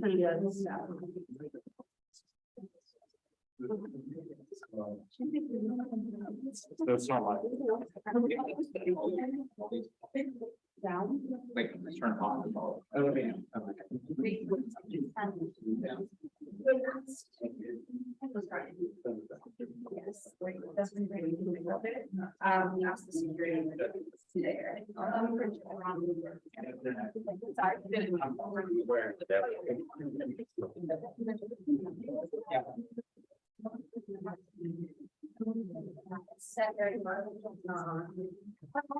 So it's not like. Down. Wait, turn on. Oh, yeah. Yes, that's been great. We asked the security today.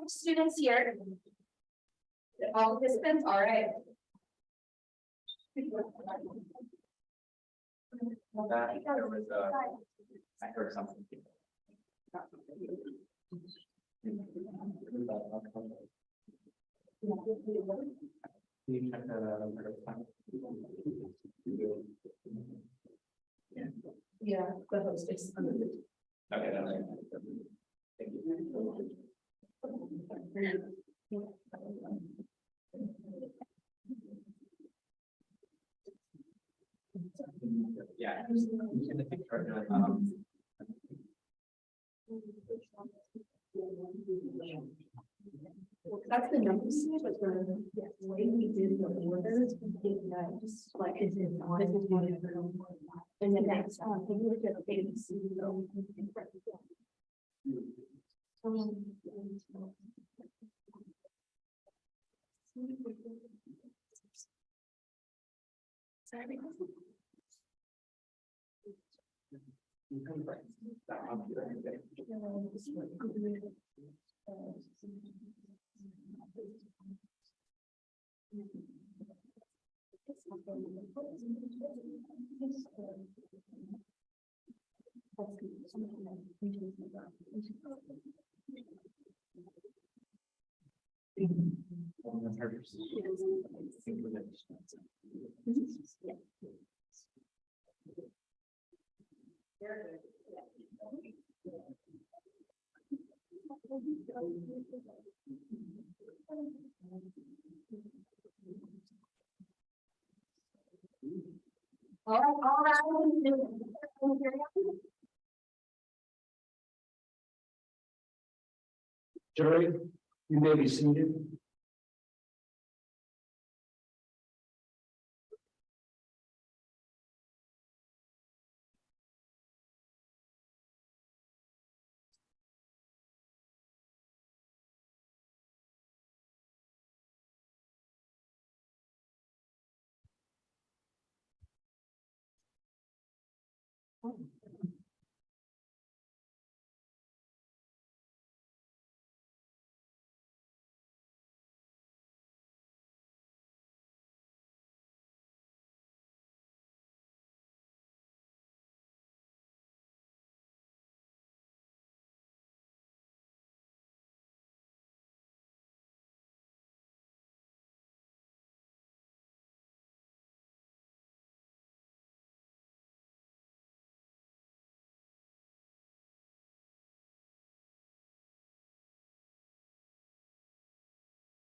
Students here. All participants, all right. I heard something. Yeah, the host is. Okay, yeah. That's the numbers, but the way we did the orders, we did that just like it's in on it. And then next time, we look at the sorry. All right. Jury, you may be seated.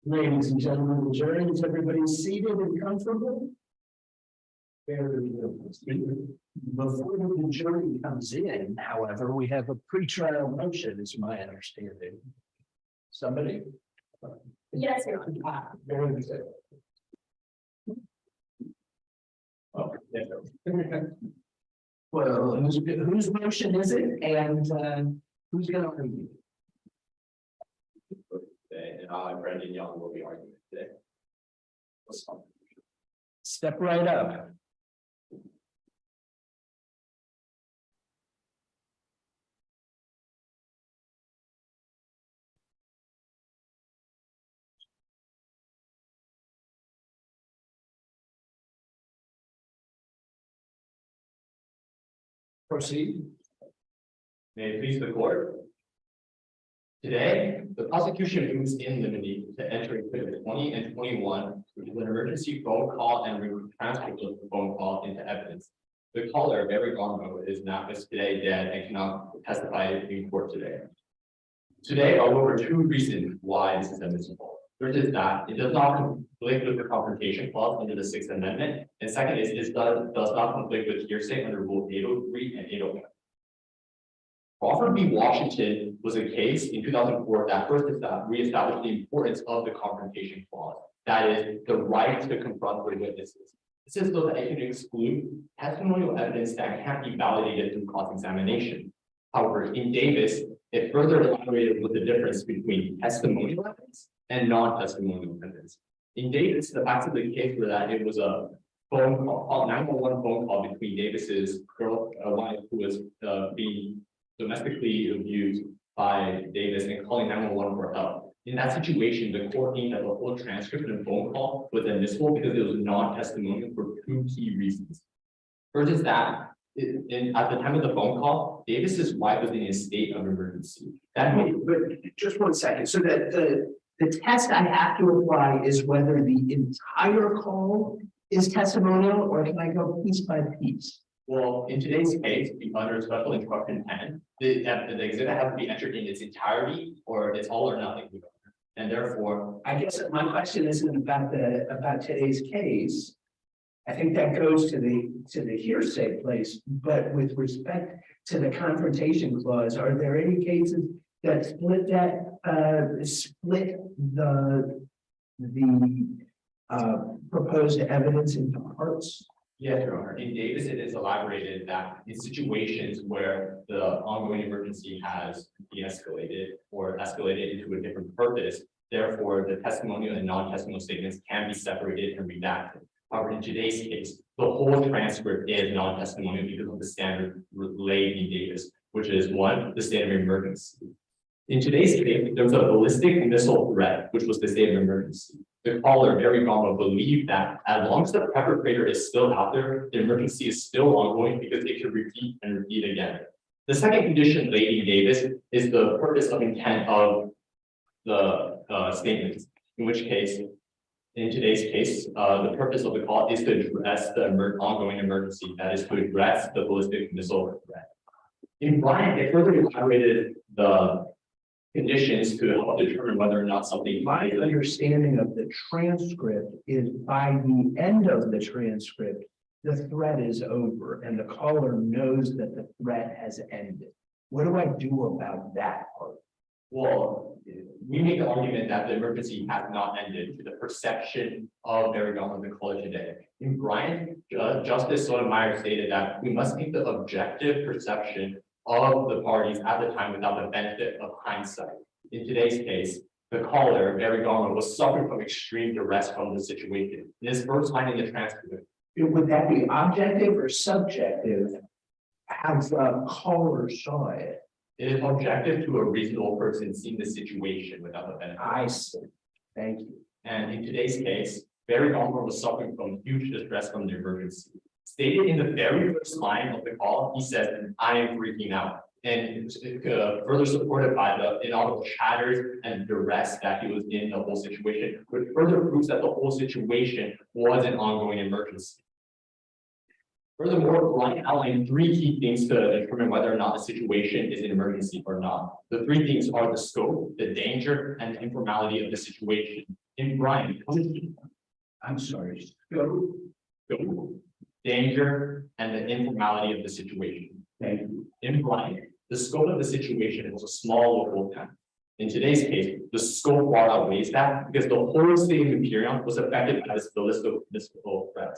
Ladies and gentlemen, the jury, is everybody seated and comfortable? Very good. Before the jury comes in, however, we have a pretrial motion, is my understanding. Somebody? Yes, sir. Very good. Oh, yeah. Well, whose motion is it, and who's going to argue? And I, Brendan Young, will be arguing today. Step right up. Proceed. May it please the court. Today, the prosecution moves in limine to enter exhibit 20 and 21, which is an emergency phone call and transcript of the phone call into evidence. The caller, Barry Garmo, is not today dead and cannot testify in court today. Today, I'll go over two reasons why this is admissible. First is that it does not conflict with the confrontation clause under the Sixth Amendment. And second is, it does not conflict with hearsay under Rule 803 and 805. Crawford v. Washington was a case in 2004 that first reestablished the importance of the confrontation clause. That is, the right to confront with witnesses. This is so that it can exclude testimonial evidence that can't be validated through cross-examination. However, in Davis, it further elaborated with the difference between testimonial evidence and non-testimonial evidence. In Davis, the facts of the case were that it was a phone call, 911 phone call between Davis's wife who was being domestically abused by Davis and calling 911 for help. In that situation, the court deemed that the whole transcript and phone call was admissible because it was non-testimonial for two key reasons. First is that at the time of the phone call, Davis's wife was in a state of emergency. That means, But just 1 second, so that the test I have to apply is whether the entire call is testimonial, or can I go piece by piece? well, in today's case, under special instruction 10, the exhibit has to be entered in its entirety or it's all or nothing. And therefore, I guess my question isn't about today's case. I think that goes to the hearsay place, but with respect to the confrontation clause, are there any cases that split the proposed evidence into parts? yes, Your Honor, in Davis, it is elaborated that in situations where the ongoing emergency has de-escalated or escalated into a different purpose, therefore the testimonial and non-testimonial statements can be separated and redacted. However, in today's case, the whole transcript is non-testimonial because of the standard laid in Davis, which is one, the state of emergency. In today's case, there was a ballistic missile threat, which was the state of emergency. The caller, Barry Gama, believed that as long as the perpetrator is still out there, the emergency is still ongoing because it can repeat and repeat again. The second condition laid in Davis is the purpose of intent of the statements, in which case, in today's case, the purpose of the call is to address the ongoing emergency, that is to address the ballistic missile threat. In Bryant, it further elaborated the conditions to help determine whether or not something. My understanding of the transcript is by the end of the transcript, the threat is over and the caller knows that the threat has ended. What do I do about that part? Well, we make the argument that the emergency has not ended to the perception of Barry Gama, the caller today. In Bryant, Justice Sotomayor stated that we must take the objective perception of the parties at the time without the benefit of hindsight. In today's case, the caller, Barry Gama, was suffering from extreme duress from the situation. In his first line in the transcript, Would that be objective or subjective? How the caller saw it? it is objective to a reasonable person seeing the situation without the benefit. I see. Thank you. And in today's case, Barry Gama was suffering from huge distress from the emergency. Stated in the very first line of the call, he said, "I am freaking out." And further supported by the inaudible chatters and duress that he was in the whole situation, which further proves that the whole situation was an ongoing emergency. Furthermore, Bryant outlined three key things to determine whether or not a situation is an emergency or not. The three things are the scope, the danger, and the informality of the situation. In Bryant, I'm sorry. Go. scope, danger, and the informality of the situation. Thank you. In Bryant, the scope of the situation was a small local town. In today's case, the scope far outweighs that because the whole state of Imperial was affected by this ballistic missile threat.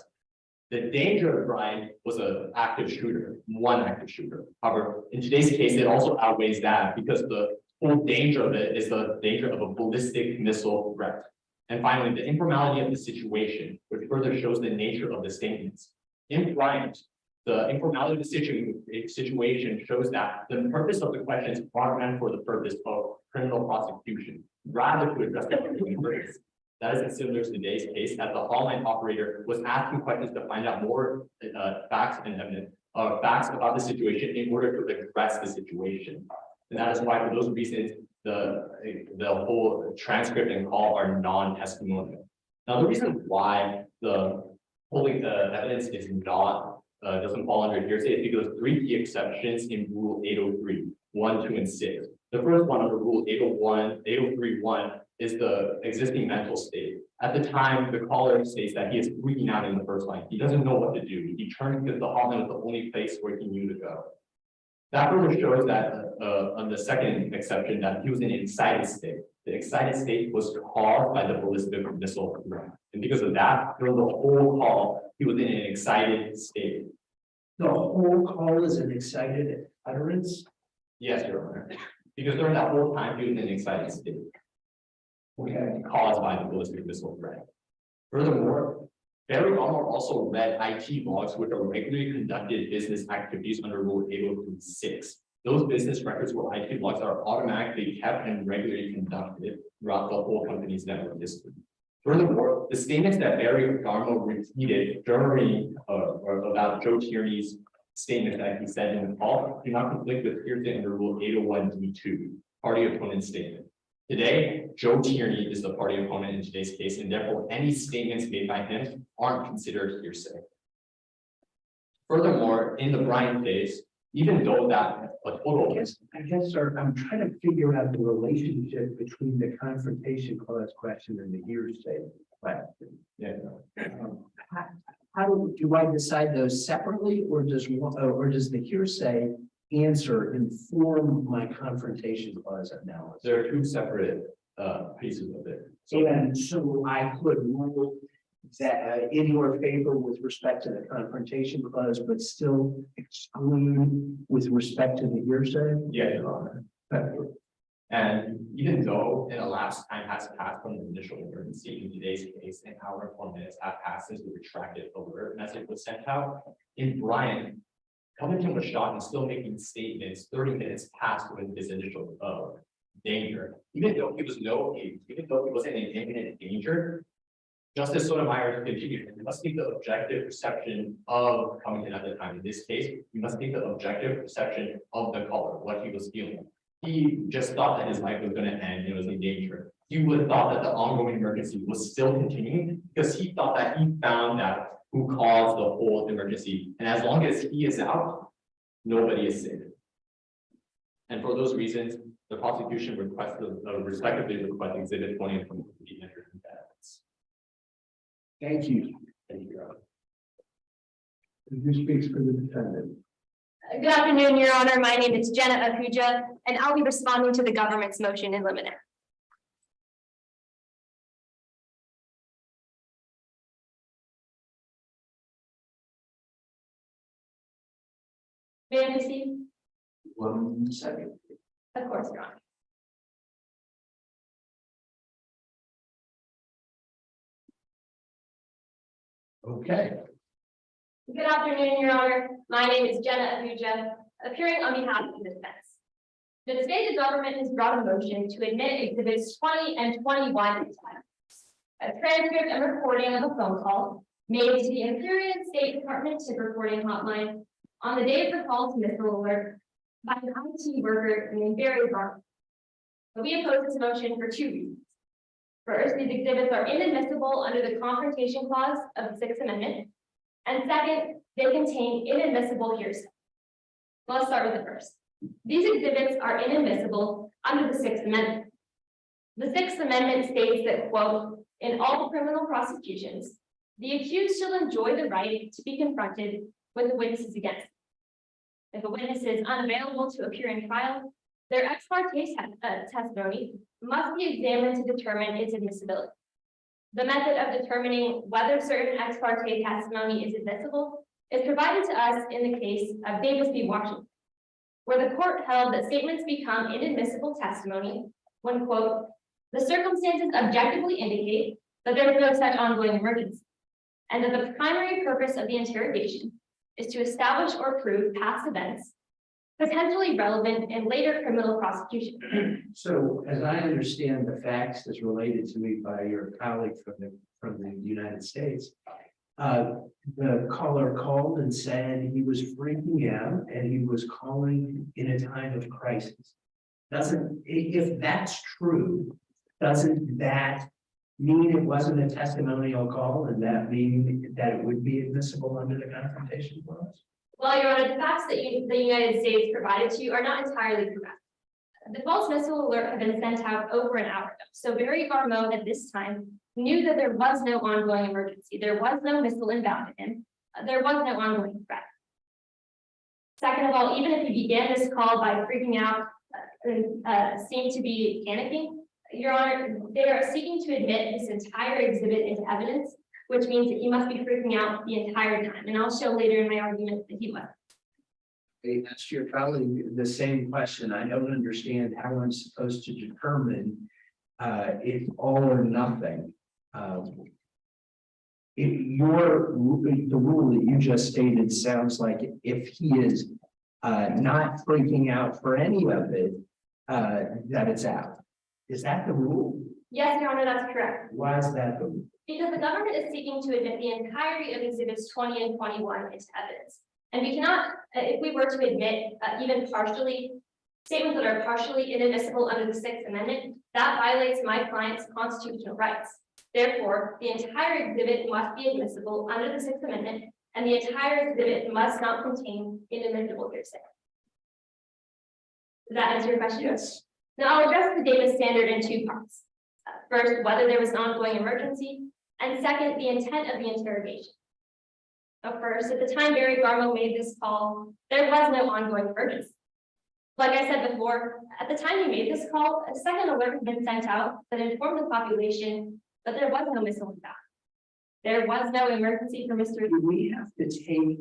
The danger of Bryant was an active shooter, one active shooter. However, in today's case, it also outweighs that because the whole danger of it is the danger of a ballistic missile threat. And finally, the informality of the situation, which further shows the nature of the statements. In Bryant, the informality of the situation shows that the purpose of the questions are meant for the purpose of criminal prosecution, rather to address the purpose. That is similar to today's case, as the hotline operator was asking questions to find out more facts and evidence, facts about the situation in order to address the situation. And that is why, for those reasons, the whole transcript and call are non-testimonial. Now, the reason why the evidence is not doesn't fall under hearsay is because three key exceptions in Rule 803, 1, 2, and 6. The first one under Rule 803.1 is the existing mental state. At the time, the caller states that he is freaking out in the first line. He doesn't know what to do. He turns to the hotline as the only place where he knew to go. That further shows that on the second exception that he was in an excited state. The excited state was caused by the ballistic missile threat. And because of that, through the whole call, he was in an excited state. The whole call is an excited utterance. Yes, Your Honor. Because during that whole time, he was in an excited state. Okay. Caused by the ballistic missile threat. Furthermore, Barry Baltimore also read IT logs, which are regularly conducted business activities under Rule 806. Those business records where IT logs are automatically kept and regularly conducted throughout the whole company's network history. Furthermore, the statements that Barry Baltimore repeated during or about Joe Tierney's statement that he said in the call do not conflict with hearsay under Rule 801D2, party opponent statement. Today, Joe Tierney is the party opponent in today's case, and therefore any statements made by him aren't considered hearsay. Furthermore, in the Bryant case, even though that a total I guess, sir, I'm trying to figure out the relationship between the confrontation clause question and the hearsay question. yeah, How do I decide those separately, or does the hearsay answer inform my confrontation clause analysis? there are two separate pieces of it. So I could rule that in your favor with respect to the confrontation clause, but still exclude with respect to the hearsay? Yeah, Your Honor. And even though an elapsed time has passed from the initial emergency in today's case, an hour and 4 minutes have passed since the retracted alert message was sent out, in Bryant, Covington was shot and still making statements 30 minutes past when his initial danger. Even though he wasn't in imminent danger, Justice Sotomayor continued, you must take the objective perception of Covington at the time. In this case, you must take the objective perception of the caller, what he was feeling. He just thought that his life was going to end and was in danger. He would have thought that the ongoing emergency was still continuing because he thought that he found out who caused the whole emergency. And as long as he is out, nobody is safe. And for those reasons, the prosecution respectively request exhibit 20 and 21 to be entered into evidence. Thank you. Thank you, Your Honor. Who speaks for the defendant? Good afternoon, Your Honor. My name is Jenna Ahuja, and I'll be responding to the government's motion in limine. May I proceed? 1 second. Of course, Your Honor. Okay. Good afternoon, Your Honor. My name is Jenna Ahuja, appearing on behalf of the defense. Today, the government has brought a motion to admit exhibits 20 and 21 into evidence. A transcript and recording of a phone call made to the Imperial State Department tip reporting hotline on the day of the call to missile alert by an IT worker named Barry Barton. But we oppose this motion for 2 reasons. First, these exhibits are inadmissible under the Confrontation Clause of the Sixth Amendment. And second, they contain inadmissible hearsay. Let's start with the first. These exhibits are inadmissible under the Sixth Amendment. The Sixth Amendment states that, quote, in all criminal prosecutions, the accused shall enjoy the right to be confronted with the witnesses against them. If a witness is unavailable to appear in trial, their ex parte testimony must be examined to determine its admissibility. The method of determining whether certain ex parte testimony is admissible is provided to us in the case of Davis v. Washington, where the court held that statements become inadmissible testimony when, quote, the circumstances objectively indicate that there is no such ongoing emergency, and that the primary purpose of the interrogation is to establish or prove past events potentially relevant in later criminal prosecution. So, as I understand the facts as related to me by your colleague from the United States, the caller called and said he was freaking out and he was calling in a time of crisis. If that's true, doesn't that mean it wasn't a testimonial call, and that mean that it would be admissible under the Confrontation Clause? Well, Your Honor, the facts that the United States provided to you are not entirely correct. The false missile alert had been sent out over an hour ago, so Barry Garmo at this time knew that there was no ongoing emergency. There was no missile inbound to him. There was no ongoing threat. Second of all, even if he began this call by freaking out and seemed to be panicking, Your Honor, they are seeking to admit this entire exhibit into evidence, which means that he must be freaking out the entire time. And I'll show later in my argument that he was. I asked your colleague the same question. I don't understand how I'm supposed to determine if all or nothing. The rule that you just stated sounds like if he is not freaking out for any of it, that it's out. Is that the rule? Yes, Your Honor, that's correct. Why is that the rule? Because the government is seeking to admit the entirety of exhibits 20 and 21 into evidence. And we cannot, if we were to admit even partially, statements that are partially inadmissible under the Sixth Amendment, that violates my client's constitutional rights. Therefore, the entire exhibit must be admissible under the Sixth Amendment, and the entire exhibit must not contain inadmissible hearsay. Does that answer your question? Yes. Now I'll address the Davis standard in two parts. First, whether there was an ongoing emergency, and second, the intent of the interrogation. First, at the time Barry Garmo made this call, there was no ongoing emergency. Like I said before, at the time he made this call, a second alert had been sent out that informed the population that there was no missile inbound. There was no emergency for Mr. Do we have to take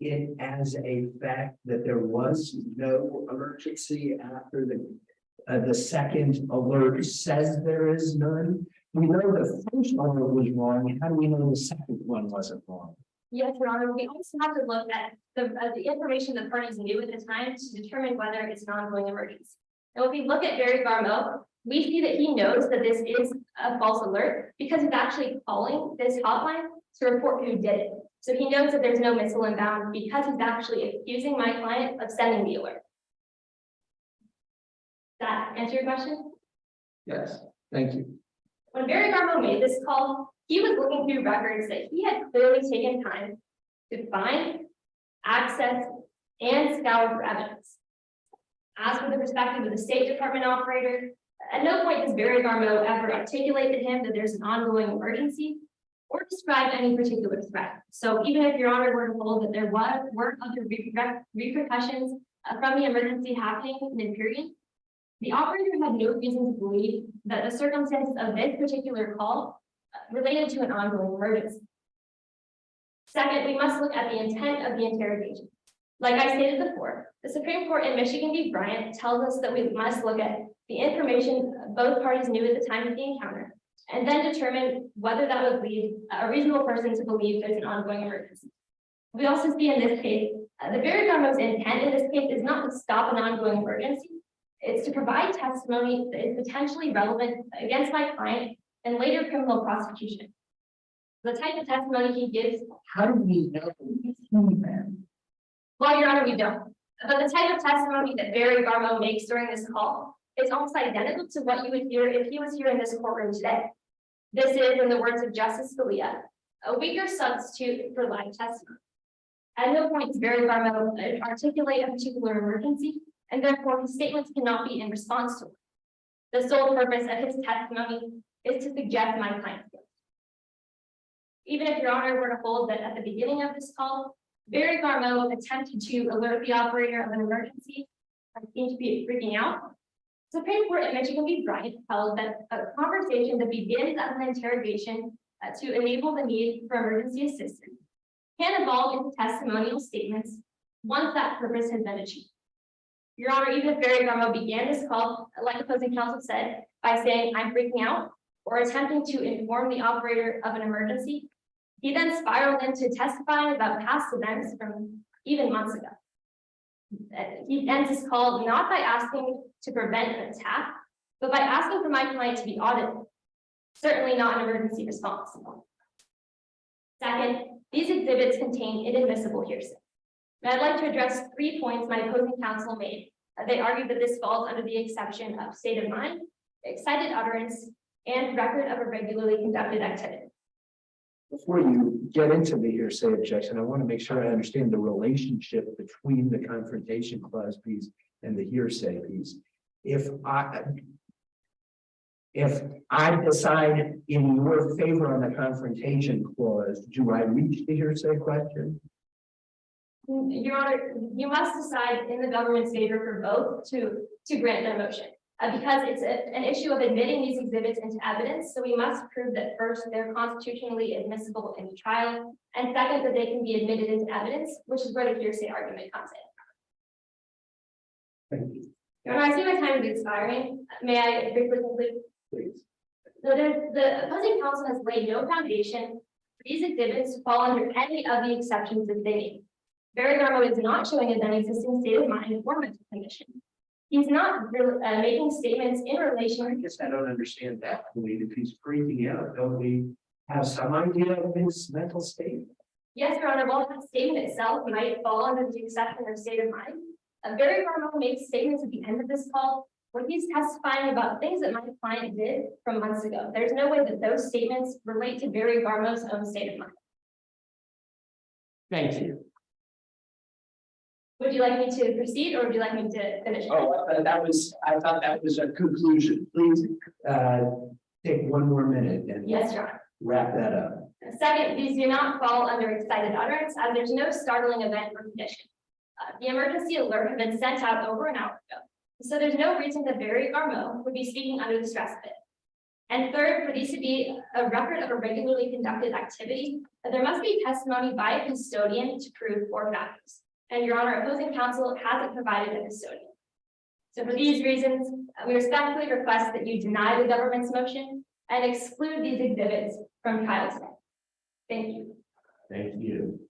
it as a fact that there was no emergency after the second alert says there is none? We know the first alert was wrong. How do we know the second one wasn't wrong? Yes, Your Honor, we also have to look at the information the parties knew at the time to determine whether it's an ongoing emergency. And when we look at Barry Garmo, we see that he knows that this is a false alert because he's actually calling this hotline to report who did it. So he knows that there's no missile inbound because he's actually accusing my client of sending the alert. Does that answer your question? Yes, thank you. When Barry Garmo made this call, he was looking through records that he had clearly taken time to find, access, and scour for evidence. As for the perspective of the State Department operator, at no point does Barry Garmo ever articulate to him that there's an ongoing emergency or describe any particular threat. So even if Your Honor were to hold that there were other repercussions from the emergency happening in Imperial, the operator had no reason to believe that the circumstances of this particular call related to an ongoing emergency. Second, we must look at the intent of the interrogation. Like I stated before, the Supreme Court in Michigan v. Bryant tells us that we must look at the information both parties knew at the time of the encounter, and then determine whether that would lead a reasonable person to believe there's an ongoing emergency. We also see in this case, the Barry Garmo's intent in this case is not to stop an ongoing emergency. It's to provide testimony that is potentially relevant against my client and later criminal prosecution. The type of testimony he gives. How do we know he's human? Well, Your Honor, we don't. But the type of testimony that Barry Garmo makes during this call is almost identical to what you would hear if he was here in this courtroom today. This is, in the words of Justice Scalia, a weaker substitute for live testimony. At no point does Barry Garmo articulate a particular emergency, and therefore his statements cannot be in response to it. The sole purpose of his testimony is to suggest my client's guilt. Even if Your Honor were to hold that at the beginning of this call, Barry Garmo attempted to alert the operator of an emergency and seemed to be freaking out, the Supreme Court in Michigan v. Bryant held that a conversation that begins as an interrogation to enable the need for emergency assistance can evolve into testimonial statements once that purpose has been achieved. Your Honor, even if Barry Garmo began this call, like opposing counsel said, by saying, "I'm freaking out," or attempting to inform the operator of an emergency, he then spiraled into testifying about past events from even months ago. He ends his call not by asking to prevent an attack, but by asking for my client to be audited. Certainly not an emergency response. Second, these exhibits contain inadmissible hearsay. And I'd like to address 3 points my opposing counsel made. They argued that this falls under the exception of state of mind, excited utterance, and record of a regularly conducted activity. Before you get into the hearsay objection, I want to make sure I understand the relationship between the confrontation clause piece and the hearsay piece. If I decide in your favor on the confrontation clause, do I reach the hearsay question? Your Honor, you must decide in the government's favor for both to grant their motion. Because it's an issue of admitting these exhibits into evidence, so we must prove that first, they're constitutionally admissible in the trial, and second, that they can be admitted into evidence, which is where the hearsay argument comes in. Thank you. Your Honor, I see my time is expiring. May I briefly conclude? Please. So the opposing counsel has laid no foundation for these exhibits to fall under any of the exceptions that they made. Barry Garmo is not showing an existing state of mind or mental condition. He's not making statements in relation. I guess I don't understand that. I mean, if he's freaking out, don't we have some idea of his mental state? Yes, Your Honor, while that statement itself might fall under the exception of state of mind, Barry Garmo makes statements at the end of this call where he's testifying about things that my client did from months ago. There's no way that those statements relate to Barry Garmo's own state of mind. Thank you. Would you like me to proceed or would you like me to finish? Oh, I thought that was a conclusion. Please, take one more minute and Yes, Your Honor. wrap that up. Second, these do not fall under excited utterance as there's no startling event or condition. The emergency alert had been sent out over an hour ago. So there's no reason that Barry Garmo would be speaking under the stress of it. And third, for these to be a record of a regularly conducted activity, there must be testimony by a custodian to prove 4 factors. And Your Honor, opposing counsel hasn't provided a custodian. So for these reasons, we respectfully request that you deny the government's motion and exclude these exhibits from trial today. Thank you. Thank you.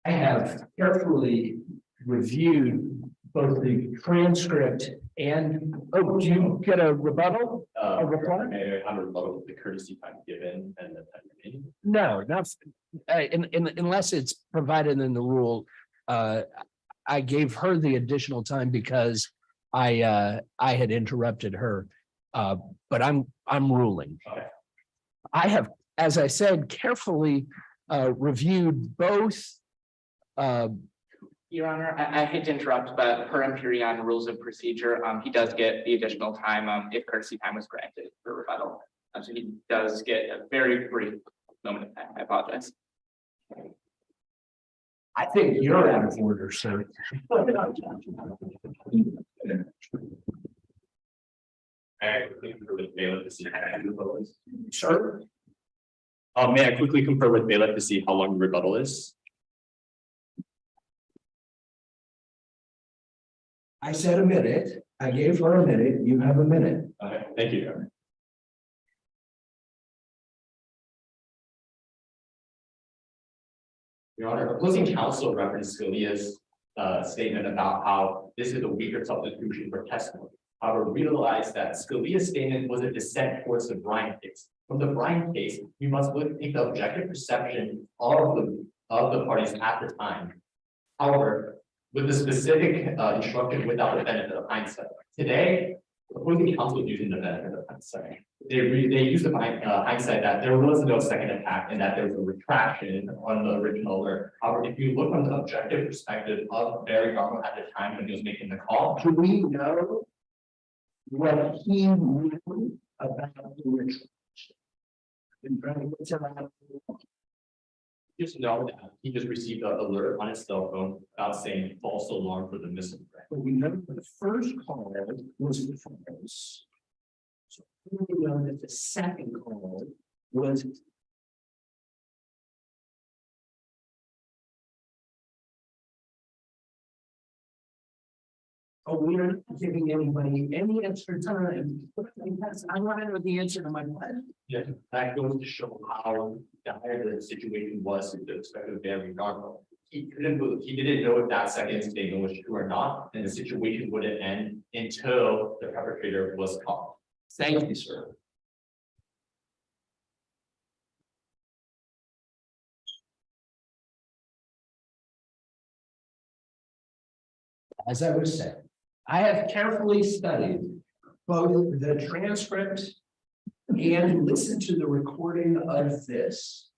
I have carefully reviewed both the transcript and, oh, do you get a rebuttal? A reply? May I have a rebuttal with the courtesy time given and the time remaining? No, not, unless it's provided in the rule. I gave her the additional time because I had interrupted her. But I'm ruling. Okay. I have, as I said, carefully reviewed both. Your Honor, I hate to interrupt, but per Imperion rules of procedure, he does get the additional time if courtesy time was granted for rebuttal. So he does get a very brief moment of time. I apologize. I think you're out of order, sir. I quickly confer with bailiff to see how long the rebuttal is. Sir? May I quickly confer with bailiff to see how long the rebuttal is? I said a minute. I gave her a minute. You have a minute. Okay, thank you, Your Honor. Your Honor, opposing counsel referenced Scalia's statement about how this is a weaker substitution for testimony. However, realize that Scalia's statement was a dissent towards the Bryan case. From the Bryan case, you must take the objective perception of the parties at the time. However, with the specific instruction without the benefit of hindsight. Today, opposing counsel is using the benefit of hindsight. They use the hindsight that there was no second attack and that there was a retraction on the original alert. However, if you look from the objective perspective of Barry Garmo at the time when he was making the call, Do we know what he knew about the retraction? just know that he just received an alert on his cell phone about saying false alarm for the missing friend. But we know the first call was false. So we know that the second call was. Oh, we are not giving anybody any extra time. I want to know the answer to my question. Yeah, that goes to show how dire the situation was with the respect of Barry Garmo. He didn't know if that second statement was true or not, and the situation wouldn't end until the perpetrator was caught. Thank you, sir. As I was saying, I have carefully studied both the transcript and listened to the recording of this.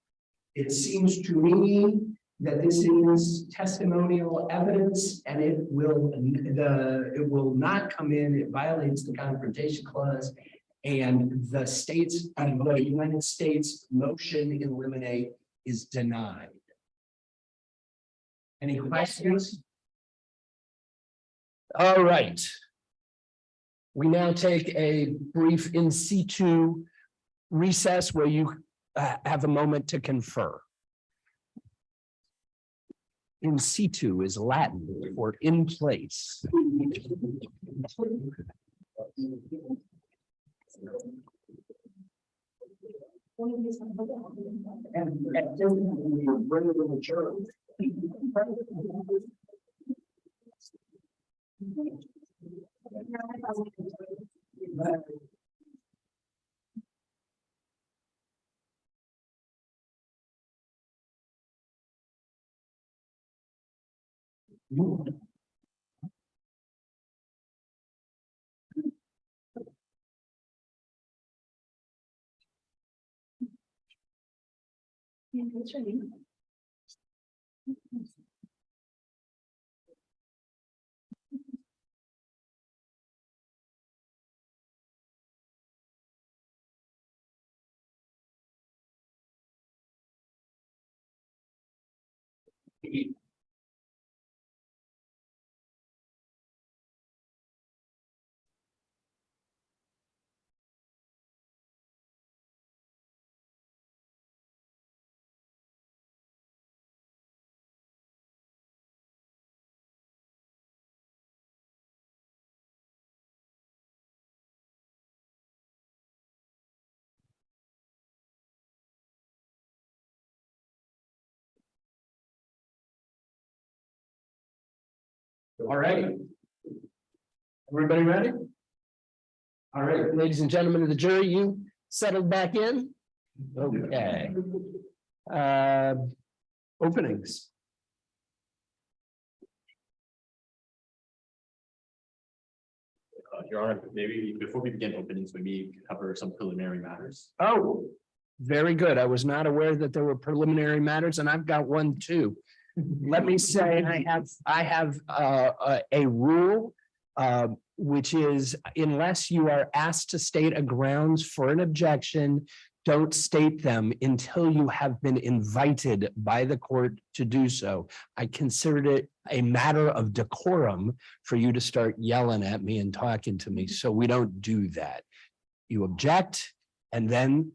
It seems to me that this is testimonial evidence and it will not come in, it violates the confrontation clause. And the United States motion in limine is denied. Any questions? All right. We now take a brief in situ recess where you have a moment to confer. In situ is Latin for in place. All right. Everybody ready? All right, ladies and gentlemen of the jury, you settled back in? Okay. Openings. Your Honor, maybe before we begin openings, maybe cover some preliminary matters. Oh, very good. I was not aware that there were preliminary matters and I've got one too. Let me say, I have a rule, which is unless you are asked to state a grounds for an objection, don't state them until you have been invited by the court to do so. I considered it a matter of decorum for you to start yelling at me and talking to me, so we don't do that. You object, and then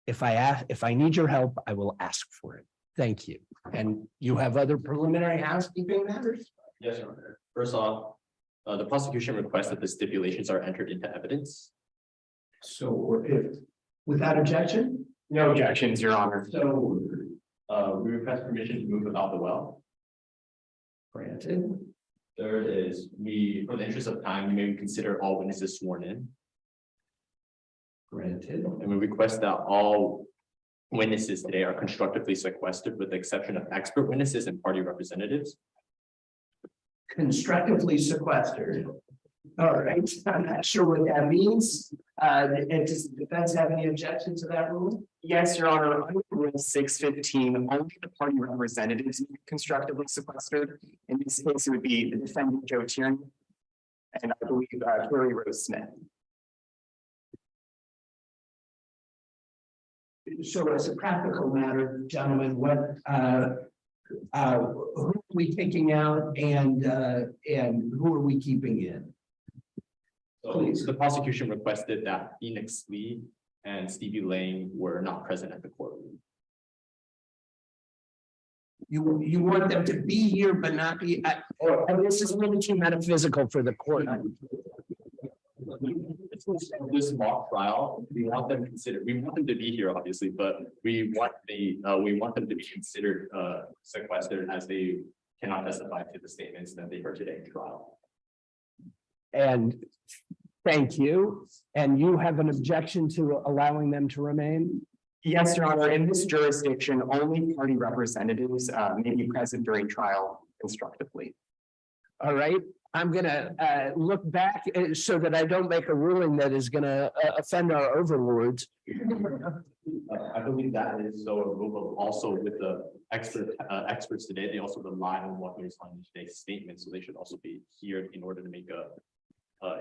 if I need your help, I will ask for it. Thank you. And you have other preliminary housekeeping matters? Yes, Your Honor. First off, the prosecution requests that the stipulations are entered into evidence. So if, without objection? No objections, Your Honor. So We request permission to move without the well. granted. Third is for the interest of time, we may consider all witnesses sworn in. Granted. And we request that all witnesses today are constructively sequestered with the exception of expert witnesses and party representatives. Constructively sequestered. All right, I'm not sure what that means. And does the defense have any objection to that rule? Yes, Your Honor, under Rule 615, only the party representatives may be constructively sequestered. In this case, it would be the defendant, Joe Tierney, and I believe Carrie Rose Smith. So as a practical matter, gentlemen, what who are we kicking out and who are we keeping in? So the prosecution requested that Phoenix Lee and Stevie Lang were not present at the courtroom. You want them to be here but not be at, this is really too metaphysical for the court. This mock trial, we want them to be here, obviously, but we want them to be considered sequestered as they cannot testify to the statements that they heard today in trial. And thank you. And you have an objection to allowing them to remain? Yes, Your Honor, in this jurisdiction, only party representatives may be present during trial constructively. All right, I'm gonna look back so that I don't make a ruling that is gonna offend our overlords. I believe that is so removable. Also with the experts today, they also rely on what they're on today's statements, so they should also be here in order to make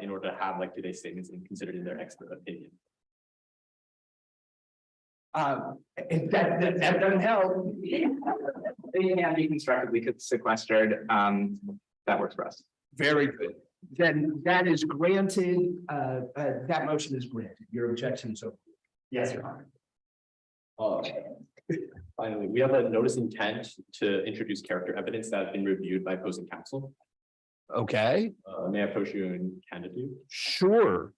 in order to have like today's statements and considered in their expert opinion. That doesn't help. They can be constructively sequestered. That works for us. Very good. Then that is granted, that motion is granted. Your objection is over. Yes, Your Honor. Finally, we have a notice intent to introduce character evidence that has been reviewed by opposing counsel. Okay, May I approach you in candidly? sure.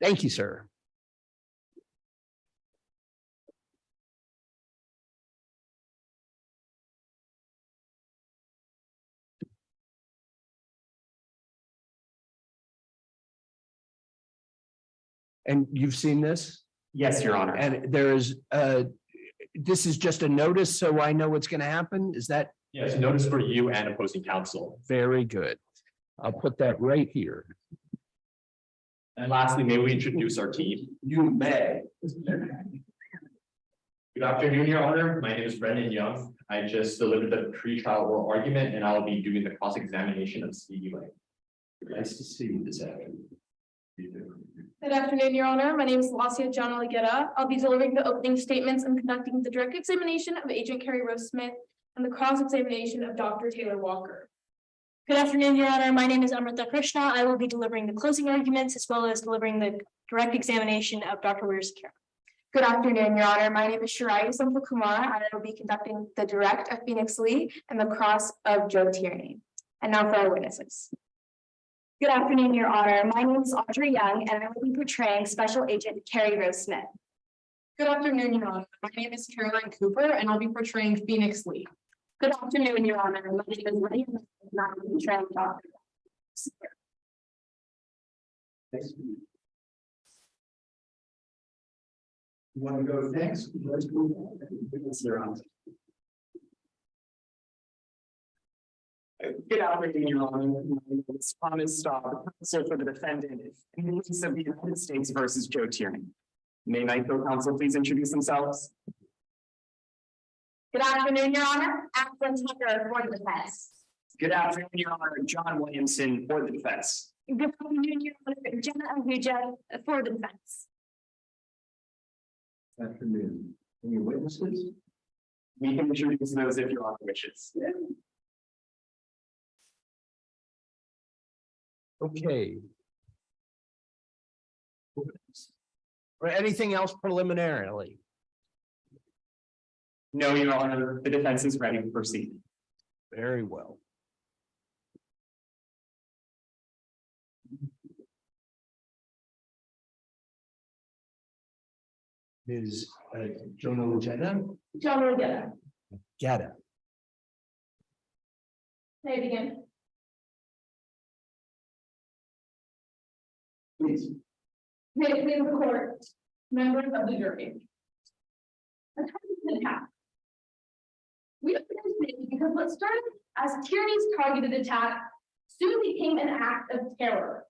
Thank you, sir. And you've seen this? Yes, Your Honor. And there is, this is just a notice, so I know what's gonna happen, is that? Yes, notice for you and opposing counsel. Very good. I'll put that right here. And lastly, may we introduce our team? You may. Good afternoon, Your Honor. My name is Brendan Young. I just delivered the pre-trial oral argument and I'll be doing the cross-examination of Stevie Lang. Nice to see you this afternoon. Good afternoon, Your Honor. My name is Lacia John Aligeta. I'll be delivering the opening statements and conducting the direct examination of Agent Carrie Rose Smith and the cross-examination of Dr. Taylor Walker. Good afternoon, Your Honor. My name is Amrita Krishna. I will be delivering the closing arguments as well as delivering the direct examination of Dr. Weir's-Sakara. Good afternoon, Your Honor. My name is Shiraya Sampakumar, and I will be conducting the direct of Phoenix Lee and the cross of Joe Tierney. And now for our witnesses. Good afternoon, Your Honor. My name is Audrey Young, and I will be portraying Special Agent Carrie Rose Smith. Good afternoon, Your Honor. My name is Caroline Cooper, and I'll be portraying Phoenix Lee. Good afternoon, Your Honor. My name is Lydia, and I will be portraying Dr. You want to go next? Let's move on. Your Honor. Good afternoon, Your Honor. My name is Thomas Staub, counsel for the defendant in the case of the United States versus Joe Tierney. May my co-counsel please introduce themselves? Good afternoon, Your Honor. Ashley Tucker for the defense. Good afternoon, Your Honor. John Williamson for the defense. Good afternoon, Your Honor. Jenna Ahuja for the defense. Afternoon. Any witnesses? We can introduce those if Your Honor wishes. Okay. Or anything else preliminarily? No, Your Honor, the defense is ready to proceed. Very well. Ms. Jonah Lugetta? John Aligeta. Get it. May I begin? Please. May it please the court, members of the jury. A time and a half. We have been because what started as Tierney's targeted attack soon became an act of terror.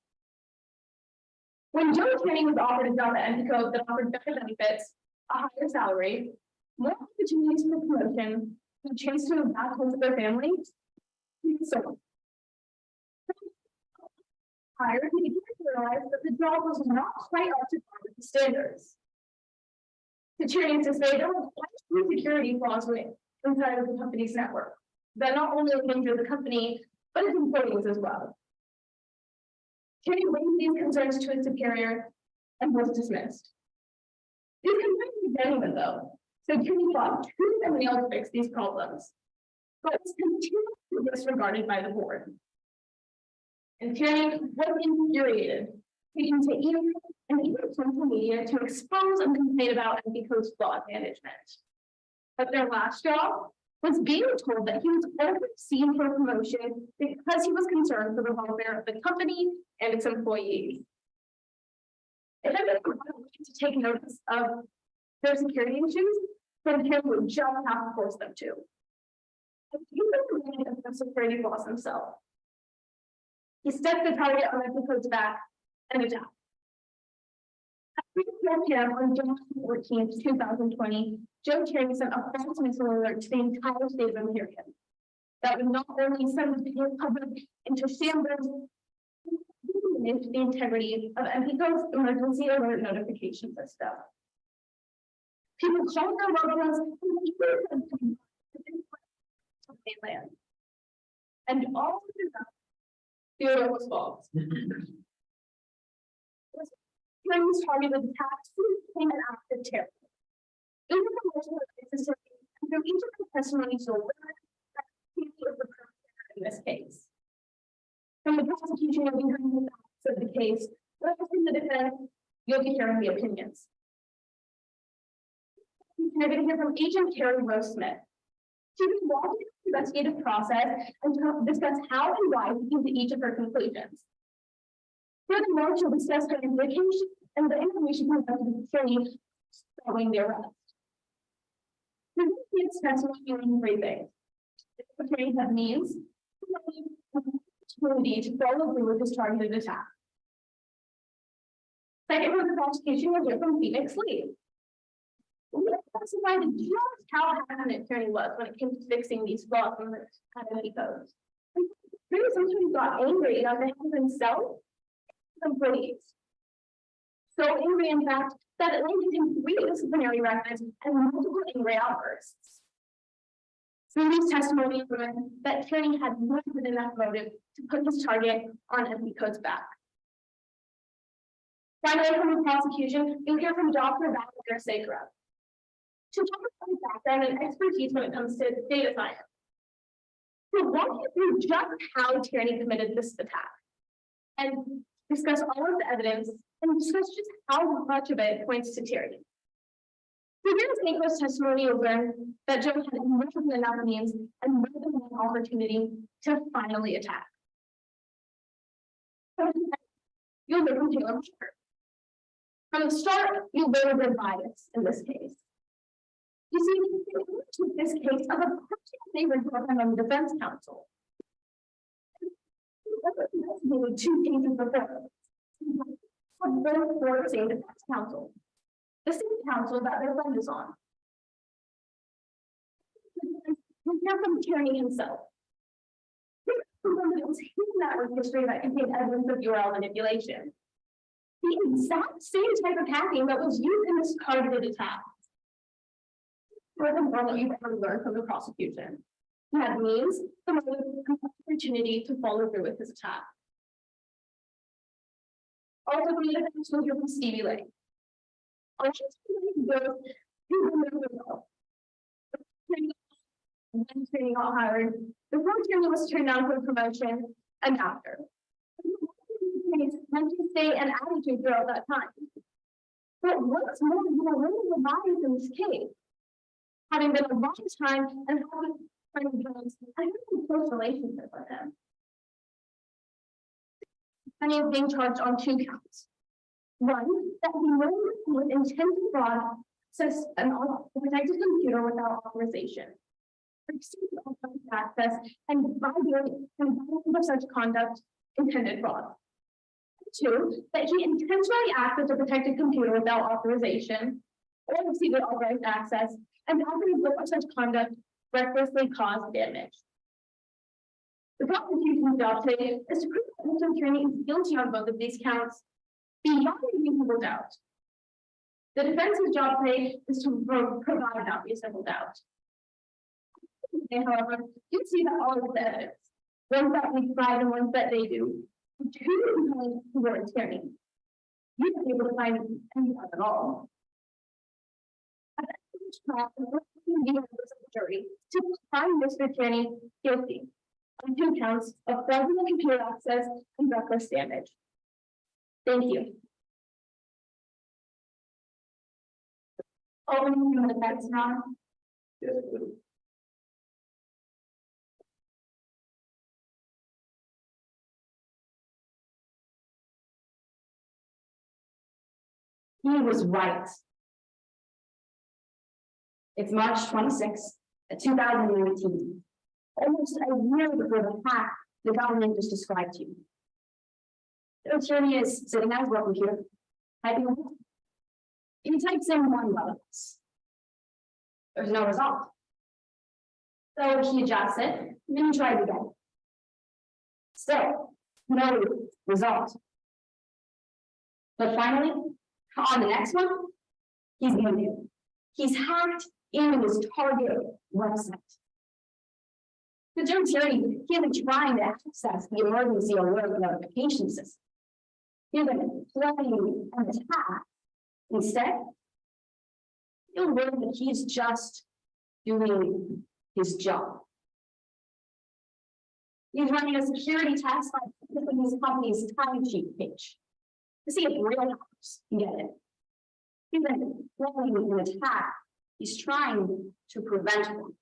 When Joe Tierney was offered a job at Endico that offered better benefits, a higher salary, more opportunities for promotion, and a chance to move back home to their family, he was sold. Hired, he began to realize that the job was not quite up to par with the standards. To Tierney's dismay, there were quite a few security flaws inside of the company's network that not only endangered the company, but its employees as well. Tierney raised these concerns to his superior and was dismissed. These concerns were genuine though, so Tierney thought tooth and nail to fix these problems, but was continually disregarded by the board. And Tierney was infuriated, taking to email and even social media to expose and complain about Endico's flawed management. But their last job was being told that he was overseen for promotion because he was concerned for the welfare of the company and its employees. If anyone wanted to take notice of their security issues, then Tierney would just have to force them to. He was the security boss himself. He stepped the target on Mexico's back and attacked. At 3 p.m. on January 14th, 2020, Joe Tierney sent a false missile alert to the entire state of Ontario. That would not only send the public into shambles, the integrity of MPCO's emergency alert notification system. People called their loved ones land. And all of the alert was false. Tierney's targeted attacks became an act of terror. These are the most necessary, and through each of the testimonies you'll learn that Tierney is the perpetrator in this case. From the prosecution, you'll be hearing the facts of the case, but from the defense, you'll be hearing the opinions. You're going to hear from Agent Carrie Rose Smith. She was involved in the investigative process and to discuss how and why we came to each of her conclusions. Furthermore, she'll discuss her implications and the information presented to Tierney following the arrest. This is testimony on 3 things. The Tierney had means, opportunity to follow through with his targeted attack. Second, for the prosecution, we'll hear from Phoenix Lee. We have specified just how passionate Tierney was when it came to fixing these flaws in the identity codes. Really, sometimes he got angry on behalf of himself and employees. So angry, in fact, that it landed him 3 disciplinary records and multiple angry outbursts. Through these testimonies, learned that Tierney had more than enough motive to put his target on MPCO's back. Finally, from the prosecution, you'll hear from Dr. Valeria Sakura. She talks about his background and expertise when it comes to data science. We'll walk you through just how Tierney committed this attack and discuss all of the evidence and discuss just how much of it points to Tierney. Through Sakura's testimony, you'll learn that Joe had more than enough means and more than one opportunity to finally attack. You'll learn from Taylor Walker. From the start, you'll learn the bias in this case. You see, in this case of a personal favorite program on the defense counsel. 2 cases before. Both for the same defense counsel. The same counsel that their friend is on. We hear from Tierney himself. It was his network history that contained evidence of URL manipulation. The exact same type of hacking that was used in this targeted attack. More than what you've ever learned from the prosecution. He had means, the motive, and opportunity to follow through with his attack. Also, from the defense, we'll hear from Stevie Lake. On Tierney got hired, before Tierney was turned down for promotion, and after. Mental state and attitude throughout that time. But what's more, you know, really the bias in this case, having been a long time and having friends, I have a close relationship with him. And he is being charged on 2 counts. One, that he knowingly with intended fraud access an protected computer without authorization. Received access and by doing such conduct intended fraud. 2, that he intentionally accessed a protected computer without authorization or received unauthorized access and after the result of such conduct recklessly caused damage. The prosecution's job today is to prove that Mr. Tierney is guilty on both of these counts beyond a reasonable doubt. The defense's job today is to provide that reasonable doubt. And however, you see that all of the evidence, ones that we provide and ones that they do, 2 complaints towards Tierney. You won't be able to find anyone at all. Jury to find Mr. Tierney guilty on 2 counts of fraudulent computer access and reckless damage. Thank you. Opening from the defense now. Yes, please. He was right. It's March 26th, 2019. Almost a year before the hack the government just described to you. The attorney is sitting at his work computer, typing away. He types in one letters. There's no result. So he adjusts it, and then he tries again. Still, no result. But finally, on the next one, he's muted. He's hacked into his target website. The Joe attorney, he isn't trying to access the emergency alert notification system. He isn't planning an attack. Instead, you'll learn that he's just doing his job. He's running a security test by clicking his company's timesheet page to see if real hackers can get it. He's been planning an attack. He's trying to prevent one.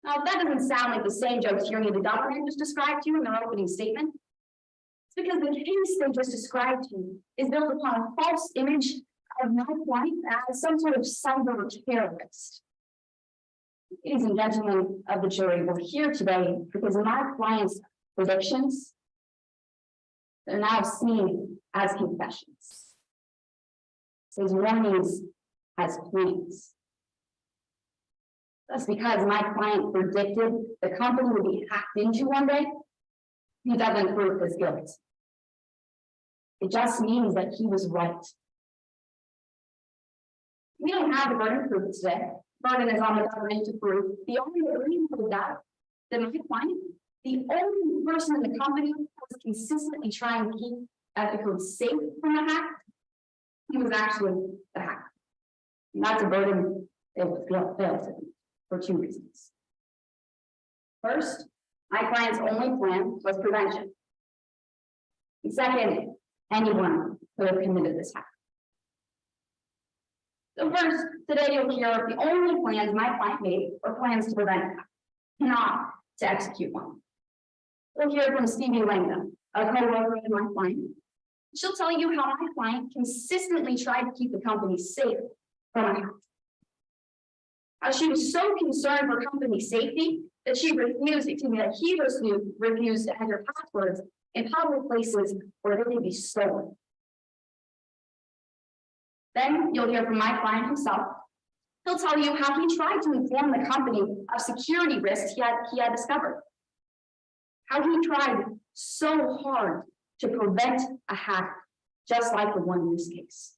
Now, if that doesn't sound like the same Joe Tierney the government just described to you in their opening statement, it's because the case they just described to you is built upon a false image of my client as some sort of cyber terrorist. Ladies and gentlemen of the jury, we're here today because my client's predictions, they're now seen as confessions. His warnings as pleas. That's because my client predicted the company would be hacked into one day. He doesn't prove his guilt. It just means that he was right. We don't have the burden of proof today. Burden is on the government to prove the only reason for that my client, the only person in the company who was consistently trying to keep ethical safe from a hack, he was actually the hacker. And that's a burden that was failed to me for two reasons. First, my client's only plan was prevention. And second, anyone could have committed this hack. So first, today you'll hear the only plans my client made were plans to prevent a hack, not to execute one. You'll hear from Stevie Langdon, a co-worker of my client. She'll tell you how my client consistently tried to keep the company safe from a hack. How she was so concerned for company safety that he refused to enter passwords in public places where they could be stolen. Then you'll hear from my client himself. He'll tell you how he tried to inform the company of security risks he had discovered. How he tried so hard to prevent a hack, just like the one in this case.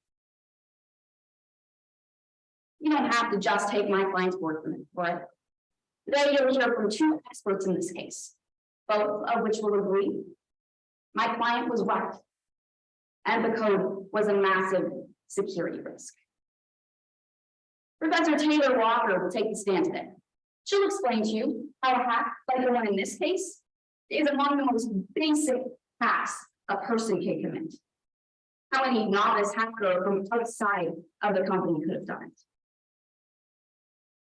You don't have to just take my client's word for it. Today you'll hear from two experts in this case, both of which will agree my client was right, and the code was a massive security risk. Professor Taylor Walker will take the stand today. She'll explain to you how a hack, like the one in this case, is among the most basic hacks a person can commit. How any novice hacker from outside of the company could have done it.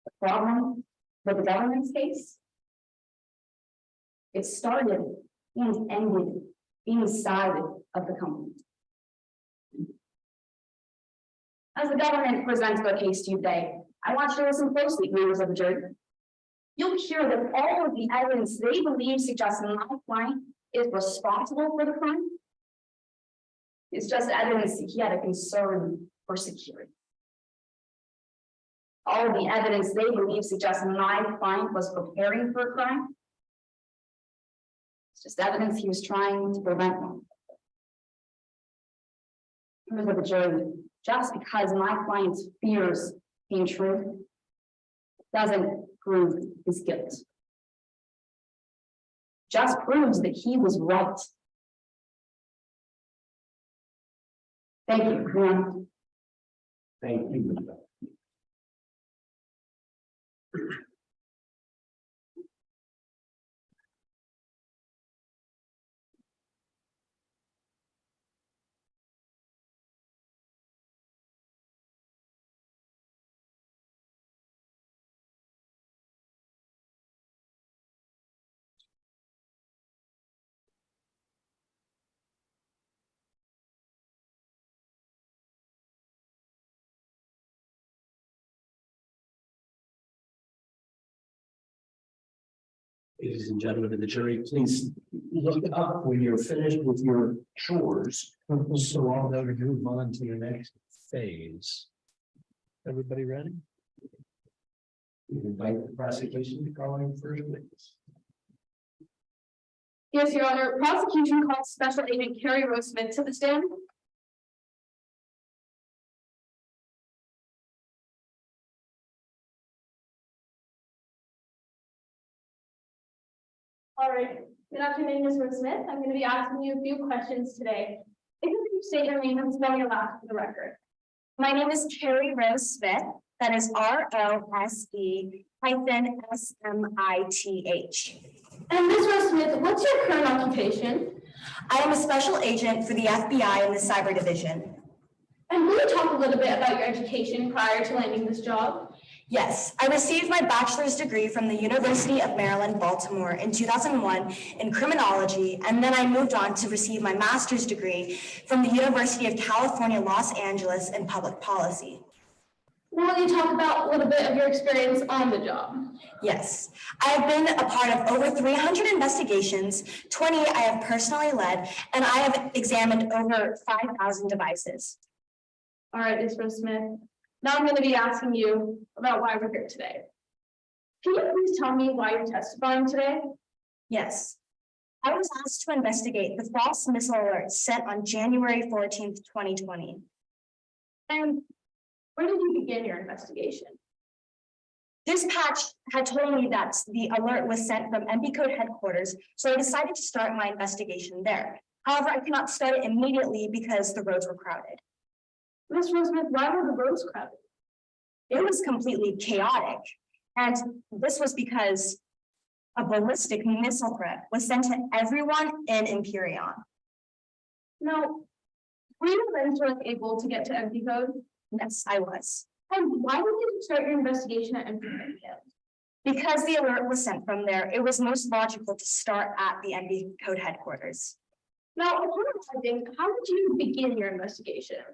The problem with the government's case, it started and ended inside of the company. As the government presents their case to you today, I want you to listen closely, members of the jury. You'll hear that all of the evidence they believe suggests my client is responsible for the crime. It's just evidence that he had a concern for security. All of the evidence they believe suggests my client was preparing for a crime. It's just evidence he was trying to prevent one. Members of the jury, just because my client's fears came true, doesn't prove his guilt. Just proves that he was right. Thank you, Graham. Thank you. Ladies and gentlemen of the jury, please look up when you're finished with your chores. So I'll know to move on to the next phase. Everybody ready? We invite the prosecution to call in first witness. Yes, Your Honor, prosecution calls Special Agent Carrie Rose Smith to the stand. All right, good afternoon, Ms. Rose Smith. I'm going to be asking you a few questions today. If you could state your name and spell your last for the record. My name is Carrie Rose Smith. That is ROSE-SMITH. And Ms. Rose Smith, what's your current occupation? I am a special agent for the FBI in the Cyber Division. And will you talk a little bit about your education prior to landing this job? Yes, I received my bachelor's degree from the University of Maryland, Baltimore in 2001 in criminology, and then I moved on to receive my master's degree from the University of California, Los Angeles in public policy. Will you talk about a little bit of your experience on the job? Yes, I have been a part of over 300 investigations, 20 I have personally led, and I have examined over 5,000 devices. All right, Ms. Rose Smith. Now I'm going to be asking you about why we're here today. Can you please tell me why you're testifying today? Yes, I was asked to investigate the false missile alert sent on January 14th, 2020. And where did you begin your investigation? Dispatch had told me that the alert was sent from MB Code headquarters, so I decided to start my investigation there. However, I could not start it immediately because the roads were crowded. Ms. Rose Smith, why were the roads crowded? It was completely chaotic, and this was because a ballistic missile threat was sent to everyone in Imperion. Now, were you eventually able to get to MB Code? Yes, I was. And why did you start your investigation at MB Code? Because the alert was sent from there, it was most logical to start at the MB Code headquarters. Now, upon arriving, how did you begin your investigation?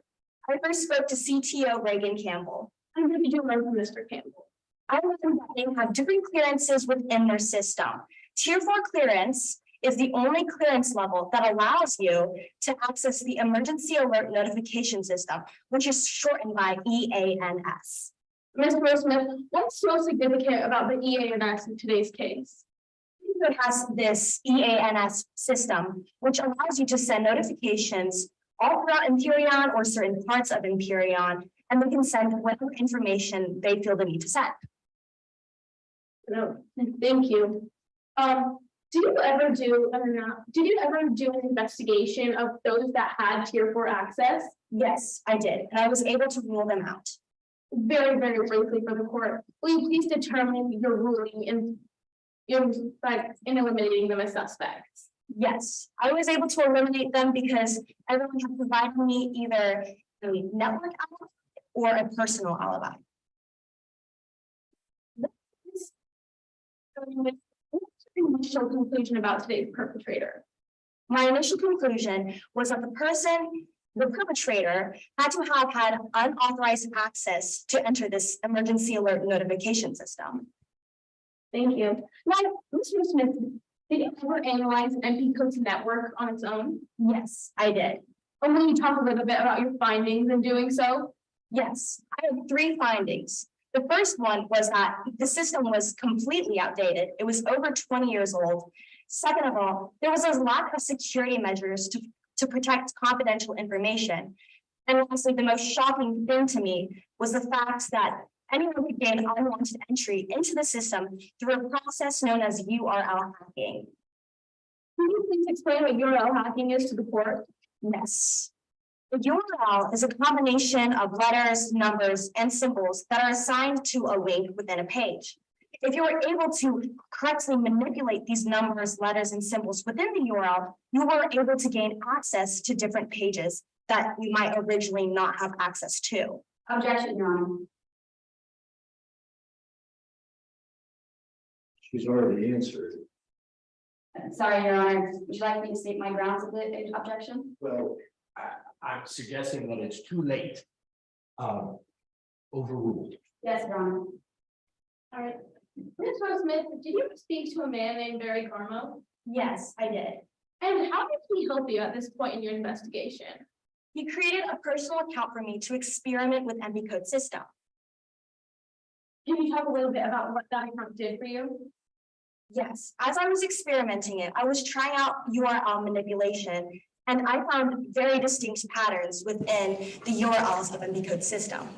I first spoke to CTO Reagan Campbell. And what did you learn from Mr. Campbell? I learned that they have different clearances within their system. Tier 4 clearance is the only clearance level that allows you to access the emergency alert notification system, which is shortened by EANS. Ms. Rose Smith, what's so significant about the EANS in today's case? It has this EANS system, which allows you to send notifications all throughout Imperion or certain parts of Imperion, and they can send whatever information they feel the need to send. No, thank you. Did you ever do an investigation of those that had tier 4 access? Yes, I did, and I was able to rule them out. Very, very briefly for the court, will you please determine your ruling in eliminating them as suspects? Yes, I was able to eliminate them because everyone had provided me either a network alibi or a personal alibi. What's your initial conclusion about today's perpetrator? My initial conclusion was that the perpetrator had to have had unauthorized access to enter this emergency alert notification system. Thank you. Now, Mr. Smith, did you ever analyze MB Code's network on its own? Yes, I did. And will you talk a little bit about your findings in doing so? Yes, I have 3 findings. The first one was that the system was completely outdated. It was over 20 years old. Second of all, there was a lack of security measures to protect confidential information. And lastly, the most shocking thing to me was the fact that anyone could gain unwanted entry into the system through a process known as URL hacking. Can you please explain what URL hacking is to the court? Yes. The URL is a combination of letters, numbers, and symbols that are assigned to a link within a page. If you were able to correctly manipulate these numbers, letters, and symbols within the URL, you were able to gain access to different pages that you might originally not have access to. Objection, Your Honor. She's already answered. Sorry, Your Honor. Would you like me to state my grounds of the objection? Well, I'm suggesting that it's too late. Overruled. Yes, Your Honor. All right, Ms. Rose Smith, did you speak to a man named Barry Carmo? Yes, I did. And how did he help you at this point in your investigation? He created a personal account for me to experiment with MB code system. Can you talk a little bit about what that account did for you? Yes, as I was experimenting it, I was trying out URL manipulation, and I found very distinct patterns within the URLs of MB code system.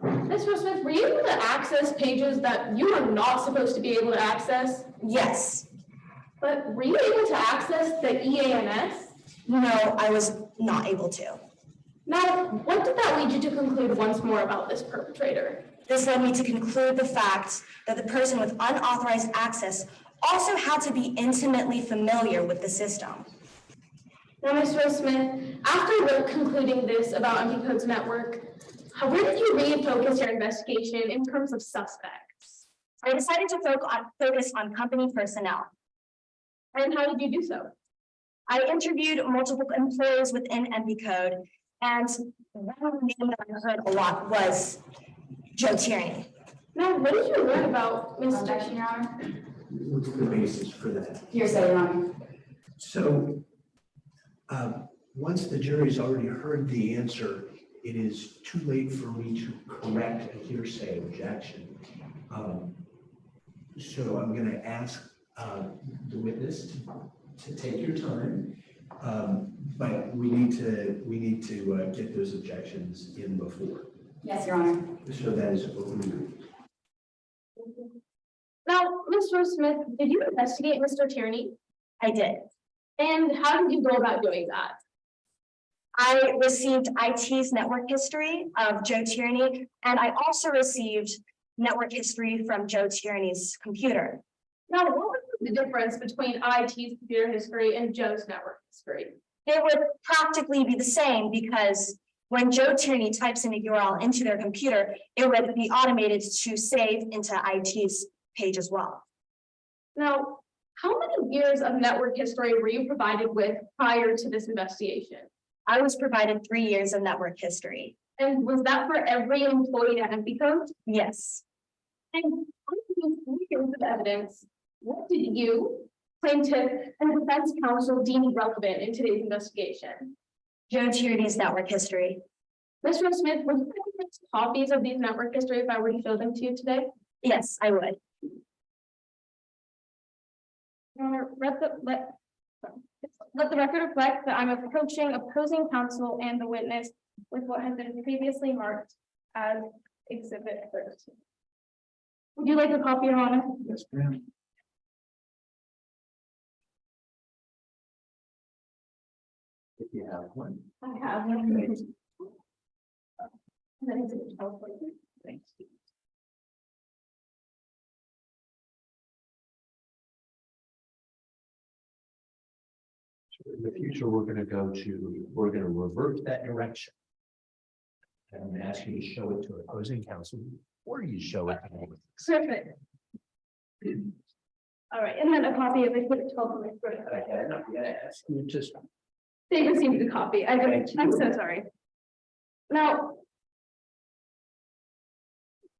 Ms. Rose Smith, were you able to access pages that you are not supposed to be able to access? Yes, But were you able to access the EANS? no, I was not able to. Now, what did that lead you to conclude once more about this perpetrator? This led me to conclude the fact that the person with unauthorized access also had to be intimately familiar with the system. Now, Ms. Rose Smith, after concluding this about MB Code's network, where did you refocus your investigation in terms of suspects? I decided to focus on company personnel. And how did you do so? I interviewed multiple employees within MB Code, and one name that I heard a lot was Joe Tierney. Now, what did you learn about Mr. Objection, Your Honor. What's the basis for that? Hearsay, Your Honor. So, once the jury's already heard the answer, it is too late for me to correct a hearsay objection. So I'm going to ask the witness to take your time, but we need to get those objections in before. Yes, Your Honor. So that is open. Now, Ms. Rose Smith, did you investigate Mr. Tierney? I did. And how did you go about doing that? I received IT's network history of Joe Tierney, and I also received network history from Joe Tierney's computer. Now, what was the difference between IT's computer history and Joe's network history? It would practically be the same because when Joe Tierney types in a URL into their computer, it would be automated to save into IT's page as well. Now, how many years of network history were you provided with prior to this investigation? I was provided 3 years of network history. And was that for every employee at MB Code? Yes. And on these 3 years of evidence, what did you, plaintiff, and defense counsel deem relevant in today's investigation? Joe Tierney's network history. Ms. Rose Smith, would you like copies of these network history if I were to show them to you today? Yes, I would. Let the record reflect that I'm approaching opposing counsel and the witness with what has been previously marked as Exhibit 13. Would you like a copy, Your Honor? Yes, ma'am. If you have one. I have one. And then Exhibit 12. Thanks. So in the future, we're going to reverse that direction. And I'm going to ask you to show it to opposing counsel, or you show it. Perfect. All right, and then a copy of Exhibit 12 from my throat. I'm going to ask you just. They received the copy. I'm so sorry. Now,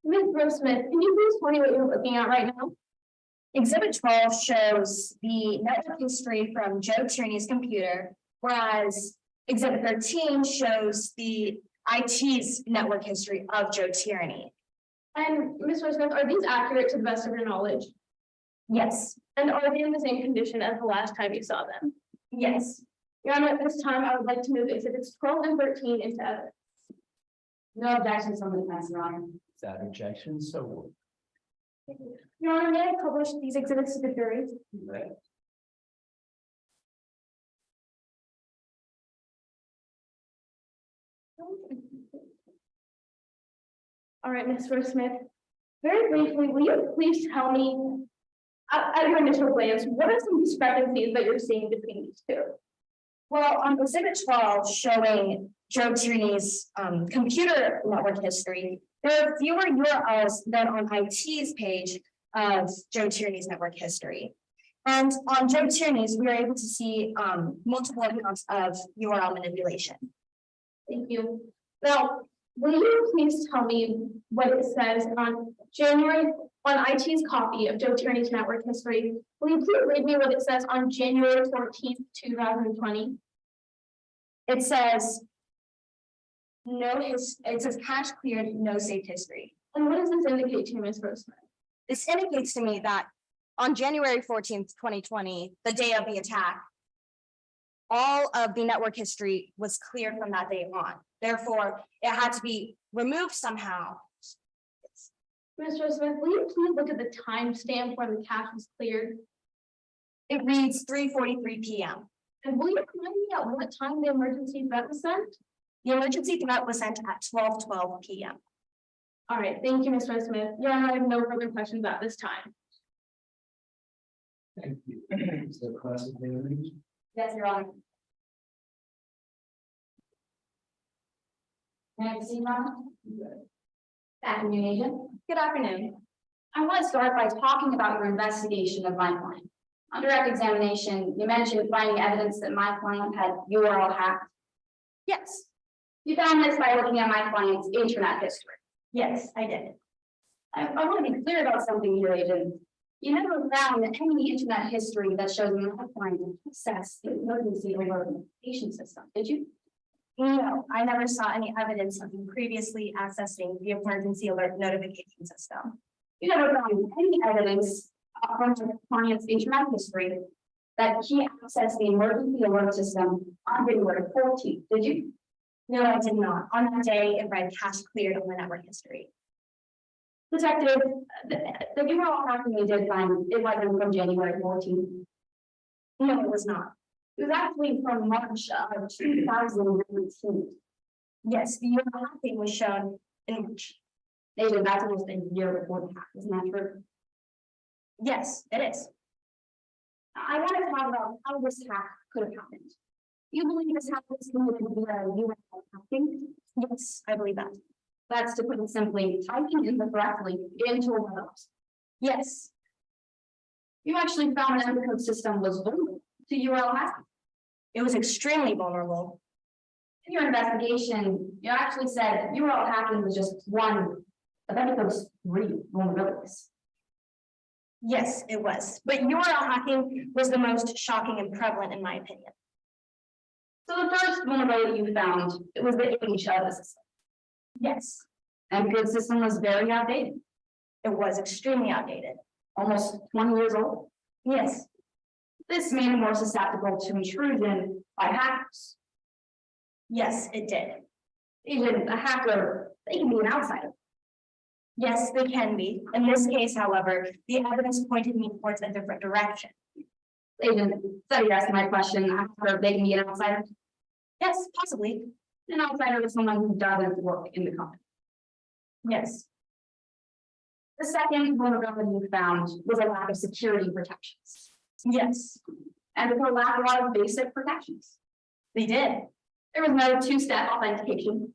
Ms. Rose Smith, can you please tell me what you're looking at right now? Exhibit 12 shows the network history from Joe Tierney's computer, whereas Exhibit 13 shows the IT's network history of Joe Tierney. And Ms. Rose Smith, are these accurate to the best of your knowledge? Yes, And are they in the same condition as the last time you saw them? yes. Your Honor, at this time, I would like to move Exhibits 12 and 13 into evidence. No objections from the defense, Your Honor. Without objection, so. Your Honor, may I publish these exhibits to the jury? Right. All right, Ms. Rose Smith, very briefly, will you please tell me, at your initial glance, what are some discrepancies that you're seeing between these two? Well, on Exhibit 12 showing Joe Tierney's computer network history, there are fewer URLs than on IT's page of Joe Tierney's network history. And on Joe Tierney's, we are able to see multiple accounts of URL manipulation. Thank you. Now, will you please tell me what it says on January on IT's copy of Joe Tierney's network history, will you please read me what it says on January 14th, 2020? It says. It says cache cleared, no saved history. And what does this indicate to you, Ms. Roseman? This indicates to me that on January 14th, 2020, the day of the attack, all of the network history was cleared from that day on. Therefore, it had to be removed somehow. Ms. Roseman, will you please look at the timestamp where the cache was cleared? It reads 3:43 p.m. And will you remind me at what time the emergency threat was sent? The emergency threat was sent at 12:12 p.m. All right, thank you, Ms. Roseman. Your Honor, I have no further questions at this time. Thank you. Is there class examination? Yes, Your Honor. May I proceed, Your Honor? Afternoon, Agent. Good afternoon. I want to start by talking about your investigation of my client. On direct examination, you mentioned finding evidence that my client had URL hacked. Yes, You found this by looking at my client's internet history. yes, I did. I want to be clear about something here, Agent. You never found any internet history that shows my client access the emergency alert notification system, did you? No, I never saw any evidence of him previously accessing the emergency alert notification system. You never found any evidence from the client's internet history that he accessed the emergency alert system on January 14th, did you? No, I did not. On that day, it read cache cleared on the network history. Detective, the URL hacking you did find, it wasn't from January 14th. No, it was not. It was actually from March of 2019. Yes, the URL hacking was shown in March. Agent, that's almost a year before the hack, isn't that true? Yes, it is. I want to talk about how this hack could have happened. You believe this hack was committed via URL hacking? Yes, I believe that. That's, to put it simply, typing in the correct link into a web. Yes, You actually found an encode system was vulnerable to URL hacking. it was extremely vulnerable. In your investigation, you actually said URL hacking was just one of Encode's 3 vulnerabilities. Yes, it was. But URL hacking was the most shocking and prevalent in my opinion. So the first vulnerability you found, it was the age of the system. Yes, Encode system was very outdated, it was extremely outdated. almost 20 years old. Yes, This made it more susceptible to intrusion by hackers. yes, it did. Even a hacker, they can be an outsider. Yes, they can be. In this case, however, the evidence pointed me towards a different direction. Agent, so you're asking my question, after they can be an outsider? Yes, possibly. An outsider is someone who doesn't work in the company. Yes, The second vulnerability you found was a lack of security protections. yes, And with a lack of a lot of basic protections. they did. There was no two-step authentication.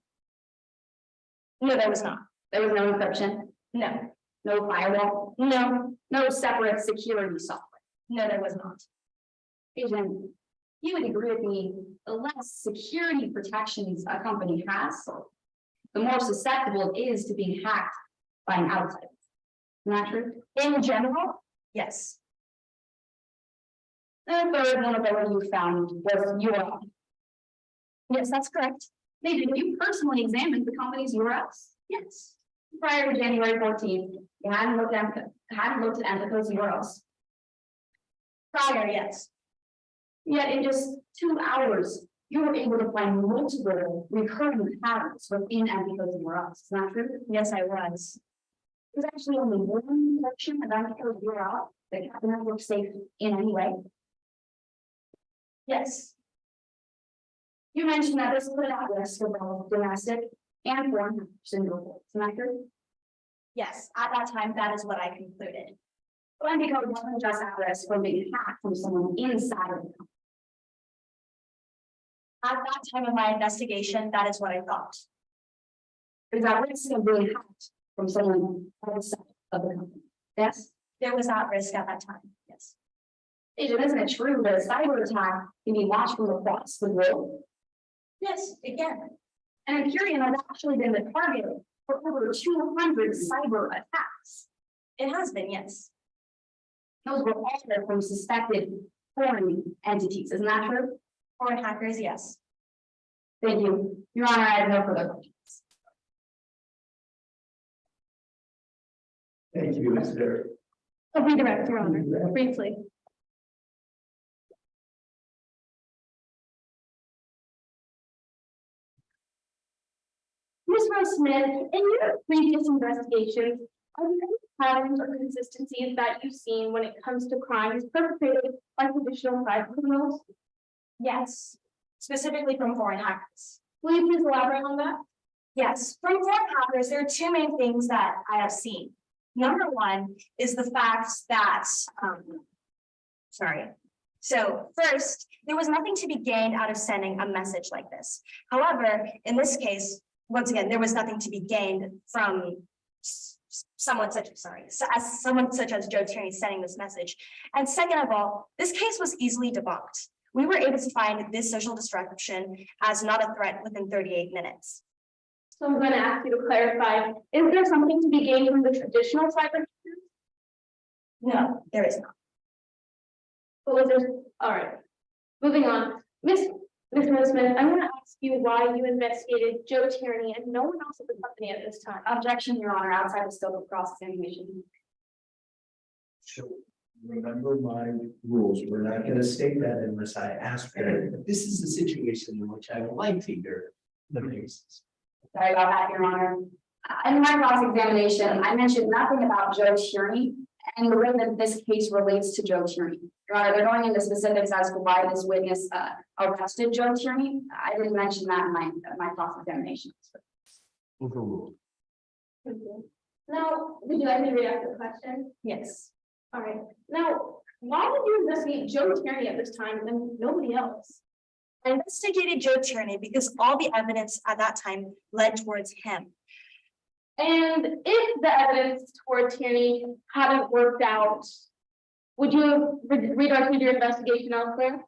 No, there was not. There was no encryption, No, no firewall, no separate security software. no, there was not. Agent, you would agree with me, the less security protections a company has, the more susceptible it is to being hacked by an outsider. Not true? In general, yes. The third vulnerability you found was URL. Yes, that's correct. Agent, you personally examined the company's URLs? Yes. Prior to January 14th, you hadn't looked at Encode's URLs. Prior, yes. Yet in just 2 hours, you were able to find multiple recurring patterns within Encode's URLs. Is that true? Yes, I was. There's actually only one portion of Encode's URL that kept the network safe in any way. Yes, You mentioned that this put it at risk for both domestic and foreign hackers in your report. Is that true? yes. At that time, that is what I concluded. But Encode wasn't just at risk for being hacked from someone inside of the company. At that time of my investigation, that is what I thought. It was at risk of being hacked from someone outside of the company. Yes? There was at risk at that time, yes. Agent, isn't it true that a cyber attack can be launched from across the globe? Yes, again, And Imperium has actually been the target for over 200 cyber attacks. It has been, yes. Those were all from suspected foreign entities, isn't that true? Foreign hackers, yes. Thank you. Your Honor, I have no further questions. Thank you, Mr. I'll redirect, Your Honor, briefly. Ms. Rose Smith, in your previous investigations, are there any patterns or consistencies that you've seen when it comes to crimes perpetrated by traditional cyber criminals? Yes, specifically from foreign hackers. Will you please elaborate on that? Yes, from foreign hackers, there are two main things that I have seen. Number one is the fact that, So first, there was nothing to be gained out of sending a message like this. However, in this case, once again, there was nothing to be gained from someone such as Joe Tierney sending this message. And second of all, this case was easily debunked. We were able to find this social disruption as not a threat within 38 minutes. So I'm going to ask you to clarify, is there something to be gained from the traditional cyber? No, there is not. But was there, all right, moving on. Ms. Smith, I'm going to ask you why you investigated Joe Tierney and no one else at the company at this time. Objection, Your Honor, outside the scope of cross-examination. So remember my rules. We're not going to state that unless I ask for it. But this is a situation in which I would like to hear the basis. Sorry about that, Your Honor. In my cross-examination, I mentioned nothing about Joe Tierney and the way that this case relates to Joe Tierney. Your Honor, they're going into specifics as to why this witness arrested Joe Tierney. I didn't mention that in my cross-examination. Overruled. Now, would you like me to read out the question? Yes. All right. Now, why did you investigate Joe Tierney at this time and nobody else? I investigated Joe Tierney because all the evidence at that time led towards him. And if the evidence toward Tierney hadn't worked out, would you have redirected your investigation elsewhere?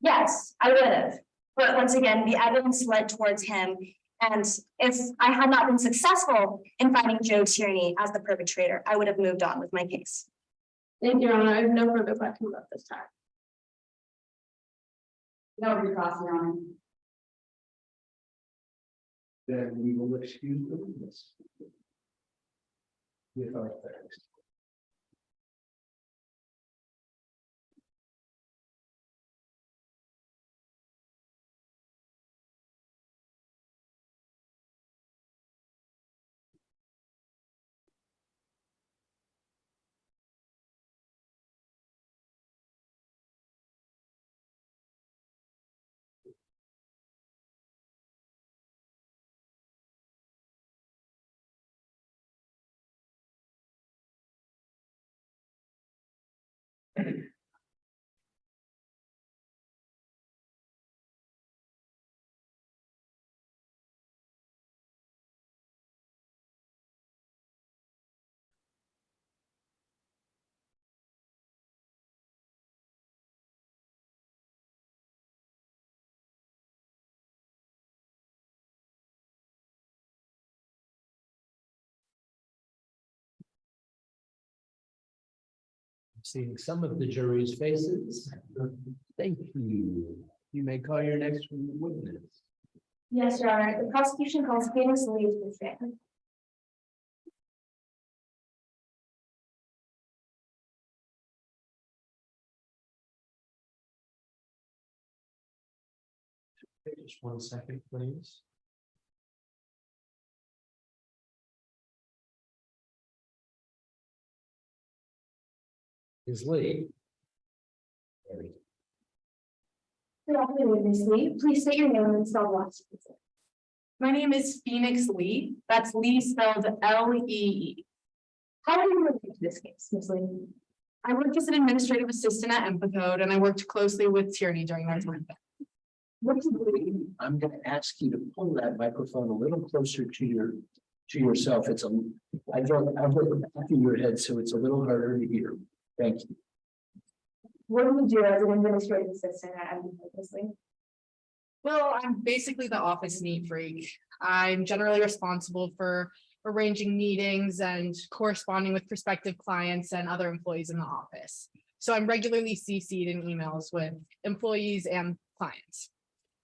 Yes, I would have. But once again, the evidence led towards him. And if I had not been successful in finding Joe Tierney as the perpetrator, I would have moved on with my case. Thank you, Your Honor. I have no further questions at this time. No recross, Your Honor. Then we will excuse the witness. With our thanks. Seeing some of the jury's faces. Thank you. You may call your next witness. Yes, Your Honor. The prosecution calls Phoenix Lee to the stand. Just 1 second, please. Ms. Lee. Good afternoon, Ms. Lee. Please state your name and spell the last name. My name is Phoenix Lee. That's Lee spelled L-E-E. How are you related to this case, Ms. Lee? I worked as an administrative assistant at Empacode, and I worked closely with Tierney during our time. I'm going to ask you to pull that microphone a little closer to yourself. It's I've got the back of your head, so it's a little harder to hear. Thank you. What do you do as an administrative assistant at Empacode, Ms. Lee? Well, I'm basically the office neat freak. I'm generally responsible for arranging meetings and corresponding with prospective clients and other employees in the office. So I'm regularly CC'd in emails with employees and clients.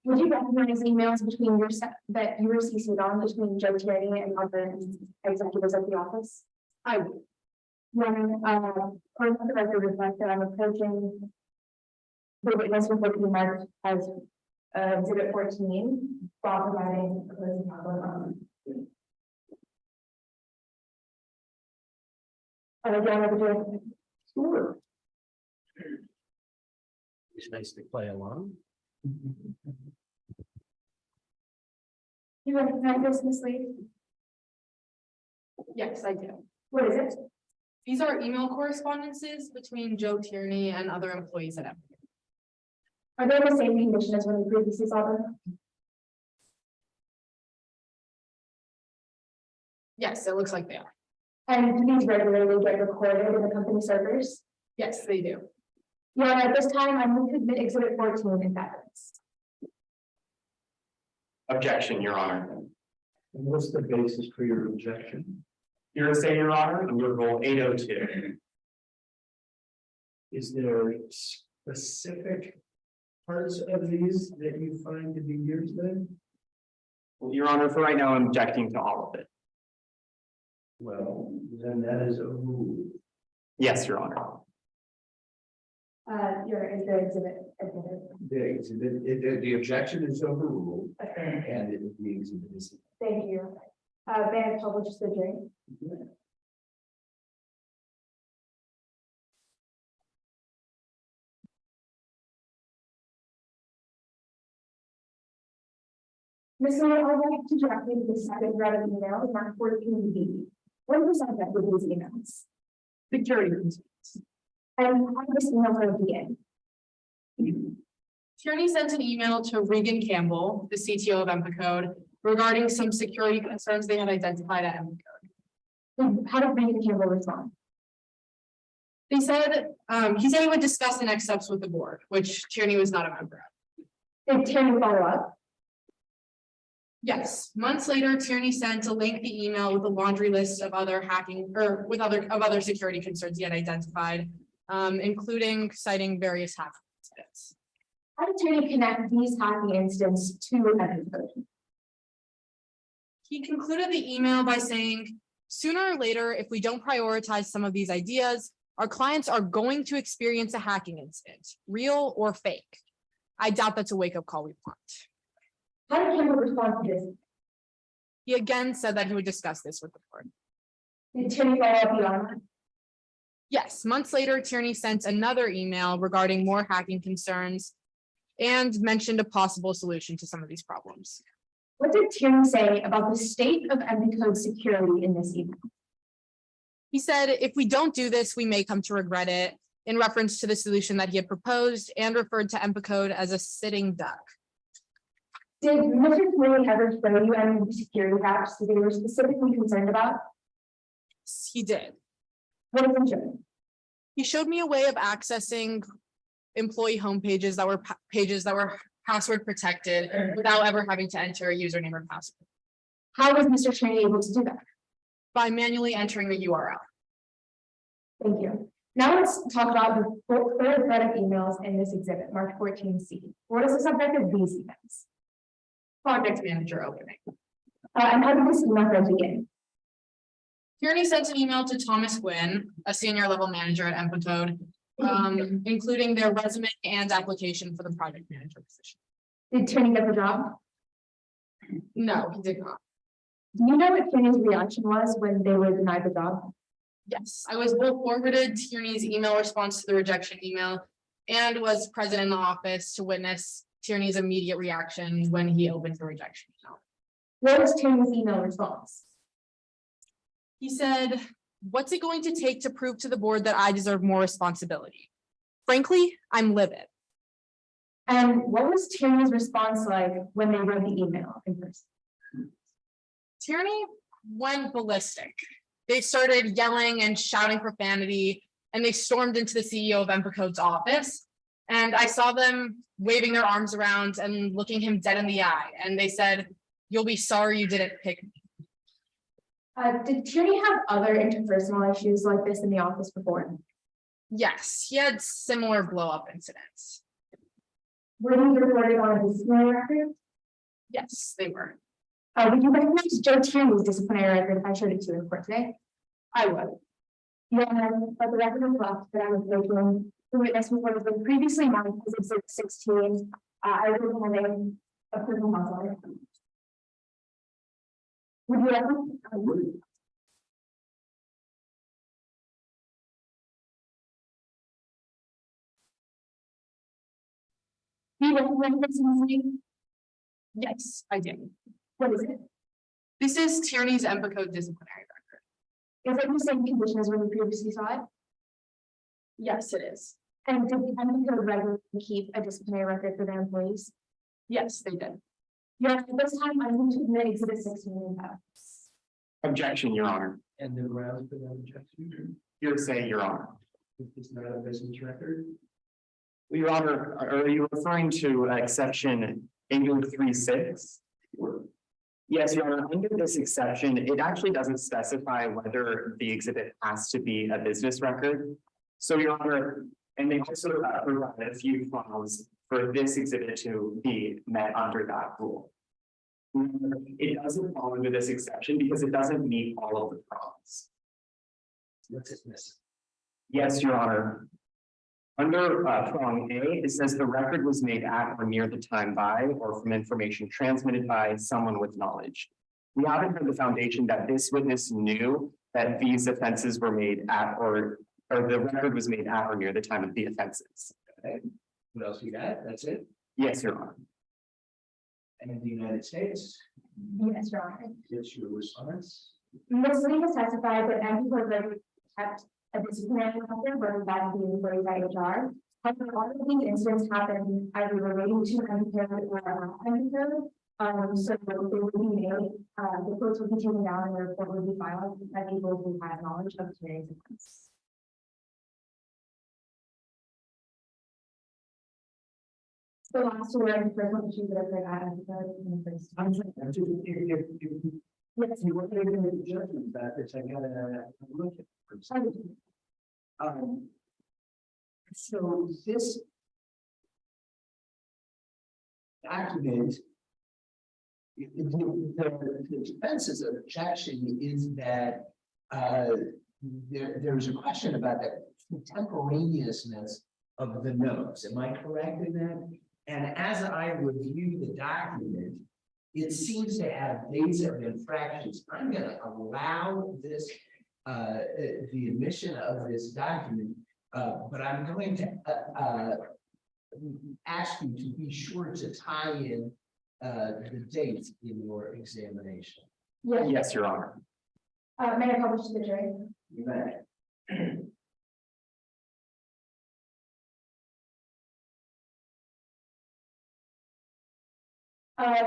Would you recognize emails between that you were CC'd on between Joe Tierney and other executives at the office? I would. When, for the record reflect that I'm approaching the witness with what we marked as, exhibit 14, while providing a closing comment. Sure. It's nice to play along. You recognize this, Ms. Lee? Yes, I do. What is it? These are email correspondences between Joe Tierney and other employees at Epic. Are they in the same condition as when we previously saw them? Yes, it looks like they are. And do these regularly get recorded in the company servers? Yes, they do. Your Honor, at this time, I move to admit exhibit 14 in evidence. Objection, Your Honor. And what's the basis for your objection? Hearsay, Your Honor, under Rule 802. Is there specific parts of these that you find to be hearsay? Well, Your Honor, for right now, I'm objecting to all of it. Well, then that is a rule. Yes, Your Honor. Is the exhibit admitted? The exhibit, the objection is overruled and the exhibit is. Thank you. May I publish the jury? Ms. Lee, I would like to direct you to the second thread of email, marked 14B. What is the subject of these emails? Security concerns. And how did this email from begin? Tierney sent an email to Regan Campbell, the CTO of Empacode, regarding some security concerns they had identified at Empacode. How did Regan Campbell respond? They said, he said he would discuss the next steps with the board, which Tierney was not a member of. Did Tierney follow up? Yes, months later, Tierney sent a lengthy email with a laundry list of other hacking or with other security concerns he had identified, including citing various hacking incidents. How did Tierney connect these hacking incidents to Empacode? He concluded the email by saying, sooner or later, if we don't prioritize some of these ideas, our clients are going to experience a hacking incident, real or fake. I doubt that's a wake-up call we want. How did Campbell respond to this? He again said that he would discuss this with the board. Did Tierney follow up beyond that? Yes, months later, Tierney sent another email regarding more hacking concerns and mentioned a possible solution to some of these problems. What did Tierney say about the state of Empacode security in this email? He said, if we don't do this, we may come to regret it, in reference to the solution that he had proposed, and referred to Empacode as a sitting duck. Did Mr. Tierney ever show you any of the security gaps that they were specifically concerned about? He did. What did he show? He showed me a way of accessing employee homepages that were password protected without ever having to enter a username or password. How was Mr. Tierney able to do that? By manually entering the URL. Thank you. Now let's talk about the third thread of emails in this exhibit, marked 14C. What is the subject of these emails? Project manager opening. And how did this email thread begin? Tierney sent an email to Thomas Gwynn, a senior level manager at Empacode, including their resume and application for the project manager position. Did Tierney get the job? No, he did not. Do you know what Tierney's reaction was when they were denied the job? Yes, I was both forwarded Tierney's email response to the rejection email and was present in the office to witness Tierney's immediate reaction when he opened the rejection email. What was Tierney's email response? He said, what's it going to take to prove to the board that I deserve more responsibility? Frankly, I'm livid. And what was Tierney's response like when they read the email in person? Tierney went ballistic. They started yelling and shouting profanity, and they stormed into the CEO of Empacode's office. And I saw them waving their arms around and looking him dead in the eye. And they said, you'll be sorry you didn't pick me. Did Tierney have other interpersonal issues like this in the office before? Yes, he had similar blow up incidents. Were you reported on a disciplinary record? Yes, they were. Would you recognize Joe Tierney's disciplinary record if I showed it to you in court today? I would. Yeah, but the record reflects that I was making the witness report has been previously marked as exhibit 16. I was having a prison counsel. Would you like one? I would. Do you recognize this easily? Yes, I do. What is it? This is Tierney's EMPA disciplinary record. Is it the same condition as when you previously saw it? Yes, it is. And did the EMPA regularly keep a disciplinary record for their employees? Yes, they did. Yeah, this time I need to admit exhibit 16. Objection, Your Honor. And the grounds for that objection? Hearsay, Your Honor. It's not a business record. Your Honor, are you referring to exception 803.6? Yes, Your Honor, under this exception, it actually doesn't specify whether the exhibit has to be a business record. So, Your Honor, and they also provide a few files for this exhibit to be met under that rule. It doesn't fall under this exception because it doesn't meet all of the prongs. What's it missing? Yes, Your Honor. Under prong A, it says the record was made at or near the time by or from information transmitted by someone with knowledge. We haven't heard the foundation that this witness knew that these offenses were made at or the record was made at or near the time of the offenses. Okay. What else you got? That's it? Yes, Your Honor. And in the United States, Yes, Your Honor. it's your response. Ms. Lee has testified that MPO regularly kept a disciplinary record, whether that be employed by HR. However, all of these incidents happened either relating to MPO or MPO. So they would be made, the courts would be taken down and the report would be filed by people who have knowledge of today's events. The last two are the first one issue that I've heard out of the first. I'm just, if you were able to make a judgment about this, I gotta look at it. So this document, the defense's objection is that there's a question about the contemporaneousness of the notes. Am I correct in that? And as I review the document, it seems to have dates of infractions. I'm going to allow this, the admission of this document, but I'm going to ask you to be sure to tie in the dates in your examination. Yes, Your Honor. May I publish to the jury? You may.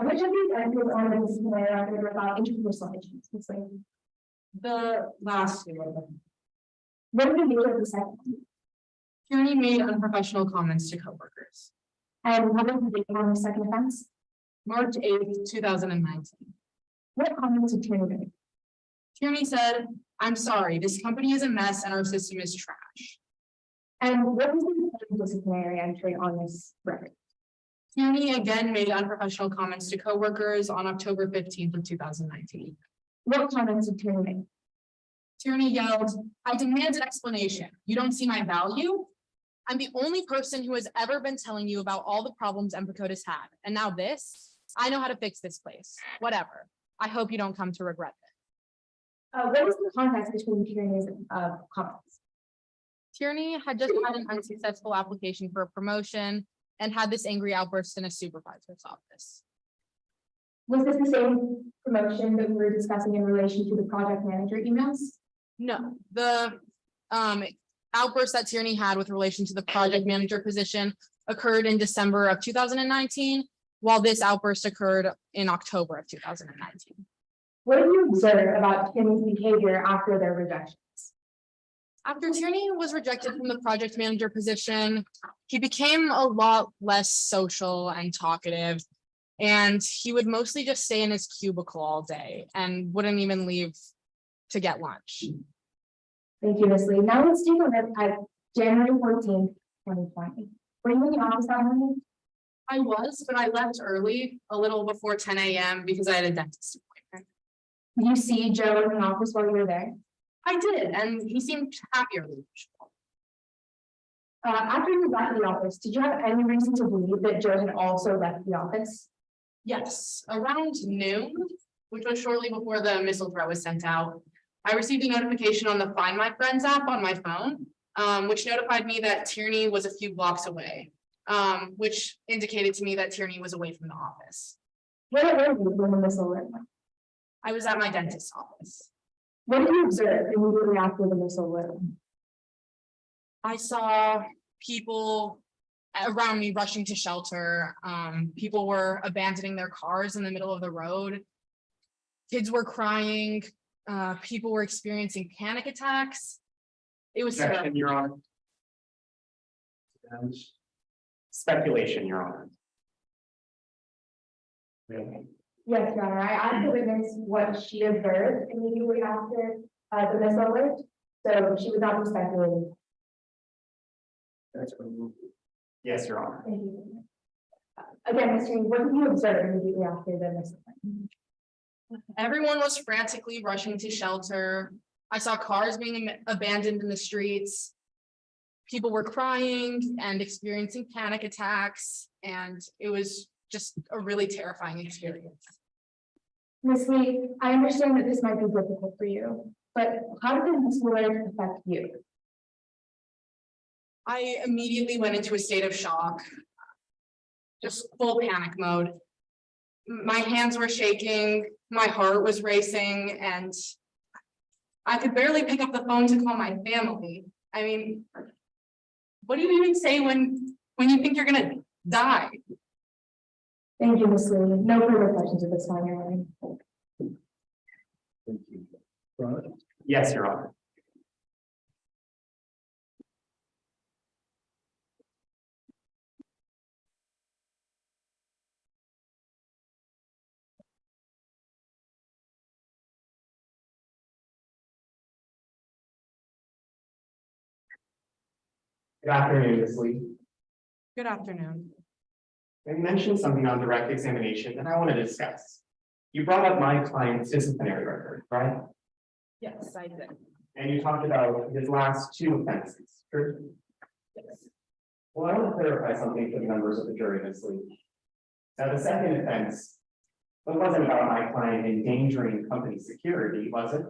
Which of these entries on the disciplinary record about interpersonal issues? It's like, The last two of them. what did you do with the second one? Tierney made unprofessional comments to coworkers. And what did you do on the second offense? March 8th, 2019. What comments did Tierney make? Tierney said, "I'm sorry, this company is a mess and our system is trash." And what was the third disciplinary entry on this record? Tierney again made unprofessional comments to coworkers on October 15th of 2019. What comments did Tierney make? Tierney yelled, "I demand an explanation. You don't see my value? I'm the only person who has ever been telling you about all the problems Empacode has had. And now this, I know how to fix this place. Whatever. I hope you don't come to regret it." What was the context between Tierney's comments? Tierney had just had an unsuccessful application for a promotion and had this angry outburst in a supervisor's office. Was this the same promotion that we were discussing in relation to the project manager emails? No, the outburst that Tierney had with relation to the project manager position occurred in December of 2019, while this outburst occurred in October of 2019. What did you observe about Tierney's behavior after their rejections? After Tierney was rejected from the project manager position, he became a lot less social and talkative, and he would mostly just stay in his cubicle all day and wouldn't even leave to get lunch. Thank you, Ms. Lee. Now let's take a look at January 14th, 2020. Were you in the office that morning? I was, but I left early, a little before 10 a.m. because I had a dentist appointment. Did you see Joe in the office while you were there? I did, and he seemed happier than usual. After you left the office, did you have any reason to believe that Joe had also left the office? Yes, around noon, which was shortly before the missile threat was sent out, I received a notification on the Find My Friends app on my phone, which notified me that Tierney was a few blocks away, which indicated to me that Tierney was away from the office. Where were you when the missile went? I was at my dentist's office. What did you observe immediately after the missile went? I saw people around me rushing to shelter. People were abandoning their cars in the middle of the road. Kids were crying. People were experiencing panic attacks. It was terrible. Objection, Your Honor. Speculation, Your Honor. Yes, Your Honor. I asked the witness what she observed immediately after the missile alert, so she was not speculating. Yes, Your Honor. Thank you. Again, Ms. Green, what did you observe immediately after the missile? Everyone was frantically rushing to shelter. I saw cars being abandoned in the streets. People were crying and experiencing panic attacks, and it was just a really terrifying experience. Ms. Lee, I understand that this might be difficult for you, but how did the missile alert affect you? I immediately went into a state of shock, just full panic mode. My hands were shaking, my heart was racing, and I could barely pick up the phone to call my family. I mean, what do you even say when you think you're gonna die? Thank you, Ms. Lee. No further questions at this time, Your Honor. Thank you. Right. Yes, Your Honor. Good afternoon, Ms. Lee. Good afternoon. You mentioned something on direct examination that I want to discuss. You brought up my client's disciplinary record, right? Yes, I did. And you talked about his last two offenses, true? Yes. Well, I want to clarify something for the members of the jury, Ms. Lee. Now, the second offense, it wasn't about my client endangering company security, was it?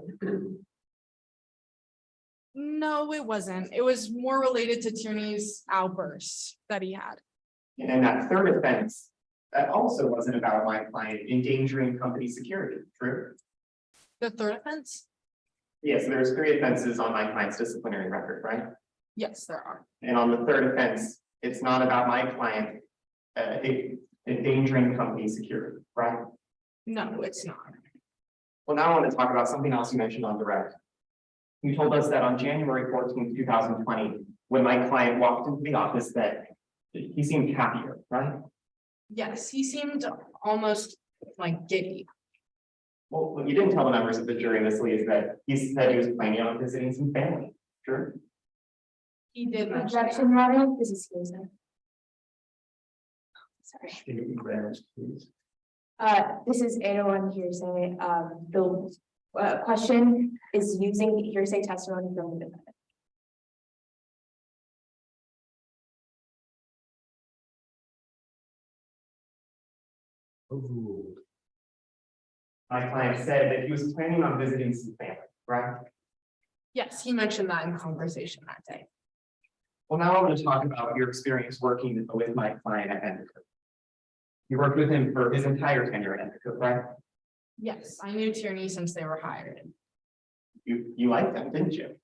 No, it wasn't. It was more related to Tierney's outbursts that he had. And that third offense, that also wasn't about my client endangering company security, true? The third offense? Yes, there's 3 offenses on my client's disciplinary record, right? Yes, there are. And on the third offense, it's not about my client endangering company security, right? No, it's not. Well, now I want to talk about something else you mentioned on direct. You told us that on January 14th, 2020, when my client walked into the office that he seemed happier, right? Yes, he seemed almost like giddy. Well, what you didn't tell the members of the jury, Ms. Lee, is that he said he was planning on visiting some family, sure? He did mention that. Objection, Your Honor. This is hearsay. Sorry. Can you grant, please? This is 801 hearsay. The question is using hearsay testimony from the defendant. Overruled. My client said that he was planning on visiting some family, right? Yes, he mentioned that in conversation that day. Well, now I want to talk about your experience working with my client at Endicott. You worked with him for his entire tenure at Endicott, right? Yes, I knew Tierney since they were hired. You liked them, didn't you?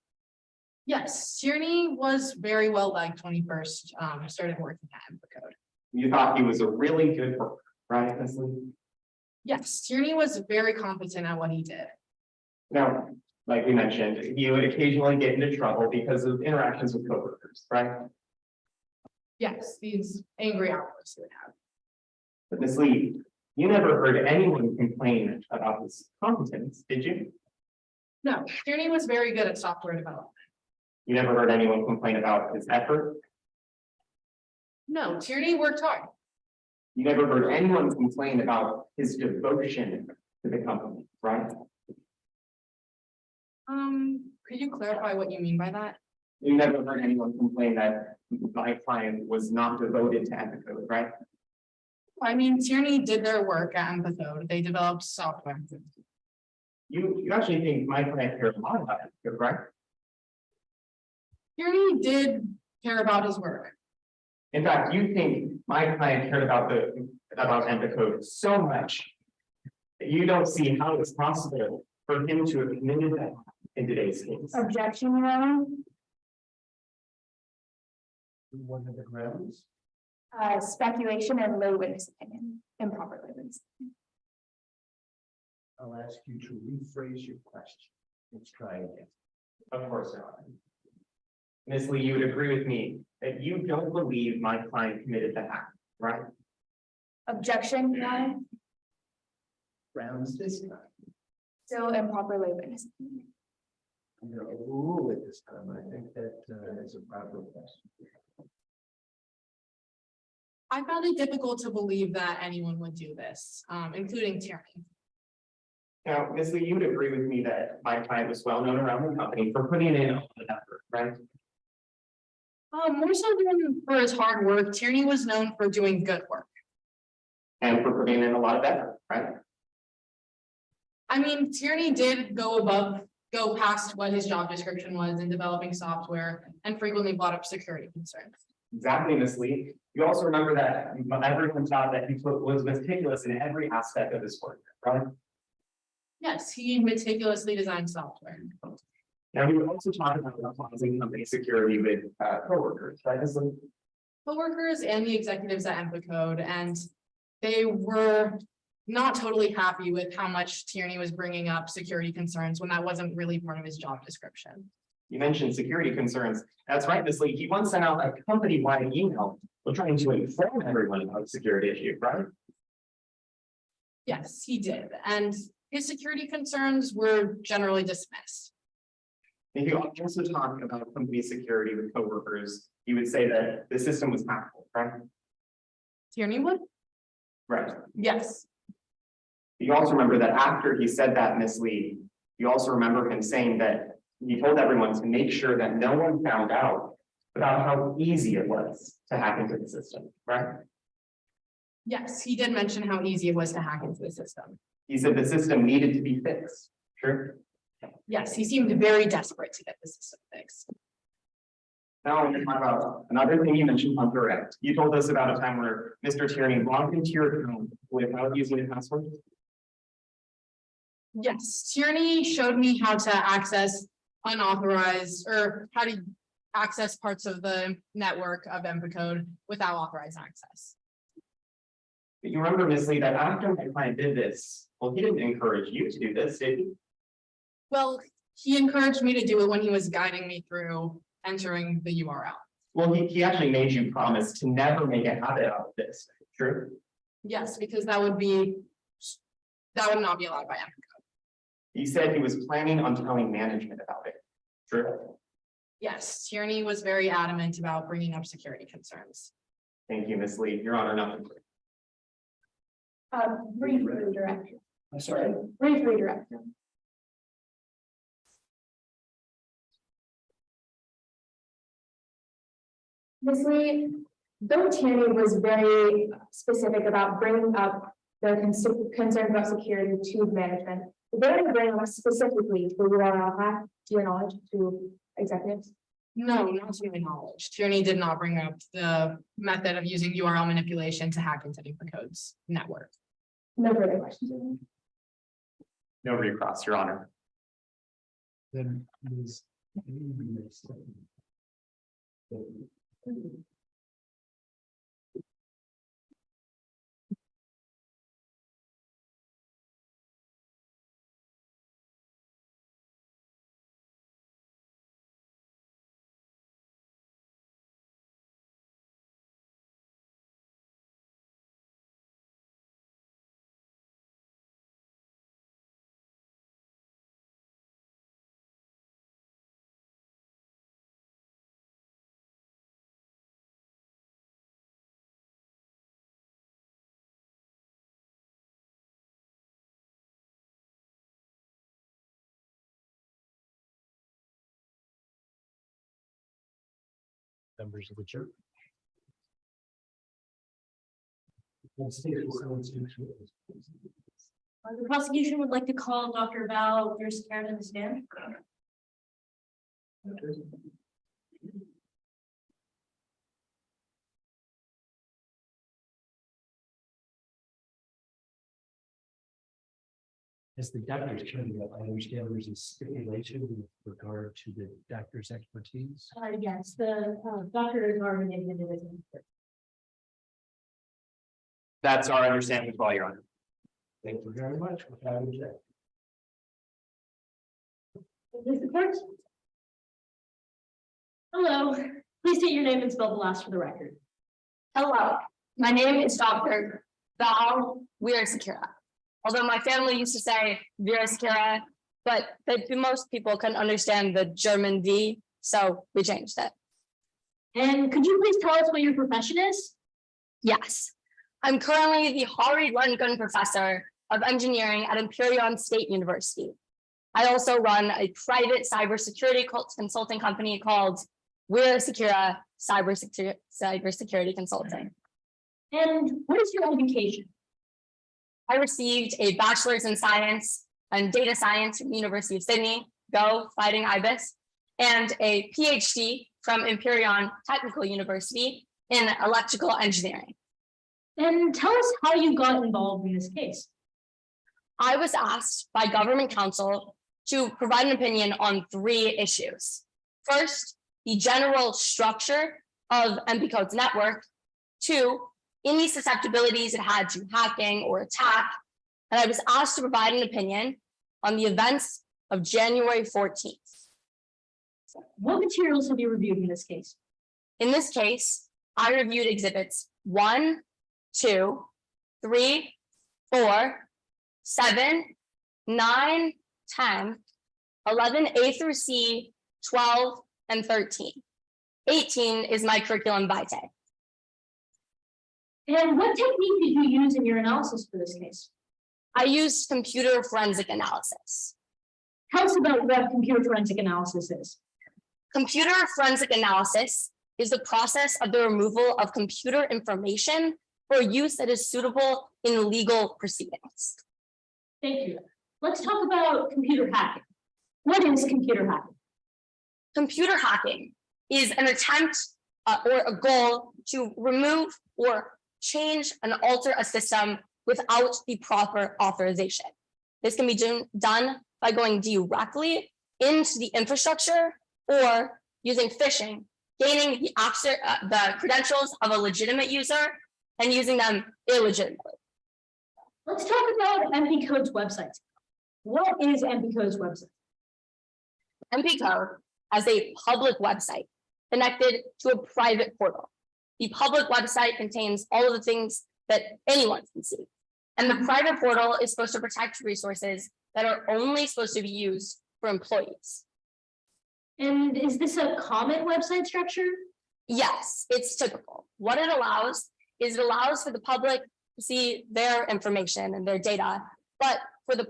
Yes, Tierney was very well liked when he first started working at Endicott. You thought he was a really good worker, right, Ms. Lee? Yes, Tierney was very competent at what he did. Now, like we mentioned, he would occasionally get into trouble because of interactions with coworkers, right? Yes, these angry outbursts he would have. But Ms. Lee, you never heard anyone complain about his competence, did you? No, Tierney was very good at software development. You never heard anyone complain about his effort? No, Tierney worked hard. You never heard anyone complain about his devotion to the company, right? Could you clarify what you mean by that? You never heard anyone complain that my client was not devoted to Epicode, right? I mean, Tierney did their work at Empatode. They developed software. You actually think my client cares a lot about Epicode, right? Tierney did care about his work. In fact, you think my client cared about Empacode so much that you don't see how it's possible for him to have committed that in today's case. Objection, Your Honor. One of the grounds. Speculation and low witness opinion, improper witness. I'll ask you to rephrase your question. Let's try again. Of course not. Ms. Lee, you would agree with me that you don't believe my client committed the hack, right? Objection, Your Honor. Grounds this time. Still improper low witness. I'm going to rule it this time. I think that is a proper question. I found it difficult to believe that anyone would do this, including Tierney. Now, Ms. Lee, you would agree with me that my client was well known around the company for putting in a lot of effort, right? More so than for his hard work, Tierney was known for doing good work. And for putting in a lot of effort, right? I mean, Tierney did go past what his job description was in developing software and frequently brought up security concerns. Exactly, Ms. Lee. You also remember that everyone thought that he was meticulous in every aspect of his work, right? Yes, he meticulously designed software. Now, we would also talk about causing company security with coworkers, right, Ms. Lee? Coworkers and the executives at Empacode, and they were not totally happy with how much Tierney was bringing up security concerns when that wasn't really part of his job description. You mentioned security concerns. That's right, Ms. Lee. He once sent out a company-wide email trying to inform everyone about security issues, right? Yes, he did, and his security concerns were generally dismissed. If you also talk about company security with coworkers, you would say that the system was hackable, right? Tierney would? Right. Yes. You also remember that after he said that, Ms. Lee, you also remember him saying that he told everyone to make sure that no one found out about how easy it was to hack into the system, right? Yes, he did mention how easy it was to hack into the system. He said the system needed to be fixed. Sure. Yes, he seemed very desperate to get the system fixed. Now I want to talk about another thing you mentioned on direct. You told us about a time where Mr. Tierney logged into your account without using a password. Yes, Tierney showed me how to access unauthorized or how to access parts of the network of Empacode without authorized access. But you remember, Ms. Lee, that after my client did this, well, he didn't encourage you to do this, did he? Well, he encouraged me to do it when he was guiding me through entering the URL. Well, he actually made you promise to never make a habit out of this, true? Yes, because that would not be allowed by Empacode. He said he was planning on telling management about it, true? Yes, Tierney was very adamant about bringing up security concerns. Thank you, Ms. Lee. Your Honor, nothing. Briefly, Director. I'm sorry. Briefly, Director. Ms. Lee, though Tierney was very specific about bringing up the concerns about security to management, did they bring up specifically the URL hack, to your knowledge, to executives? No, not to my knowledge. Tierney did not bring up the method of using URL manipulation to hack into Empacode's network. No further questions. No recross, Your Honor. Then Ms. Members of the jury. Let's take it. The prosecution would like to call Dr. Val Durst-Karen to the stand. As the doctor's turning up, I understand there's a stipulation with regard to the doctor's expertise. Yes, the doctor is already admitted as an expert. That's our understanding as well, Your Honor. Thank you very much. Without objection. Please report. Hello, please state your name and spell the last for the record. Hello, my name is Dr. Val Weir-Secura. Although my family used to say Weir-Secura, but most people couldn't understand the German V, so we changed it. And could you please tell us what your profession is? Yes, I'm currently the Harry Lundgren Professor of Engineering at Imperial State University. I also run a private cybersecurity consulting company called Weir-Secura Cybersecurity Consulting. And what is your education? I received a bachelor's in science and data science from the University of Sydney, go fighting IBIS, and a PhD from Imperial Technical University in electrical engineering. And tell us how you got involved in this case. I was asked by government counsel to provide an opinion on 3 issues. First, the general structure of MPCode's network. 2, any susceptibilities it had to hacking or attack. And I was asked to provide an opinion on the events of January 14th. What materials have you reviewed in this case? In this case, I reviewed exhibits 1, 2, 3, 4, 7, 9, 10, 11, A through C, 12, and 13. 18 is my curriculum vitae. And what technique did you use in your analysis for this case? I used computer forensic analysis. Tell us about what computer forensic analysis is. Computer forensic analysis is the process of the removal of computer information for use that is suitable in legal proceedings. Thank you. Let's talk about computer hacking. What is computer hacking? Computer hacking is an attempt or a goal to remove or change and alter a system without the proper authorization. This can be done by going directly into the infrastructure or using phishing, gaining the credentials of a legitimate user and using them illegitimately. Let's talk about MPCode's website. What is MPCode's website? MPCode as a public website connected to a private portal. The public website contains all of the things that anyone can see. And the private portal is supposed to protect resources that are only supposed to be used for employees. And is this a common website structure? Yes, it's typical. What it allows is it allows for the public to see their information and their data, but for the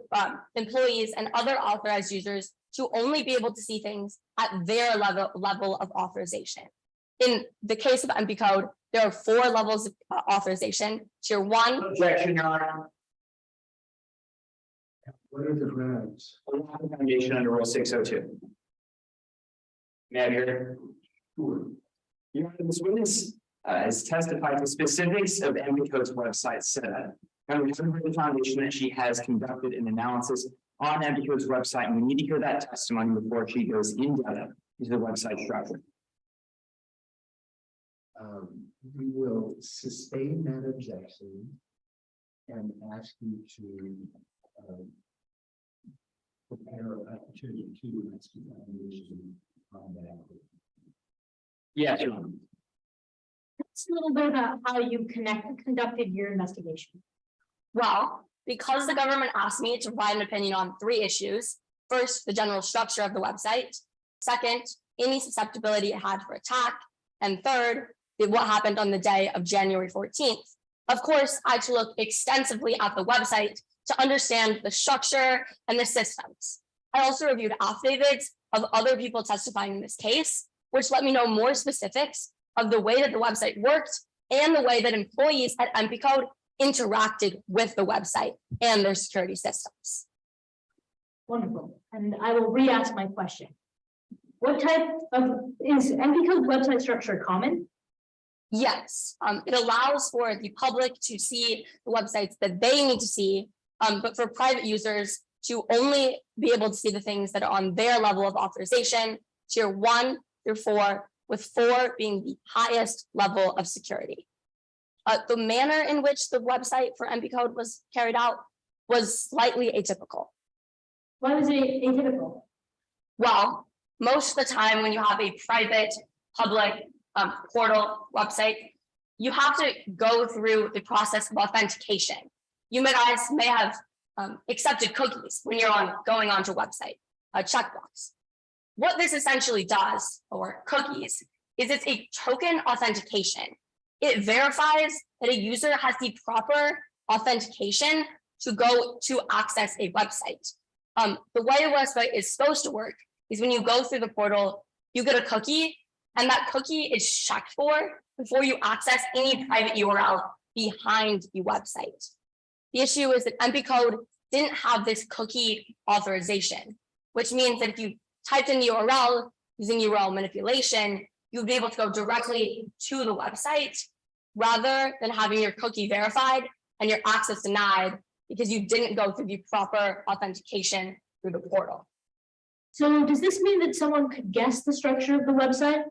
employees and other authorized users to only be able to see things at their level of authorization. In the case of MPCode, there are 4 levels of authorization. Tier 1. Objection, Your Honor. What are the grounds? Foundation under Rule 602. May I hear? Sure. Your Honor, this witness has testified to specifics of MPCode's website setup. And we heard the foundation that she has conducted an analysis on MPCode's website, and we need to hear that testimony before she goes in depth into the website structure. We will sustain that objection and ask you to prepare to explain on that. Yes, Your Honor. Let's a little bit about how you conducted your investigation. Well, because the government asked me to provide an opinion on 3 issues. First, the general structure of the website. Second, any susceptibility it had for attack. And third, what happened on the day of January 14th. Of course, I had to look extensively at the website to understand the structure and the systems. I also reviewed affidavits of other people testifying in this case, which let me know more specifics of the way that the website worked and the way that employees at MPCode interacted with the website and their security systems. Wonderful, and I will re-ask my question. What type of, is MPCode's website structure common? Yes, it allows for the public to see the websites that they need to see, but for private users to only be able to see the things that are on their level of authorization, tier 1 through 4, with 4 being the highest level of security. The manner in which the website for MPCode was carried out was slightly atypical. Why was it atypical? Well, most of the time when you have a private public portal website, you have to go through the process of authentication. You guys may have accepted cookies when you're going onto a website, a checkbox. What this essentially does, or cookies, is it's a token authentication. It verifies that a user has the proper authentication to go to access a website. The way a website is supposed to work is when you go through the portal, you get a cookie, and that cookie is checked for before you access any private URL behind the website. The issue is that MPCode didn't have this cookie authorization, which means that if you typed in the URL using URL manipulation, you'd be able to go directly to the website rather than having your cookie verified and your access denied because you didn't go through the proper authentication through the portal. So does this mean that someone could guess the structure of the website?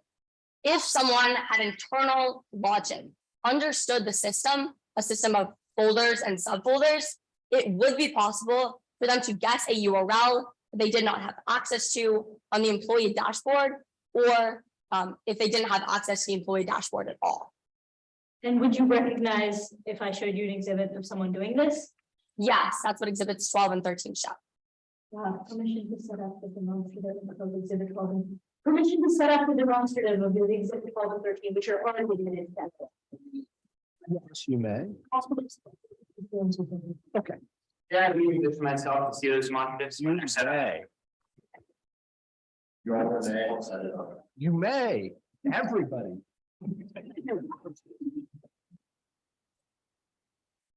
If someone had internal logic, understood the system, a system of folders and subfolders, it would be possible for them to guess a URL that they did not have access to on the employee dashboard, or if they didn't have access to the employee dashboard at all. And would you recognize if I showed you an exhibit of someone doing this? Yes, that's what exhibits 12 and 13 show. Permission to set up the demonstrative of exhibit 12 and permission to set up the demonstrative of the exhibit 12 and 13, which are already admitted. Yes, you may. Okay. Yeah, I'm leaving this for myself to see those demonstratives when they're set up. You may, everybody.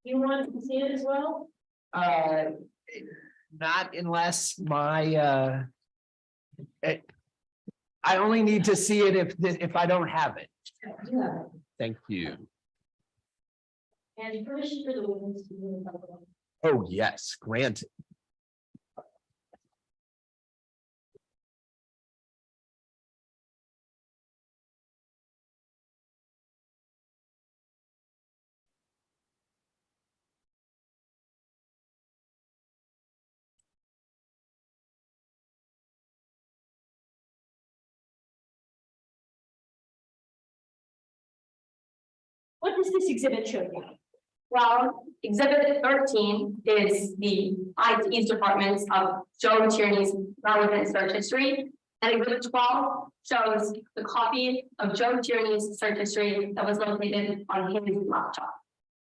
You want to see it as well? Not unless my, I only need to see it if I don't have it. Yeah. Thank you. And permission for the witness to be in the public. Oh, yes, granted. What does this exhibit show you? Well, exhibit 13 is the IT departments of Joe Tierney's relevant search history. And exhibit 12 shows the copy of Joe Tierney's search history that was located on his laptop.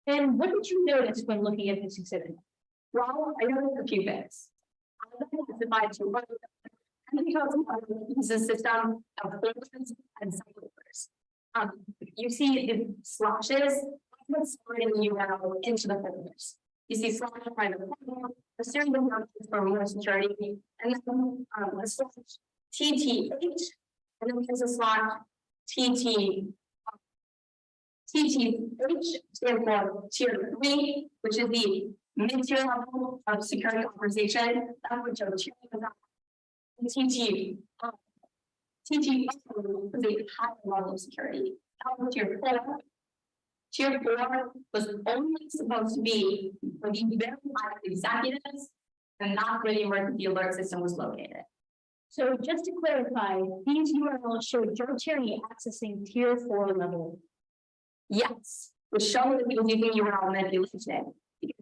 And what did you notice when looking at this exhibit? Well, I noticed a few things. I testified to one, and because it's a system of folders and subfolders. You see the slashes that's spreading the URL into the folders. You see slash private folder, a series of options for more security, and then a slash TTH, and then there's a slash TTH stands for tier 3, which is the mid-tier level of security authorization. That's what Joe Tierney was at. TT was a high level of security. That was tier 4. Tier 4 was only supposed to be for the very high executives and not where the emergency alert system was located. So just to clarify, these URLs show Joe Tierney accessing tier 4 level. Yes, which shows that he was using URL manipulation. He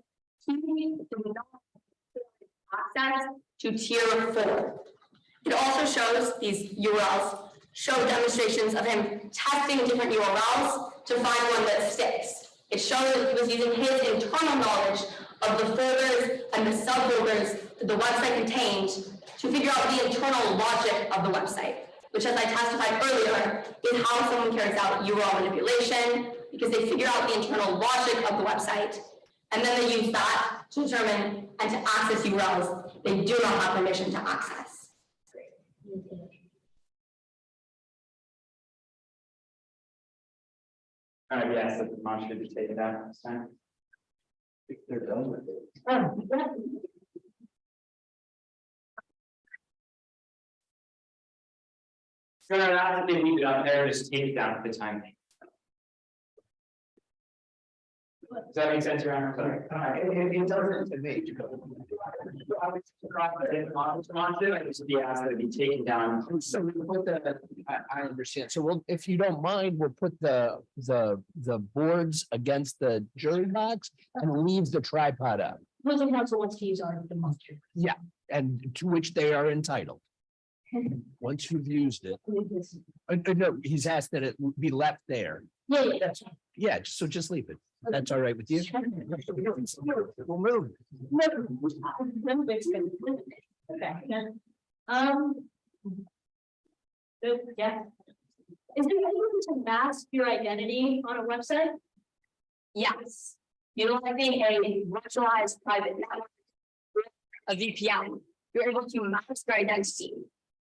did not have access to tier 4. It also shows these URLs show demonstrations of him testing different URLs to find one that sticks. It shows that he was using his internal knowledge of the folders and the subfolders that the website contained to figure out the internal logic of the website. which, as I testified earlier, is how someone carries out URL manipulation, because they figure out the internal logic of the website, and then they use that to determine and to access URLs they do not have permission to access. Yes, the motion should be taken down this time. They're done with it. So no, not that they leave it up there, just take it down for the time being. Does that make sense, Your Honor? Sorry. It doesn't to me. I just be asked that it be taken down. So we put I understand. So we'll, if you don't mind, we'll put the boards against the jury box and leave the tripod up. Opposing counsel wants to use our demonstrator. Yeah, and to which they are entitled. Once you've used it, no, he's asked that it be left there. Yeah, yeah, that's fine. Yeah, so just leave it. That's all right with you? We'll move. Okay, yeah. So, yeah. Is there any way to mask your identity on a website? Yes, utilizing a virtualized private network, a VPN, you're able to mask your identity.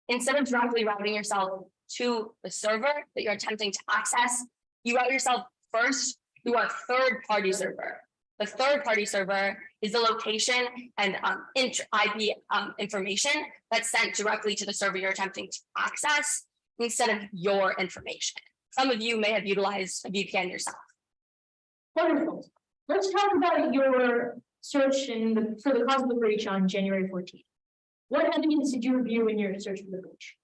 Instead of directly routing yourself to the server that you're attempting to access, you route yourself first to a third-party server. The third-party server is the location and IP information that's sent directly to the server you're attempting to access instead of your information. Some of you may have utilized a VPN yourself. Wonderful. Let's talk about your search for the cause of the breach on January 14th. What evidence did you review in your search for the breach?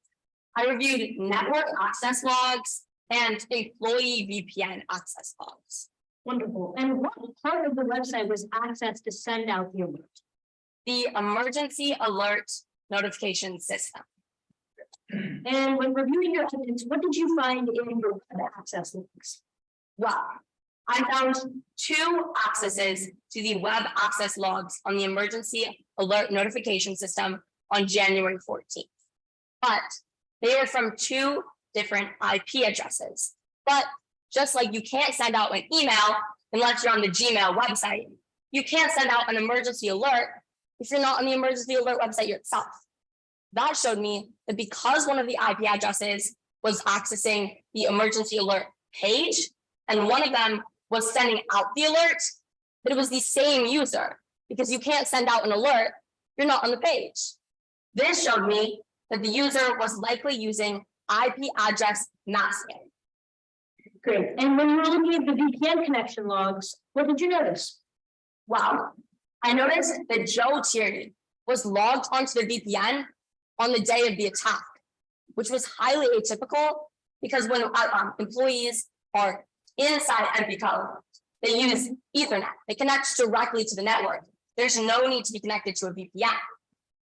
I reviewed network access logs and employee VPN access logs. Wonderful. And what part of the website was accessed to send out the alert? The emergency alert notification system. And when reviewing your evidence, what did you find in your web access links? Well, I found 2 accesses to the web access logs on the emergency alert notification system on January 14th. But they were from 2 different IP addresses. But just like you can't send out an email unless you're on the Gmail website, you can't send out an emergency alert if you're not on the emergency alert website yourself. That showed me that because one of the IP addresses was accessing the emergency alert page, and one of them was sending out the alert, that it was the same user, because you can't send out an alert, you're not on the page. This showed me that the user was likely using IP address masking. Great. And when you were looking at the VPN connection logs, what did you notice? Wow, I noticed that Joe Tierney was logged onto the VPN on the day of the attack, which was highly atypical because when employees are inside NPCO, they use Ethernet. They connect directly to the network. There's no need to be connected to a VPN.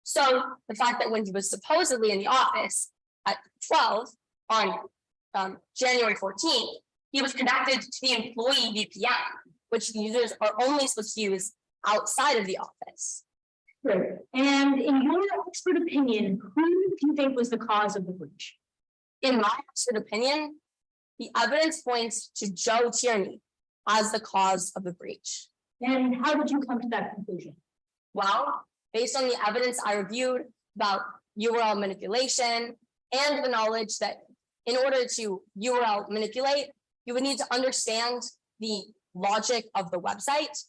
So the fact that when he was supposedly in the office at 12 on January 14th, he was connected to the employee VPN, which the users are only supposed to use outside of the office. Great. And in your expert opinion, who do you think was the cause of the breach? In my expert opinion, the evidence points to Joe Tierney as the cause of the breach. And how did you come to that conclusion? Well, based on the evidence I reviewed about URL manipulation and the knowledge that in order to URL manipulate, you would need to understand the logic of the website,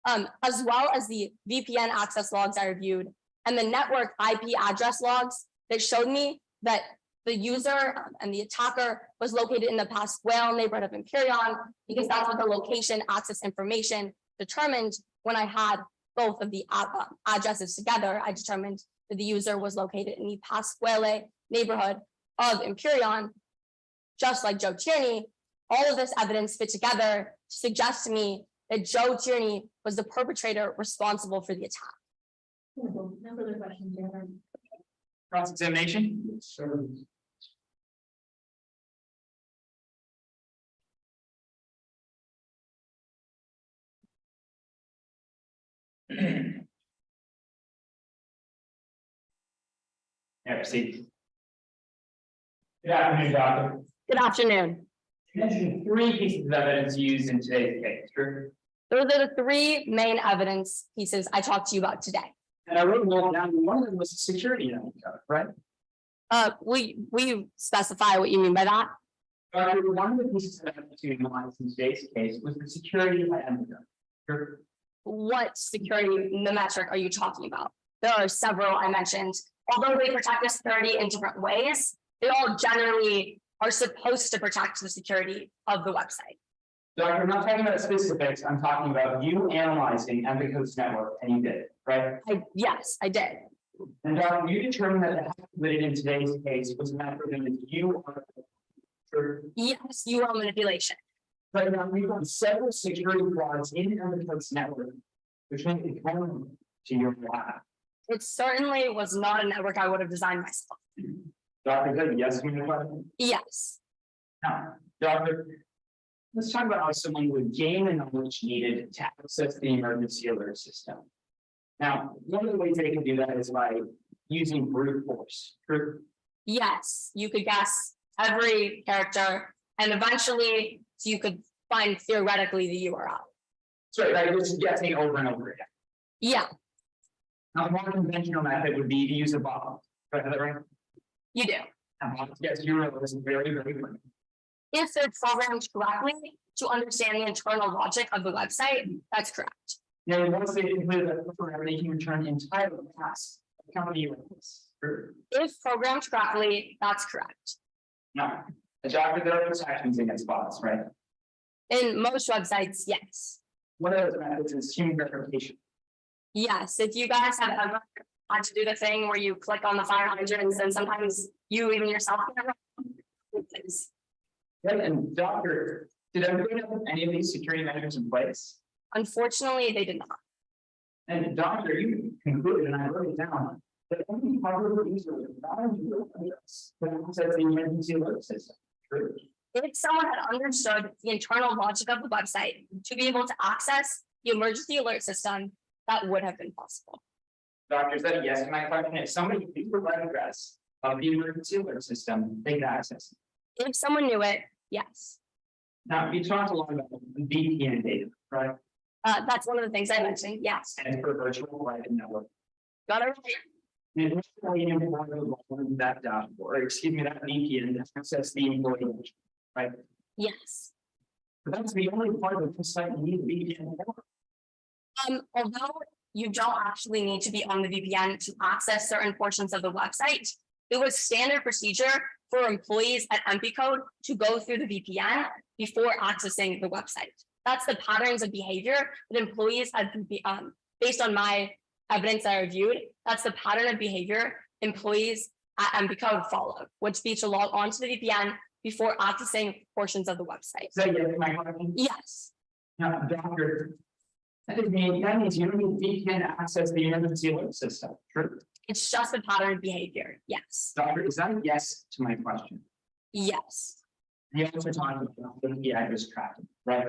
as well as the VPN access logs I reviewed and the network IP address logs that showed me that the user and the attacker was located in the Pasquale neighborhood of Imperion, because that's what the location access information determined. When I had both of the addresses together, I determined that the user was located in the Pasquale neighborhood of Imperion. Just like Joe Tierney, all of this evidence fit together to suggest to me that Joe Tierney was the perpetrator responsible for the attack. No further questions. Cross-examination? Sure. Yeah, proceed. Good afternoon, Doctor. Good afternoon. You mentioned 3 pieces of evidence used in today's case, true? Those are the 3 main evidence pieces I talked to you about today. And I wrote them all down, one of them was a security element, right? Will you specify what you mean by that? One of the pieces of evidence you utilized in today's case was the security element. Sure. What security metric are you talking about? There are several I mentioned. Although they protect us 30 in different ways, they all generally are supposed to protect the security of the website. Doctor, I'm not talking about specifics, I'm talking about you analyzing Embicos network, and you did, right? Yes, I did. And Doctor, you determined that the hack committed in today's case was not that you are. Sure. Yes, URL manipulation. But now we've got several security flaws in Embicos network, which make it common to your lab. It certainly was not a network I would have designed myself. Doctor, good, yes, me question. Yes. Now, Doctor, let's talk about how someone would gain the knowledge needed to access the emergency alert system. Now, one of the ways they can do that is by using brute force. True? Yes, you could guess every character and eventually you could find theoretically the URL. Sorry, like just guessing over and over again. Yeah, Now, the more conventional method would be to use a bot. Right, is that right? you do. Yes, URL is very, very quick. If they're programmed correctly to understand the internal logic of the website, that's correct. Now, once they complete that program, they can return entire tasks. How many URLs? True. If programmed correctly, that's correct. Now, the doctor, there are protections against bots, right? In most websites, yes. One of those methods is human verification. Yes, if you guys have ever had to do the thing where you click on the fire hydrants and sometimes you even yourself never. Right, and doctor, did everybody have any of these security measures in place? Unfortunately, they did not. And doctor, you concluded, and I wrote it down, that only powerful user with access the emergency alert system. True. If someone had understood the internal logic of the website to be able to access the emergency alert system, that would have been possible. Doctor, is that a yes to my question? If somebody knew the web address of the emergency alert system, they could access it. If someone knew it, yes. Now, you talked a lot about VPN data, right? That's one of the things I mentioned, yes. And for virtual private network. Got it right. And initially, you want that dashboard, or excuse me, that VPN to access the employee, right? Yes. But that's the only part of the site you need a VPN for. Although you don't actually need to be on the VPN to access certain portions of the website, it was standard procedure for employees at MP Code to go through the VPN before accessing the website. That's the patterns of behavior that employees had, based on my evidence I reviewed, that's the pattern of behavior employees at MP Code follow, which be to log onto the VPN before accessing portions of the website. Is that yes, my question? Yes, Now, doctor, that means you don't need VPN to access the emergency alert system, true? it's just a pattern of behavior. Yes, Doctor, is that a yes to my question? yes. You also talked about IP address tracking, right?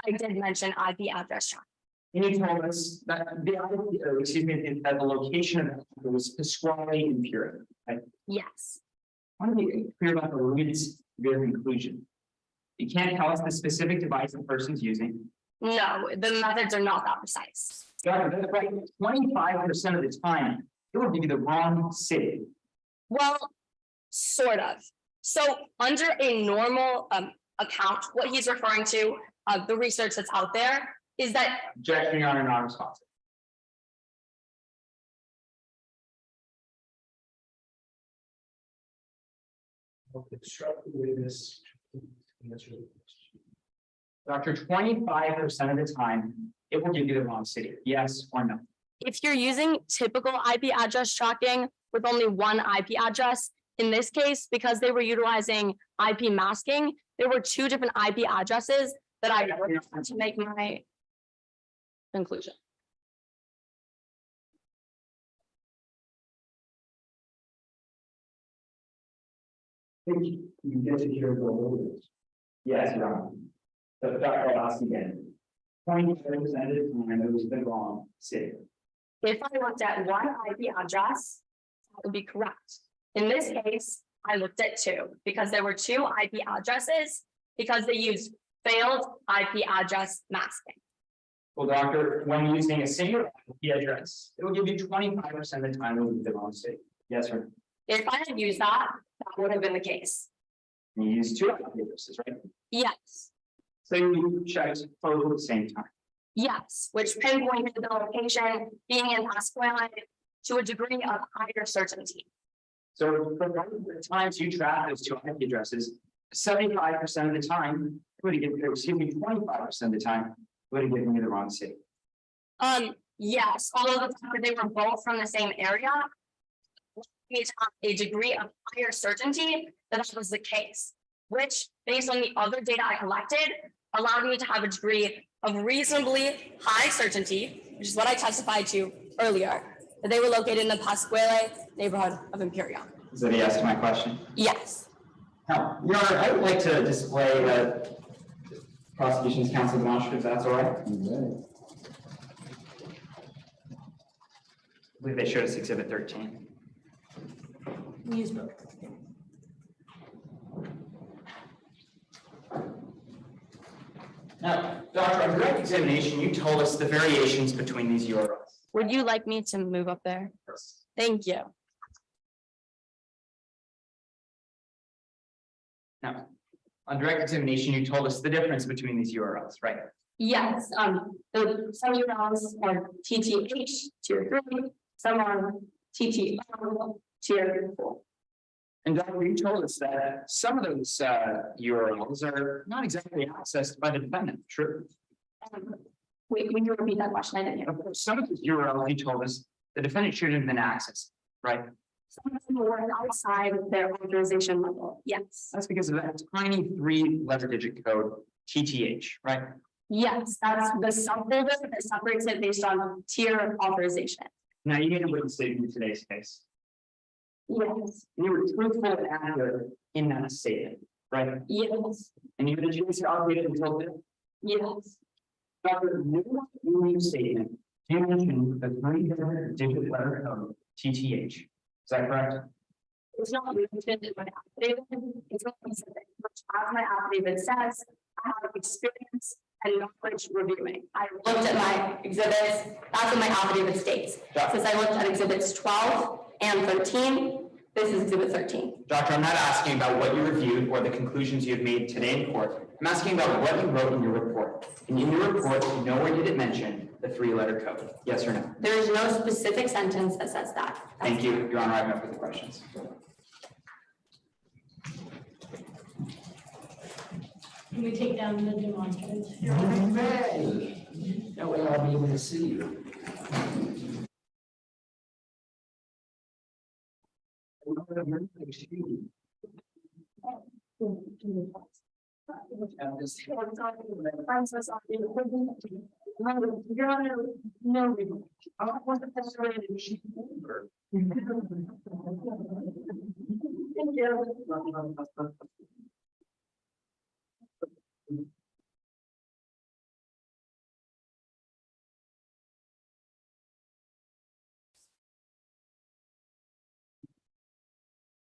I did mention IP address tracking. And you told us that that the location of it was Pasquale and Pura, right? Yes, I want to be clear about the limits of your conclusion. You can't tell us the specific device the person's using. no, the methods are not that precise. Doctor, that's right, 25% of the time, it will give you the wrong city. Well, sort of. So under a normal account, what he's referring to, the research that's out there is that Objection, Your Honor, not responsive. Doctor, 25% of the time, it will give you the wrong city, yes or no? if you're using typical IP address tracking with only one IP address, in this case, because they were utilizing IP masking, there were 2 different IP addresses that I used to make my conclusion. You get to hear the words. Yes, Your Honor. So Dr. I'll ask again. 25% of the time, it was the wrong city. If I looked at one IP address, that would be correct. In this case, I looked at two because there were two IP addresses because they used failed IP address masking. Well, doctor, when using a single IP address, it will give you 25% of the time with the wrong state. Yes, sir. If I had used that, that would have been the case. You use two IP addresses, right? Yes, So you checked both at the same time. yes, which pinpointed the location being in Pasquale to a degree of higher certainty. So for the times you track those two IP addresses, 75% of the time, it would have given, excuse me, 25% of the time, it would have given you the wrong state. Yes, although the fact that they were both from the same area, we have a degree of higher certainty that that was the case, which based on the other data I collected, allowed me to have a degree of reasonably high certainty, which is what I testified to earlier, that they were located in the Pasquale neighborhood of Imperial. Is that a yes to my question? Yes. Now, Your Honor, I would like to display prosecution's counsel demonstrative, if that's all right. I believe they showed us exhibit 13. We use both. Now, doctor, on direct examination, you told us the variations between these URLs. Would you like me to move up there? Thank you. Now, on direct examination, you told us the difference between these URLs, right? Yes, some URLs are TTH tier 3, some are TTO tier 4. And doctor, you told us that some of those URLs are not exactly accessed by the defendant, true? Wait, when you repeat that question, I didn't hear. Of course, some of these URLs you told us the defendant shouldn't have been accessed, right? Some of them were outside of their authorization level, yes. That's because of that tiny 3-letter digit code, TTH, right? Yes, that's the subfolder that separates it based on tier authorization. Now, you made a witness statement in today's case. Yes, And you were truthful and accurate in that statement, right? yes, And you had a chance to argue it until then. yes. Doctor, in your statement, you mentioned the 3-digit letter code, TTH. Is that correct? It's not mentioned in my affidavit, it's not specific, which as my affidavit says, I have experience and knowledge reviewing. I looked at my exhibits, that's what my affidavit states. Since I looked at exhibits 12 and 13, this is exhibit 13. Doctor, I'm not asking about what you reviewed or the conclusions you have made today in court. I'm asking about what you wrote in your report. And in your report, nowhere did it mention the 3-letter code. Yes or no? There is no specific sentence that says that. Thank you, Your Honor. I have no further questions. Can we take down the demonstrants? That way I'll be able to see you.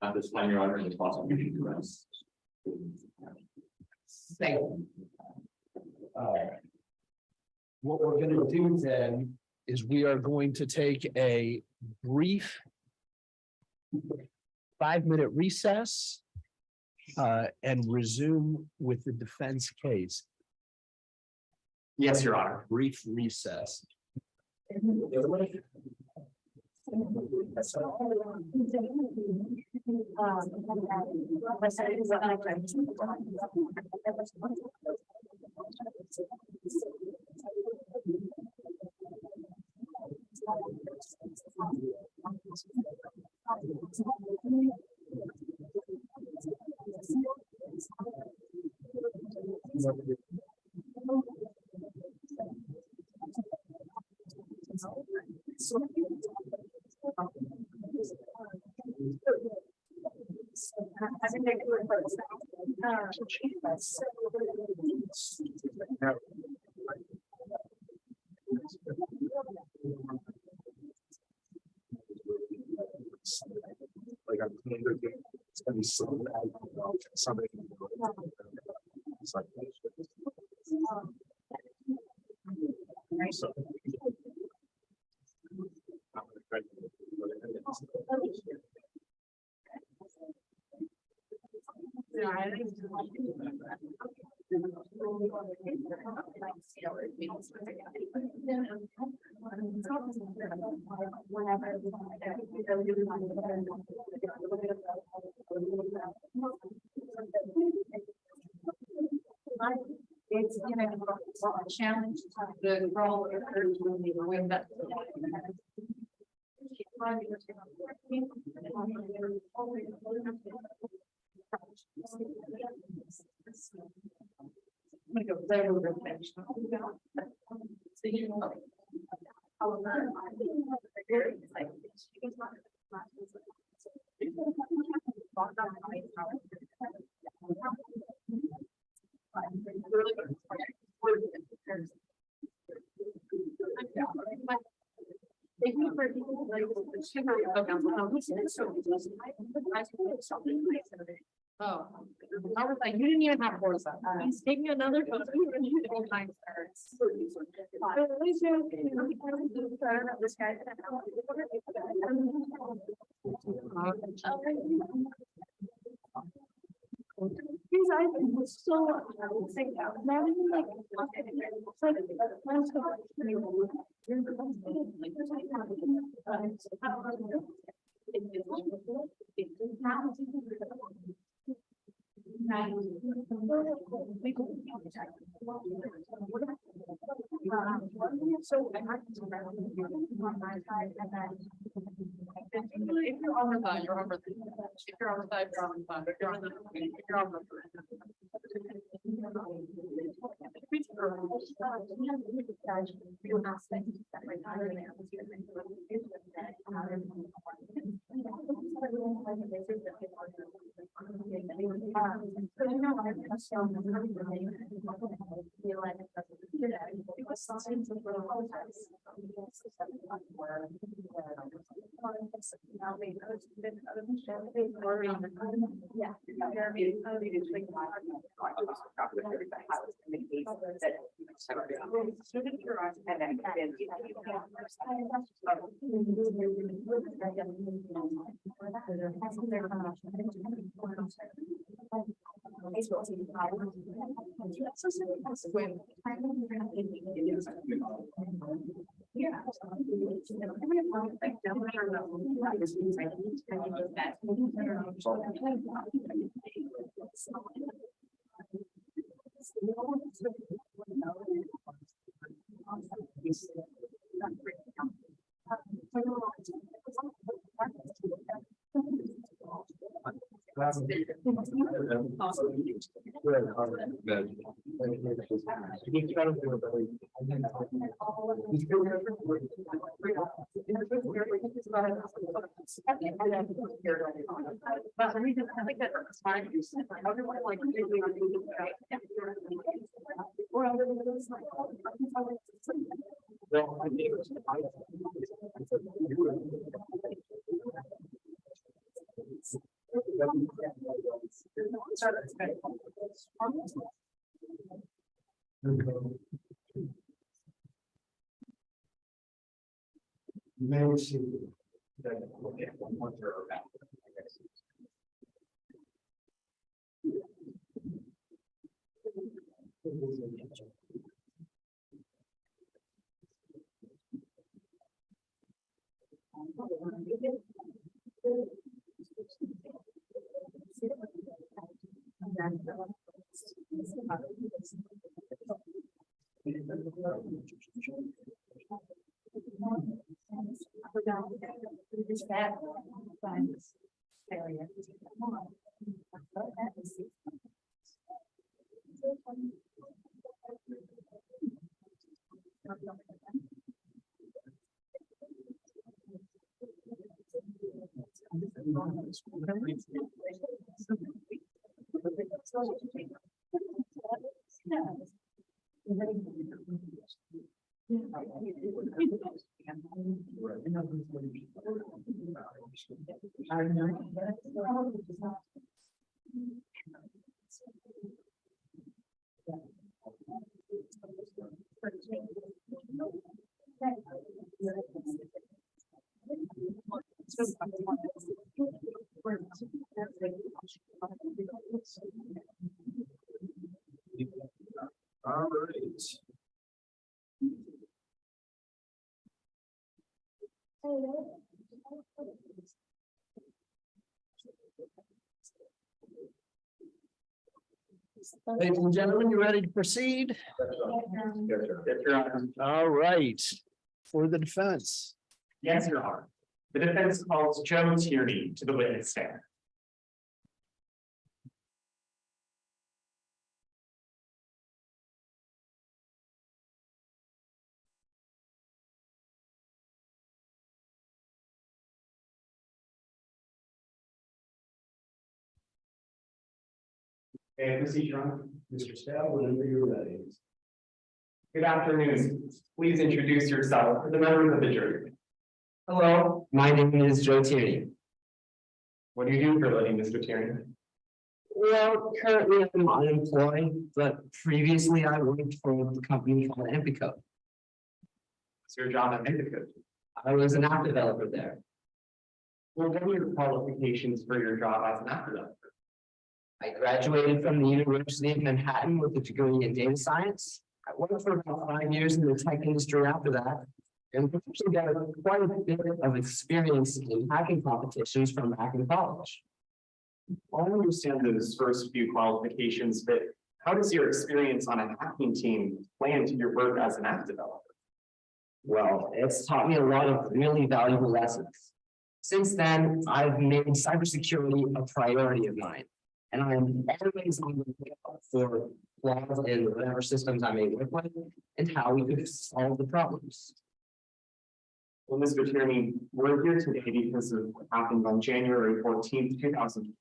At this time, Your Honor, the prosecution commence. Thank you. What we're gonna do then is we are going to take a brief 5-minute recess and resume with the defense case. Yes, Your Honor. Brief recess. gonna be so bad. Somebody can do it. It's like- So- It's, you know, a challenge, the role of the with that. Like a regular thing. So you know. Thank you for like the sugar. Oh, I was like, you didn't even have force. Take me another. These items were so, I would say that, not even like. So I have to on my side and then. If you're on the side, you're on the. If you're on the side, you're on the side. If you're on the. If you're on the. May see. Okay, one more throw back. All right. Ladies and gentlemen, you ready to proceed? All right. For the defense. Yes, Your Honor. The defense calls Joe Tierney to the witness stand. And procedure on. Mr. Stout, whenever you're ready. Good afternoon. Please introduce yourself to the members of the jury. Hello, my name is Joe Tierney. What do you do for a living, Mr. Tierney? Well, currently I'm unemployed, but previously I worked for a company called Empico. What's your job at Indico? I was an app developer there. Well, what are your qualifications for your job as an app developer? I graduated from the University of Manhattan with a degree in data science. I worked for about 5 years in the tech industry after that, and actually got quite a bit of experience in hacking competitions from back in college. Well, I understand those first few qualifications, but how does your experience on a hacking team play into your work as an app developer? Well, it's taught me a lot of really valuable lessons. Since then, I've made cybersecurity a priority of mine, and I'm always on the lookout for flaws in whatever systems I may work with and how we could solve the problems. Well, Mr. Tierney, we're here today because of what happened on January 14th, 2000.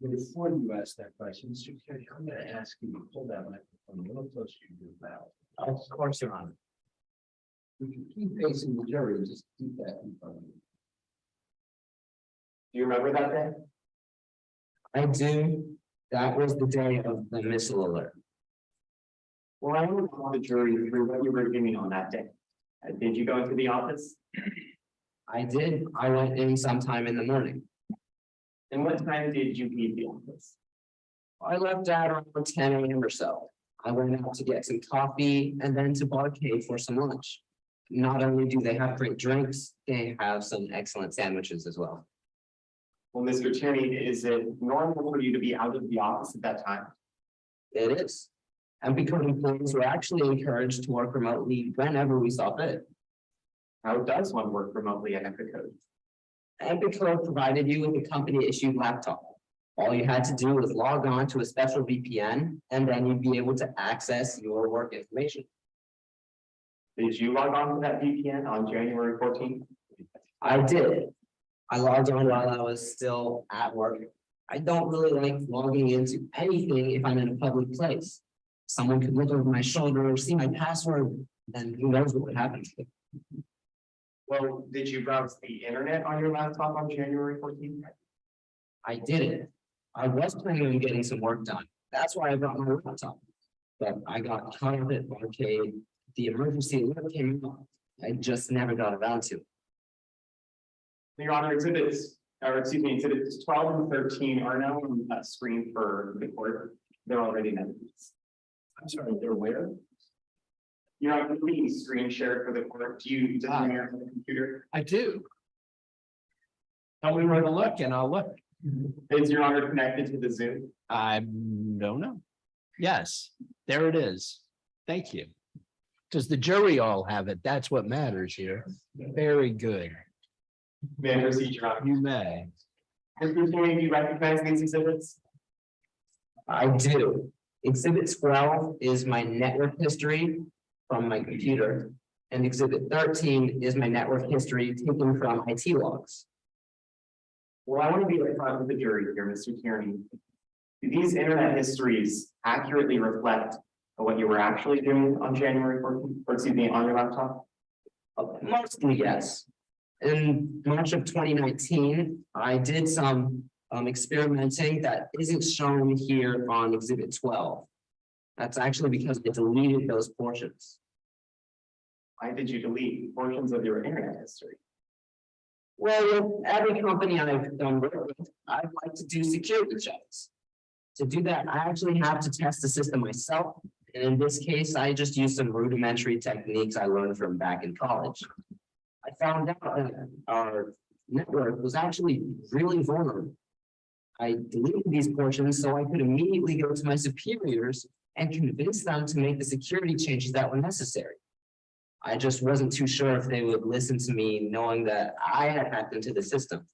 Before you ask that question, Mr. Terry, I'm gonna ask you to pull that microphone a little closer to your mouth. Of course, Your Honor. We can keep facing the jury and just keep that in front of you. Do you remember that day? I do. That was the day of the missile alert. Well, I want to walk the jury through what you were doing on that day. Did you go into the office? I did. I went in sometime in the morning. And what time did you leave the office? I left at around 10 a.m. or so. I went out to get some coffee and then to Barcade for some lunch. Not only do they have great drinks, they have some excellent sandwiches as well. Well, Mr. Tierney, is it normal for you to be out of the office at that time? It is. And because employees were actually encouraged to work remotely whenever we saw fit. How does one work remotely at Indico? Empico provided you with a company-issued laptop. All you had to do was log on to a special VPN, and then you'd be able to access your work information. Did you log on to that VPN on January 14th? I did. I logged on while I was still at work. I don't really like logging into anything if I'm in a public place. Someone could look over my shoulder or see my password, then who knows what would happen. Well, did you browse the internet on your laptop on January 14th? I didn't. I was planning on getting some work done. That's why I brought my laptop. But I got caught up at Barcade. The emergency alert came up. I just never got around to it. Your Honor, exhibits 12 and 13 are now on that screen for the court. They're already evidence. I'm sorry, they're where? You're not being screen shared for the court. Do you have the computer? I do. Tell me where to look and I'll look. Is Your Honor connected to the Zoom? I don't know. Yes, there it is. Thank you. Does the jury all have it? That's what matters here. Very good. May I proceed, Your Honor? You may. Mr. Tierney, do you recognize these exhibits? I do. Exhibit 12 is my network history from my computer, and exhibit 13 is my network history taken from IT logs. Well, I want to be upfront with the jury here, Mr. Tierney. Do these internet histories accurately reflect what you were actually doing on January 14th, or excuse me, on your laptop? Mostly, yes. In March of 2019, I did some experimenting that isn't shown here on exhibit 12. That's actually because I deleted those portions. Why did you delete portions of your internet history? Well, with every company I've done work with, I'd like to do security checks. To do that, I actually have to test the system myself. And in this case, I just used some rudimentary techniques I learned from back in college. I found out that our network was actually really vulnerable. I deleted these portions so I could immediately go to my superiors and convince them to make the security changes that were necessary. I just wasn't too sure if they would listen to me, knowing that I had hacked into the system.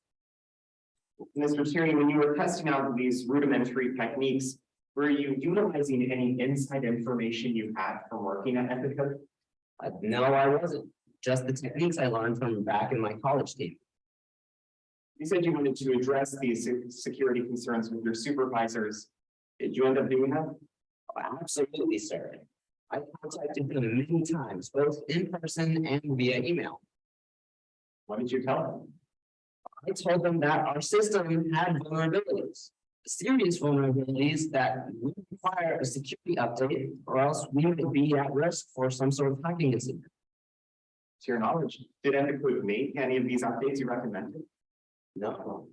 Mr. Tierney, when you were testing out these rudimentary techniques, were you utilizing any inside information you had from working at Epicode? No, I wasn't. Just the techniques I learned from back in my college team. You said you wanted to address these security concerns with your supervisors. Did you end up doing that? Absolutely, sir. I contacted them many times, both in person and via email. What did you tell them? I told them that our system had vulnerabilities, serious vulnerabilities that would require a security update, or else we would be at risk for some sort of hacking incident. To your knowledge, did Epicode make any of these updates you recommended? No,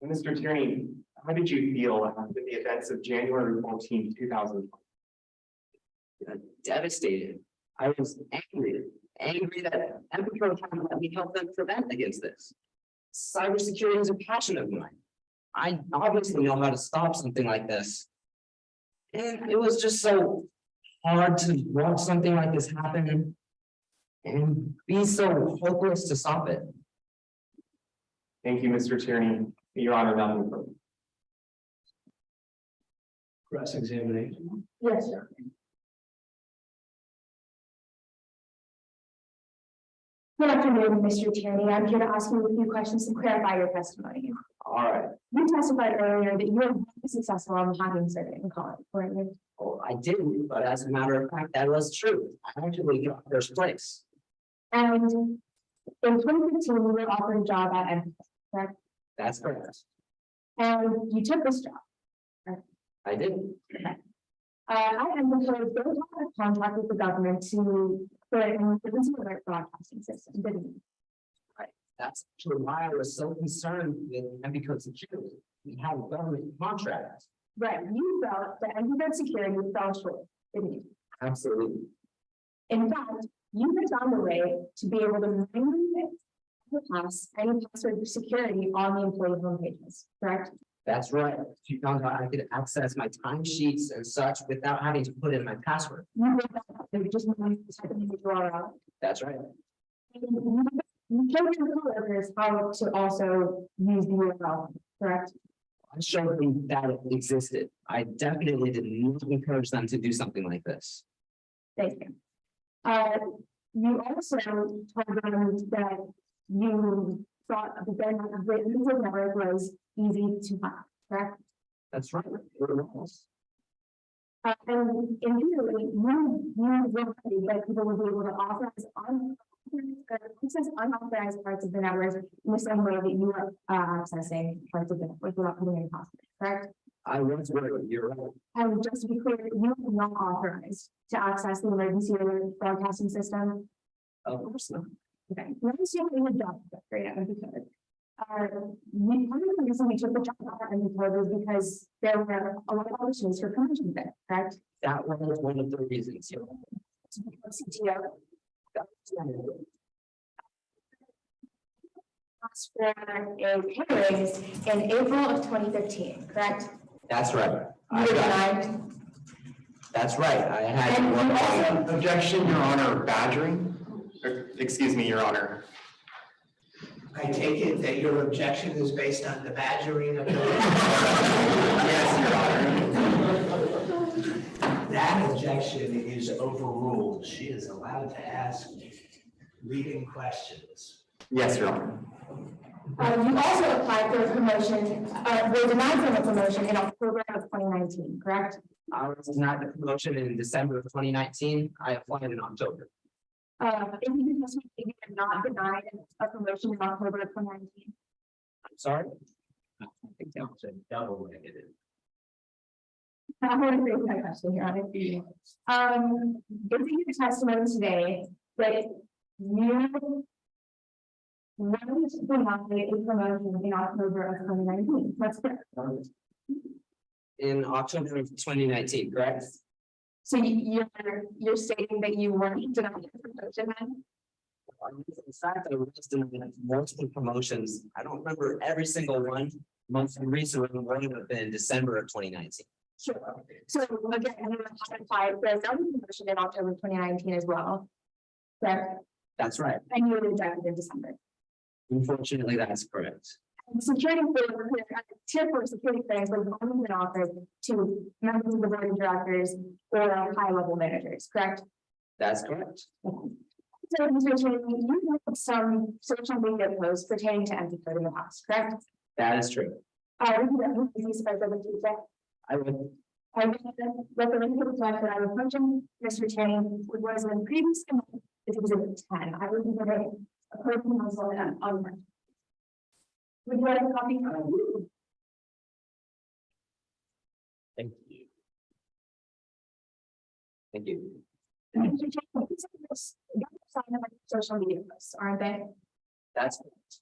Mr. Tierney, how did you feel after the events of January 14, 2020? devastated. I was angry that Epicode hadn't let me help them prevent against this. Cybersecurity is a passion of mine. I obviously know how to stop something like this. And it was just so hard to watch something like this happen and be so hopeless to stop it. Thank you, Mr. Tierney. Your Honor, nothing further. Cross-examination. Yes, sir. Good afternoon, Mr. Tierney. I'm here to ask you a few questions to clarify your testimony. All right. You testified earlier that you were very successful on the hacking circuit in college, weren't you? Oh, I didn't, but as a matter of fact, that was true. I actually got first place. And in 2015, you were offered a job at Epicode, correct? That's correct. And you took this job. I didn't. At Epicode, they had a contract with the government to put in the consumer broadcasting system, didn't you? That's actually why I was so concerned with Epicode security. We had a government contract. Right, you felt that Epicode security fell short, didn't you? Absolutely. In fact, you had found a way to be able to manually pass any password for security on the employee homepages, correct? That's right. She found out I could access my timesheets and such without having to put in my password. You did that, you just wanted to type in the URL. That's right. You showed your coworkers how to also use the URL, correct? I showed them that it existed. I definitely did not encourage them to do something like this. Thank you. You also told them that you thought that the network was easy to hack, correct? That's right. It was. And in theory, you were ready that people would be able to access unauthorized parts of the network in the same way that you were accessing parts of the network without putting in password, correct? I was worried. You're right. And just to be clear, you are not authorized to access the emergency alert broadcasting system. Of course not. Okay, let me see how you job right now, because one of the reasons we took the job at Epicode was because there were a lot of opportunities for promotion there, correct? That was one of the reasons. Yeah. CTO. Asked for a pay raise in April of 2015, correct? That's right. You were denied. That's right. I had. And you also, Objection, Your Honor, badgering. Excuse me, Your Honor. I take it that your objection is based on the badgering of the. Yes, Your Honor. That objection is overruled. She is allowed to ask leading questions. Yes, Your Honor. you also applied for a promotion, were denied from a promotion in October of 2019, correct? I was denied the promotion in December of 2019. I applied in October. If you had not denied a promotion in October of 2019. Sorry? I think that was a double negative. I want to raise my question here on it. Giving your testimony today, that you wanted to nominate a promotion in October of 2019. That's correct. In October of 2019, correct? So you're stating that you weren't denied a promotion then? In fact, I was denied multiple promotions. I don't remember every single one. Most recent one would have been December of 2019. Sure. So again, I'm going to clarify, there's another promotion in October 2019 as well. Correct? That's right. And you were rejected in December. Unfortunately, that's correct. And security clearance, tier 4 security clearance was only been offered to members of the board of directors or high level managers, correct? That's correct. So, Mr. Attorney, you have some social media posts pertaining to empty code in the past, correct? That is true. Would you please specify the detail? I would. I would recommend to the fact that I was approaching Mr. Channing, who was in previous, if it was in 10, I would be very a person counsel and on. Would you like a copy? Thank you. Thank you. Mr. Channing, these are just sign of social media posts, aren't they? That's correct.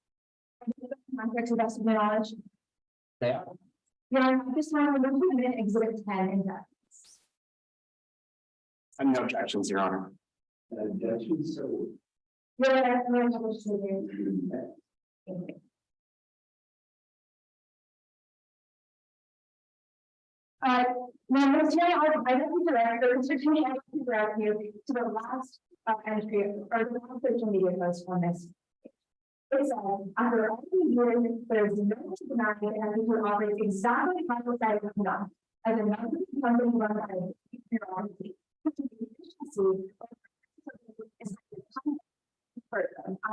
Contract to the best of my knowledge. They are. Yeah, this one, we're looking at exhibit 10 in that. No objections, Your Honor. Objections, so. Yeah. Now, Mr. Chairman, I don't think Mr. Chairman, I want to direct you to the last entry or the last social media post on this. It says, after all the years, there is no denial that people operate exactly how the site is done. As a number of companies run by bureaucracy. I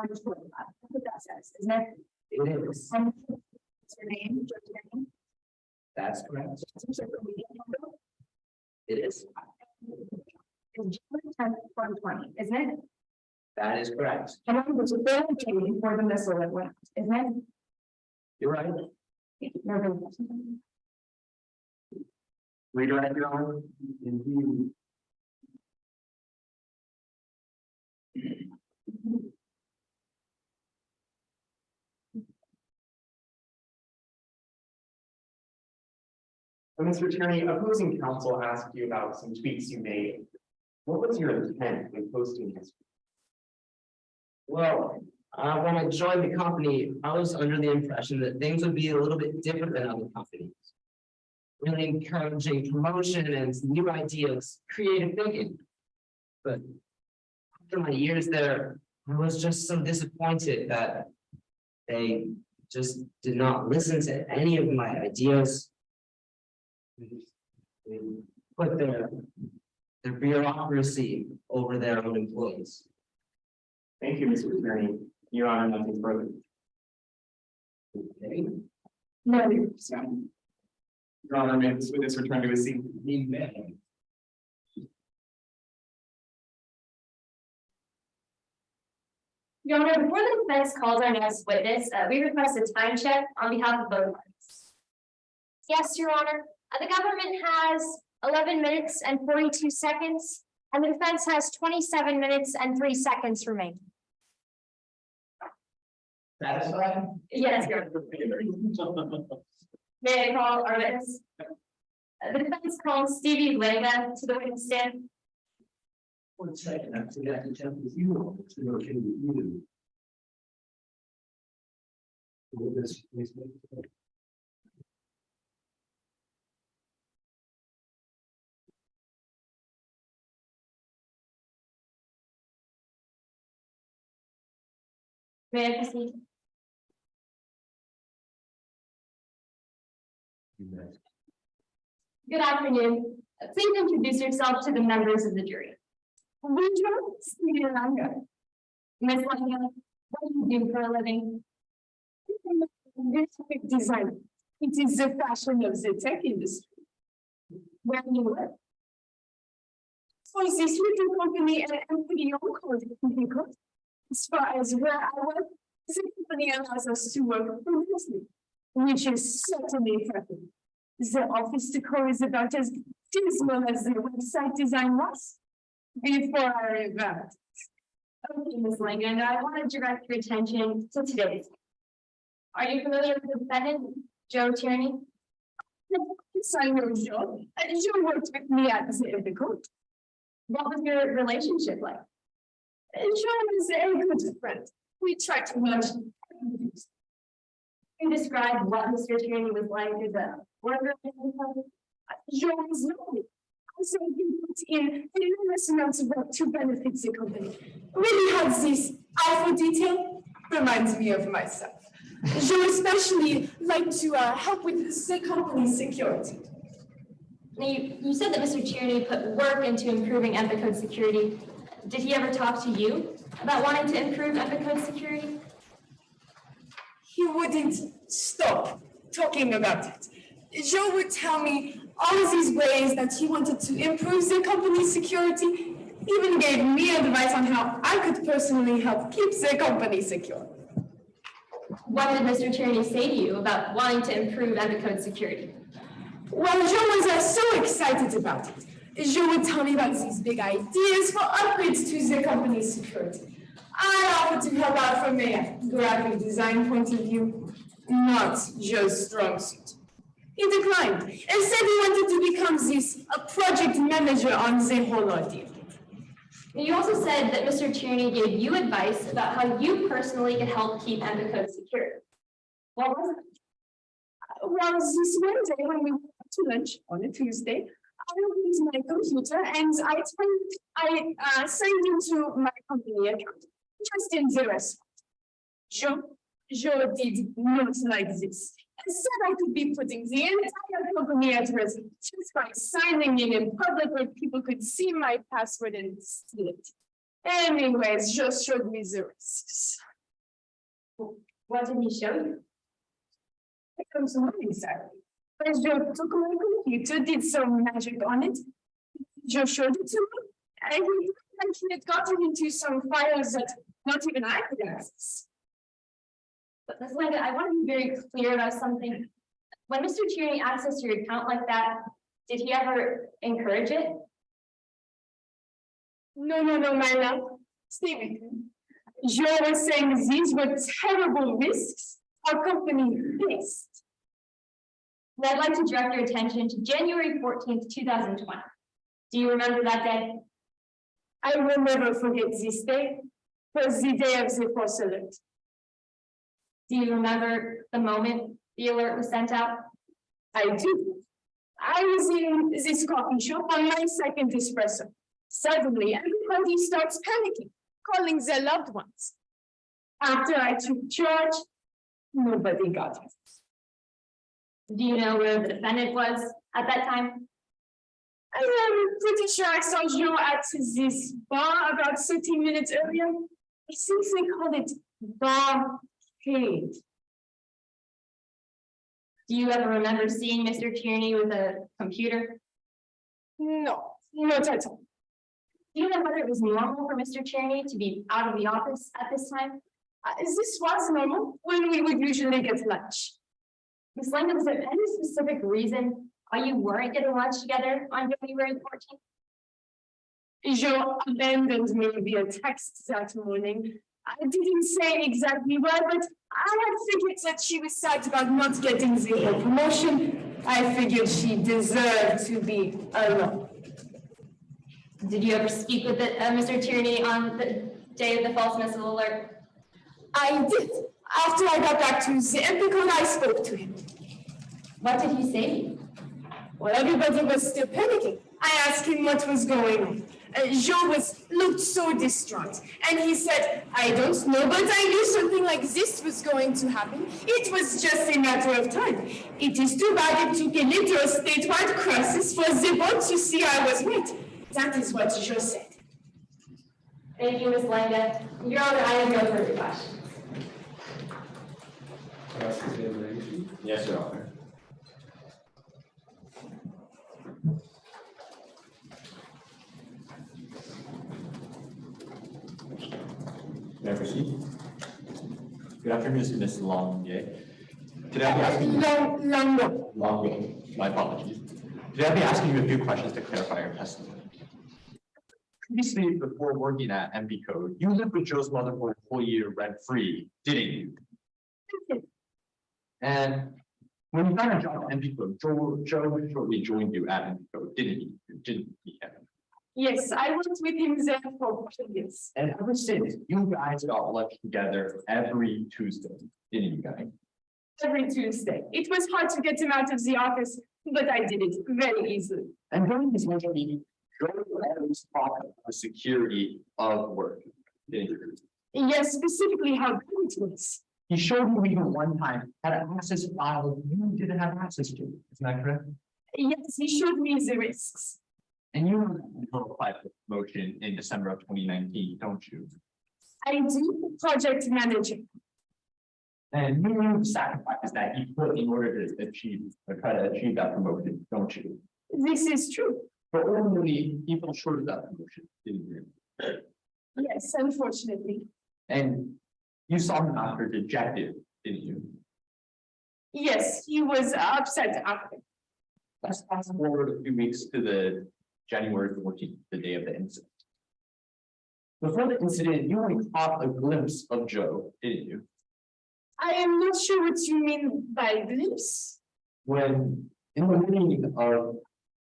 understand that. That's what that says, isn't it? It is. And what's your name? Your name? That's correct. It is. It's January 10th, 2020, isn't it? That is correct. And it was a fair change for the missile that went, isn't it? You're right. No, Redirect, Your Honor. Indeed. Mr. Attorney, opposing counsel asked you about some tweaks you made. What was your intent when posting this? Well, when I joined the company, I was under the impression that things would be a little bit different than other companies. Really encouraging promotion and new ideas, creative thinking. But after my years there, I was just so disappointed that they just did not listen to any of my ideas. They put their bureaucracy over their own employees. Thank you, Mr. Attorney. Your Honor, nothing further. Okay. no. Your Honor, may this witness return to his seat? Amen. Your Honor, before the defense calls our next witness, we request a time check on behalf of both parties. Yes, Your Honor. The government has 11 minutes and 42 seconds, and the defense has 27 minutes and 3 seconds remaining. Satisfied? Yes, Your Honor. May I call our witness? The defense calls Stevie Langa to the witness stand. 1 second, I'm going to jump with you. It's okay with you. Will this please make it? May I proceed? Good afternoon. Please introduce yourself to the members of the jury. Ms. Langa, what do you do for a living? Graphic design. It is the fashion of the tech industry. Where do you live? For this little company, an employee called Pico. As far as where I work, The company allows us to work remotely, which is certainly preferable. The office decor is about as dismal as the website design was before I revamped. Okay, Ms. Langen, I want to direct your attention to today's. Are you familiar with the defendant, Joe Tierney? Yes, I know Joe. Joe worked with me at the Epicot. What was your relationship like? Joe is a good friend. We try to merge. Can you describe what Mr. Tierney was like as a worker? Joe was lovely. I said he put in enormous amounts of work to benefit the company. Really had this eye for detail, reminds me of myself. Joe especially liked to help with the company's security. You said that Mr. Tierney put work into improving Epicode security. Did he ever talk to you about wanting to improve Epicode security? He wouldn't stop talking about it. Joe would tell me all these ways that he wanted to improve the company's security, even gave me advice on how I could personally help keep the company secure. What did Mr. Tierney say to you about wanting to improve Epicode security? Well, Joe was so excited about it. Joe would tell me about these big ideas for upgrades to the company's security. I offered to help out from a graphic design point of view, not Joe's strong suit. He declined and said he wanted to become a project manager on the whole ordeal. You also said that Mr. Tierney gave you advice about how you personally could help keep Epicode secure. What was it? Well, this Wednesday when we went to lunch on a Tuesday, I opened my computer and I signed into my company account, just in the restaurant. Joe did not like this. And said I could be putting the entire company at risk just by signing in public where people could see my password and steal it. Anyways, Joe showed me the risks. What did he show you? It comes to money, exactly. But Joe took my computer, did some magic on it. Joe showed it to me, and he had gotten into some files that not even I could access. But Ms. Linda, I want to be very clear about something. When Mr. Tierney accessed your account like that, did he ever encourage it? No, my love. Stay with me. Joe was saying these were terrible risks our company faced. And I'd like to direct your attention to January 14th, 2020. Do you remember that day? I will never forget this day. It was the day of the false alert. Do you remember the moment the alert was sent out? I do. I was in this coffee shop on my second espresso. Suddenly, everybody starts panicking, calling their loved ones. After I took charge, nobody got it. Do you know where the defendant was at that time? I'm pretty sure I saw Joe at this bar about 30 minutes earlier. I think they called it Bar Cave. Do you ever remember seeing Mr. Tierney with a computer? No, not at all. Do you know whether it was normal for Mr. Tierney to be out of the office at this time? This was normal when we would usually get lunch. Ms. Langdon, was there any specific reason why you weren't getting lunch together on January 14th? Joe abandoned me via text that morning. I didn't say exactly why, but I had figured that she was sad about not getting the promotion. I figured she deserved to be alone. Did you ever speak with Mr. Tierney on the day of the false missile alert? I did. After I got back to the Epicon, I spoke to him. What did he say? Well, everybody was still panicking. I asked him what was going on. Joe looked so distraught, and he said, "I don't know, but I knew something like this was going to happen. It was just a matter of time. It is too bad it took a literal statewide crisis for the board to see I was right." That is what Joe said. Thank you, Ms. Langdon. Your Honor, I have no further questions. Yes, Your Honor. May I proceed? Good afternoon, Ms. Longier. Today I'll be asking Longier, my apologies. Today I'll be asking you a few questions to clarify your testimony. Previously, before working at MB Code, you lived with Joe's mother for a whole year rent-free, didn't you? And when you found a job at MB Code, Joe shortly joined you at MB Code, didn't he? Didn't he? Yes, I worked with him there for 2 years. And ever since, you guys got lunch together every Tuesday, didn't you guys? Every Tuesday. It was hard to get him out of the office, but I did it very easily. And during this lunch meeting, Joe always talked about the security of work, didn't you? Yes, specifically how good it was. He showed you even one time had an access file you didn't have access to, isn't that correct? Yes, he showed me the risks. And you applied for promotion in December of 2019, don't you? I did project manager. And you knew the sacrifices that he put in order to try to achieve that promotion, don't you? This is true. But ultimately, he fell short of that promotion, didn't you? Yes, unfortunately. And you saw him after dejected, didn't you? Yes, he was upset after. Let's fast forward a few weeks to the January 14th, the day of the incident. Before the incident, you only caught a glimpse of Joe, didn't you? I am not sure what you mean by glimpse. When in the beginning of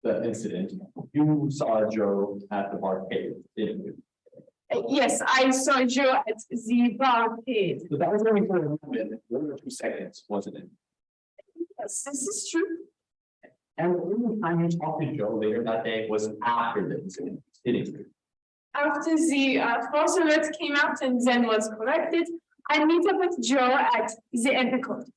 the incident, you saw Joe at the barcade, didn't you? Yes, I saw Joe at the barcade. So that was only for a moment, 1 or 2 seconds, wasn't it? Yes, this is true. And the only time you talked to Joe later that day was after the incident, didn't you? After the false alert came out and then was corrected, I meet up with Joe at the Epicode.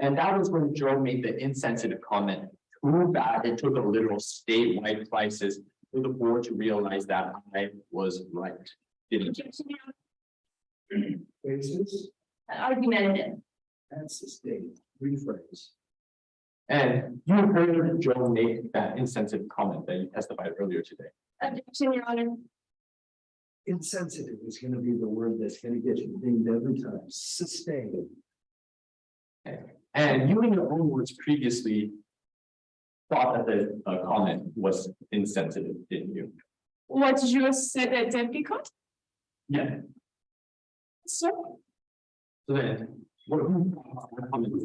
And that was when Joe made the insensitive comment, too bad it took a literal statewide crisis for the board to realize that I was right, didn't you? Basis, Argumentative. that's sustained, rephrase. And you heard Joe make that insensitive comment that you testified earlier today. Objection, Your Honor. Insensitive is gonna be the word that's gonna get you dinged every time. Sustained. And you, in your own words previously, thought that the comment was insensitive, didn't you? What Joe said at Epicode? Yeah. So, So then, what comment was,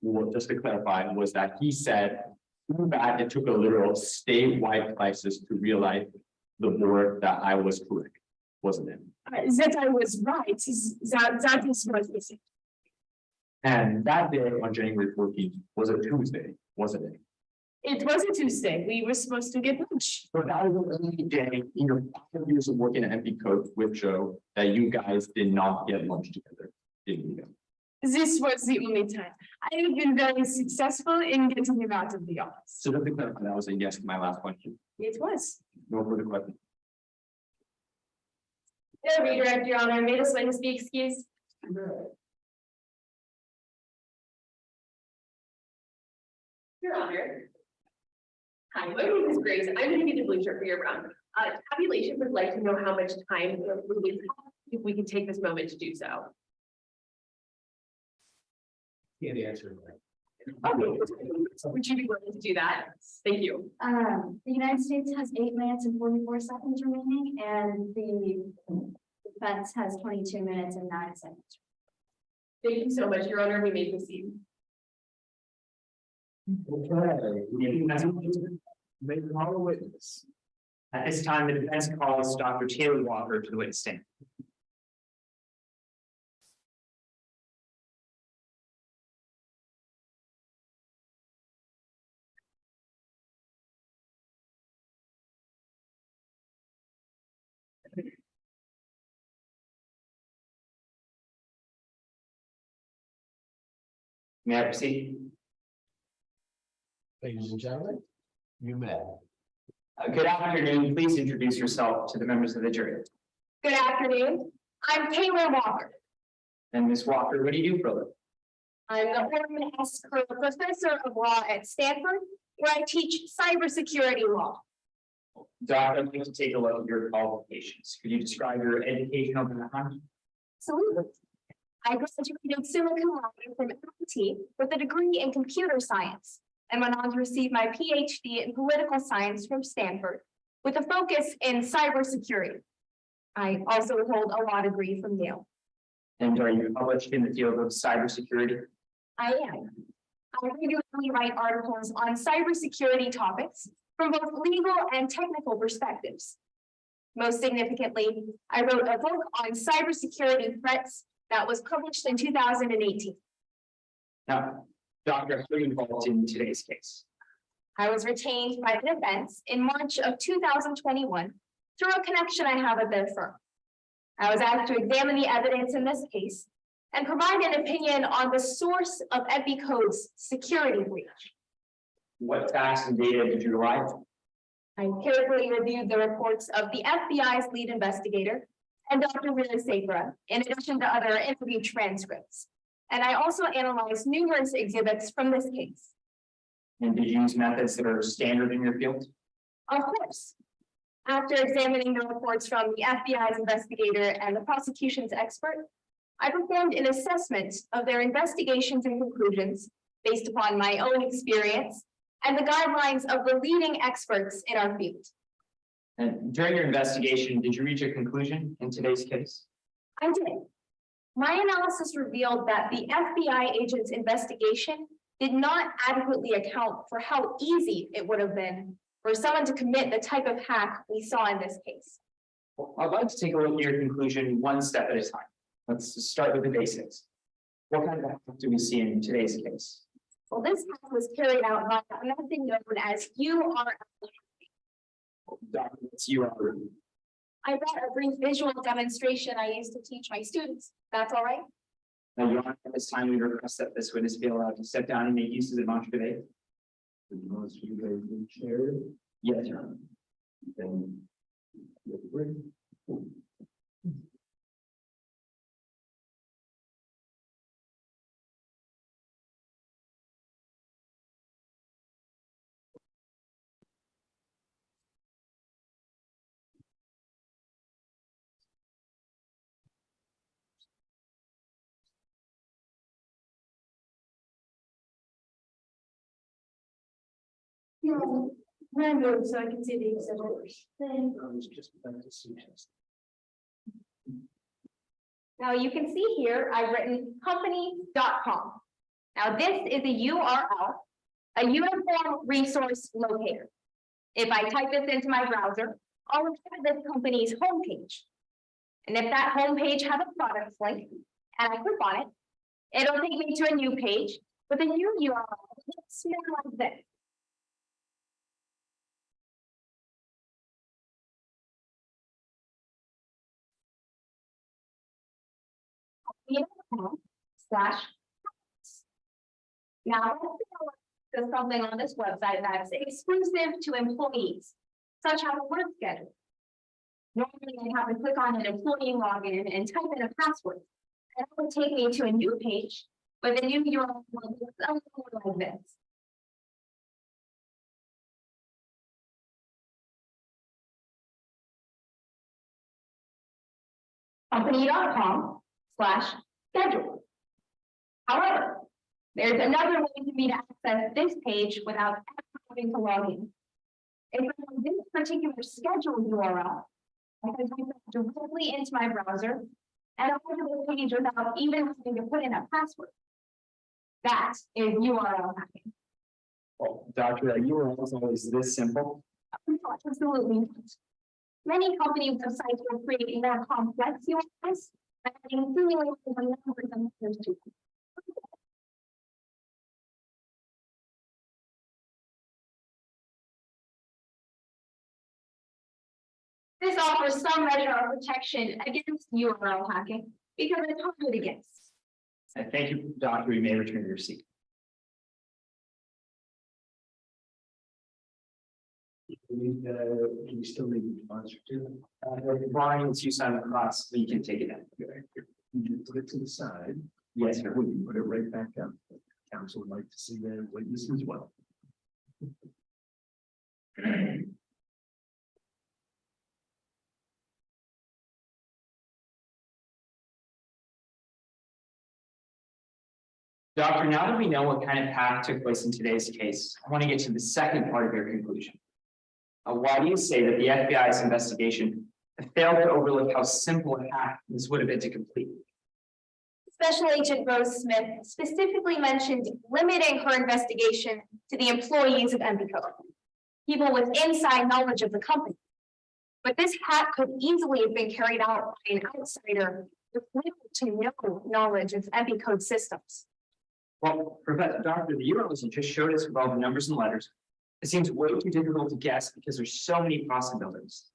well, just to clarify, was that he said, too bad it took a literal statewide crisis to realize the board that I was correct, wasn't it? that I was right, that is what he said. And that day on January 14th was a Tuesday, wasn't it? It was a Tuesday, we were supposed to get lunch. So that was the only day in your 5 years of working at MP Code with Joe that you guys did not get lunch together, didn't you? This was the only time. I have been very successful in getting him out of the office. So just to clarify, that was a yes to my last question. It was. No further questions. No redirect, Your Honor. May this witness be excused? Your Honor. Hi, my name is Grace. I'm going to be the blue shirt for your brown. Tabulation would like to know how much time if we can take this moment to do so. Can't answer that. Okay. Would you be willing to do that? Thank you. The United States has 8 minutes and 44 seconds remaining, and the defense has 22 minutes and 9 seconds. Thank you so much, Your Honor. We may proceed. Okay. Make a call a witness. At this time, the defense calls Dr. Taylor Walker to the witness stand. May I proceed? Ladies and gentlemen, you may. Good afternoon. Please introduce yourself to the members of the jury. Good afternoon. I'm Taylor Walker. And Ms. Walker, what do you do for a living? I'm the Horman S. Kerr Professor of Law at Stanford, where I teach cybersecurity law. Doctor, I'd like to take a look at your qualifications. Could you describe your educational background? Absolutely. I graduated summa cum laude from MIT with a degree in computer science and went on to receive my PhD in political science from Stanford with a focus in cybersecurity. I also hold a law degree from Yale. And are you published in the field of cybersecurity? I am. I regularly write articles on cybersecurity topics from both legal and technical perspectives. Most significantly, I wrote a book on cybersecurity threats that was published in 2018. Now, Doctor, how are you involved in today's case? I was retained by the defense in March of 2021 through a connection I have at their firm. I was asked to examine the evidence in this case and provide an opinion on the source of EpiCode's security breach. What facts and data did you rely on? I carefully reviewed the reports of the FBI's lead investigator and Dr. Rita Sabra, in addition to other interview transcripts. And I also analyzed numerous exhibits from this case. And did you use methods that are standard in your field? Of course. After examining the reports from the FBI's investigator and the prosecution's expert, I performed an assessment of their investigations and conclusions based upon my own experience and the guidelines of the leading experts in our field. And during your investigation, did you reach a conclusion in today's case? I did. My analysis revealed that the FBI agent's investigation did not adequately account for how easy it would have been for someone to commit the type of hack we saw in this case. Well, I'd like to take a look at your conclusion one step at a time. Let's start with the basics. What kind of hack do we see in today's case? Well, this hack was carried out by a method known as URL. Documents you are. I brought a brief visual demonstration I used to teach my students. That's all right? Now, Your Honor, at this time, we request that this witness be allowed to step down and make use of the demonstrative aid. Most of you guys will share, Yes, Your Honor. then. So I can see the exhibits. I was just about to suggest. Now you can see here, I've written company.com. Now this is a URL, a uniform resource locator. If I type this into my browser, I'll return to this company's homepage. And if that homepage has a products link and I click on it, it'll take me to a new page with a new URL that's more like this. Slash. Now, there's something on this website that's exclusive to employees, such as a work schedule. Normally, I have to click on an employee login and type in a password. And it will take me to a new page with a new URL like this. Company.com/schedule. However, there's another way for me to access this page without having to log in. If I have this particular schedule URL, I can type it directly into my browser and I'll go to the page without even having to put in a password. That is URL hacking. Well, Doctor, are URLs always this simple? Absolutely not. Many company websites will create more complex URLs, adding seemingly the numbers and letters to them. This offers some measure of protection against URL hacking because it's hard against. And thank you, Doctor. You may return to your seat. We still need to sponsor too. Barring its use on the cross, we can take it in. You put it to the side. Yes, sir. We can put it right back up. Council would like to see the witness as well. Doctor, now that we know what kind of hack took place in today's case, I want to get to the second part of your conclusion. Why do you say that the FBI's investigation failed to overlook how simple a hack this would have been to complete? Special Agent Rose Smith specifically mentioned limiting her investigation to the employees of Empico, people with inside knowledge of the company. But this hack could easily have been carried out by an outsider with little to no knowledge of Empico systems. Well, Doctor, the URLs you just showed us with all the numbers and letters, it seems way too difficult to guess because there's so many possibilities.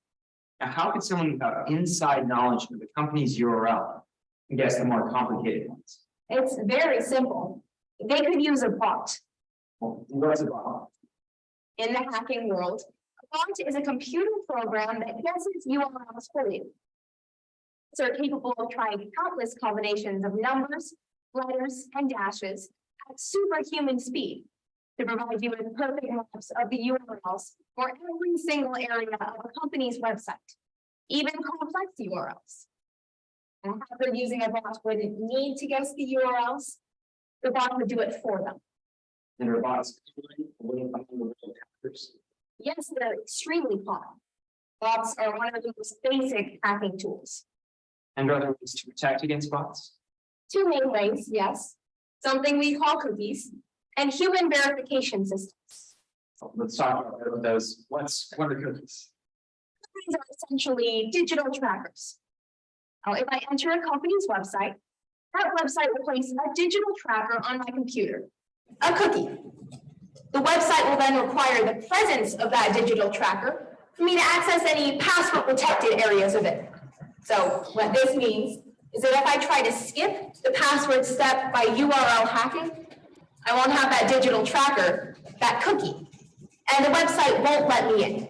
Now, how could someone without inside knowledge of the company's URL guess the more complicated ones? It's very simple. They could use a bot. Well, what's a bot? In the hacking world, a bot is a computer program that guesses URLs for you. So are capable of trying countless combinations of numbers, letters, and dashes at superhuman speed to provide you with perfect maps of the URLs for every single area of a company's website, even complex URLs. And after using a bot wouldn't need to guess the URLs, the bot would do it for them. And robots wouldn't find the real hackers. Yes, they're extremely common. Bots are one of the most basic hacking tools. And are there ways to protect against bots? Two main ways, yes. Something we call cookies and human verification systems. Let's talk about those. What are cookies? Cookies are essentially digital trackers. Now, if I enter a company's website, that website will place a digital tracker on my computer, a cookie. The website will then require the presence of that digital tracker for me to access any password protected areas of it. So what this means is that if I try to skip the password step by URL hacking, I won't have that digital tracker, that cookie, and the website won't let me in.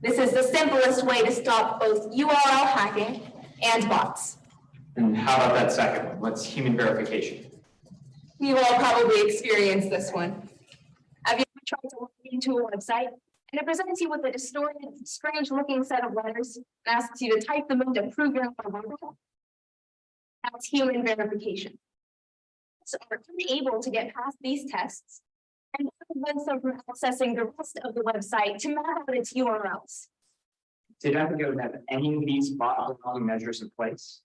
This is the simplest way to stop both URL hacking and bots. And how about that second one? What's human verification? You've all probably experienced this one. Have you ever tried to log into a website and it presents you with a distorted, strange-looking set of letters and asks you to type them in to prove you're not a robot? That's human verification. So are unable to get past these tests and prevents them from accessing the rest of the website to map out its URLs. Did Empico have any of these bot blocking measures in place?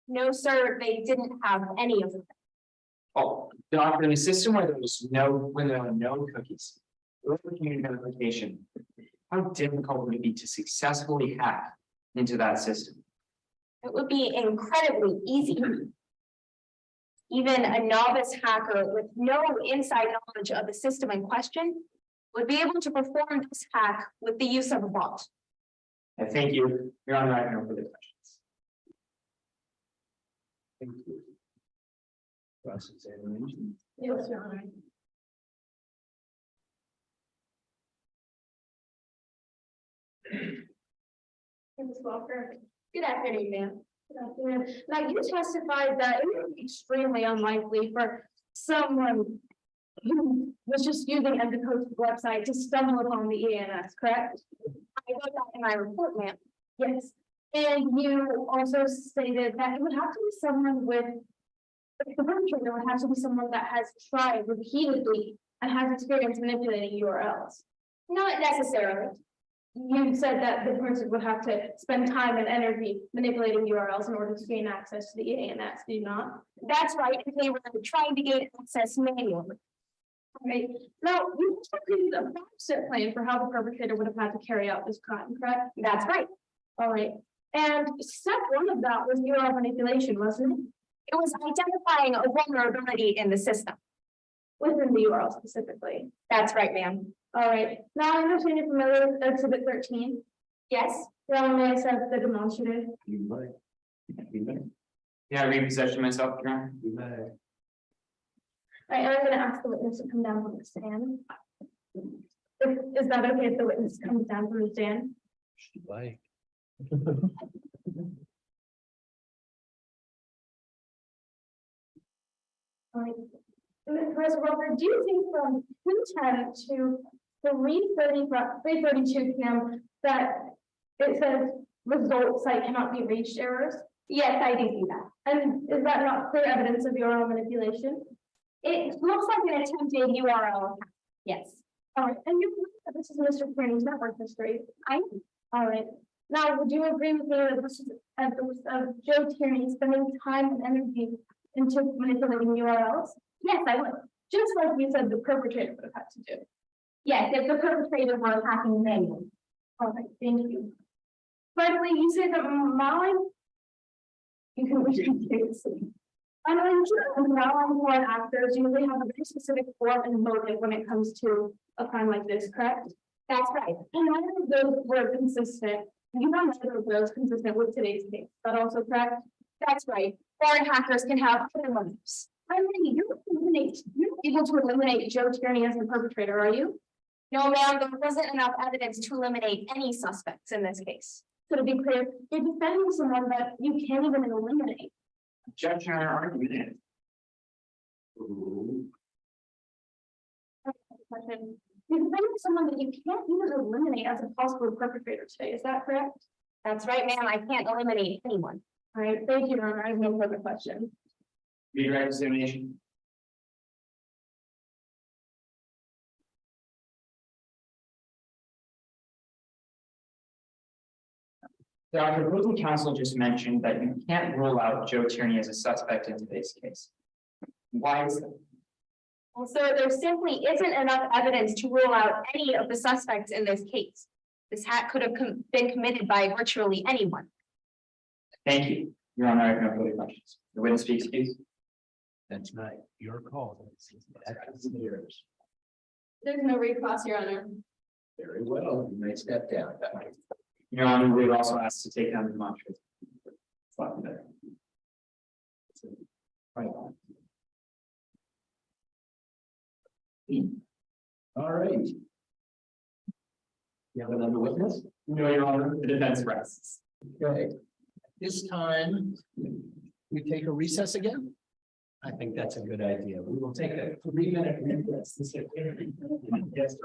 No, sir, they didn't have any of them. Oh, Doctor, in a system where there are no cookies, or human verification, how difficult would it be to successfully hack into that system? It would be incredibly easy. Even a novice hacker with no inside knowledge of the system in question would be able to perform this hack with the use of a bot. I thank you. Your Honor, I have no further questions. Thank you. Cross-examination. Yes, Your Honor. Ms. Walker. Good afternoon, ma'am. Good afternoon. Now, you testified that it would be extremely unlikely for someone who was just using Empico's website to stumble upon the ENS, correct? I wrote that in my report, ma'am. Yes. And you also stated that it would have to be someone with, the perpetrator would have to be someone that has tried repeatedly and has experience manipulating URLs. Not necessarily. You said that the person would have to spend time and energy manipulating URLs in order to gain access to the ENS, do you not? That's right, if they were trying to gain access manually. Right. Now, you also created a 5-step plan for how the perpetrator would have had to carry out this crime, correct? That's right. All right. And step 1 of that was URL manipulation, wasn't it? It was identifying a vulnerability in the system. Within the URL specifically. That's right, ma'am. All right. Now, I understand you're familiar with Exhibit 13. Yes, Well, may I accept the demonstrative? You may. Yeah, I repossession myself, Your Honor. You may. All right, I'm gonna ask the witness to come down from the stand. Is that okay if the witness comes down from the stand? Like. All right. Professor Walker, do you think from 2:10 to 3:32 p.m. that it says result site cannot be reached errors? Yes, I do see that. And is that not clear evidence of URL manipulation? It looks like an attempted URL. Yes. All right, and you, this is Mr. Kearney's network history. All right. Now, would you agree with me that this is evidence of Joe Tierney spending time and energy into manipulating URLs? Yes, I would. Just like you said, the perpetrator would have had to do. Yes, if the perpetrator were hacking manually. All right, thank you. Finally, you say that Malin. You can seriously. I'm sure Malin foreign actors usually have a very specific form and motive when it comes to a crime like this, correct? That's right. And none of those were consistent. You know, none of those consistent with today's case. Is that also correct? That's right. Foreign hackers can have other motives. I mean, you're able to eliminate Joe Tierney as the perpetrator, are you? No, ma'am, there wasn't enough evidence to eliminate any suspects in this case. So to be clear, you're defending someone that you can't even eliminate. Objection or argument. Question. You're defending someone that you can't even eliminate as a possible perpetrator today, is that correct? That's right, ma'am. I can't eliminate anyone. All right, thank you, Your Honor. I have no further questions. Redirect examination. Dr. Opposing counsel just mentioned that you can't rule out Joe Tierney as a suspect in today's case. Why is that? Well, sir, there simply isn't enough evidence to rule out any of the suspects in this case. This hack could have been committed by virtually anyone. Thank you. Your Honor, I have no further questions. The witness speaks, please. That's not your call. That's yours. There's no recross, Your Honor. Very well, you may step down. Your Honor, we would also ask to take down the demonstration. Right. All right. You have another witness? No, Your Honor, the defense rests. Okay. This time, we take a recess again? I think that's a good idea. We will take a 3-minute recess. Yes,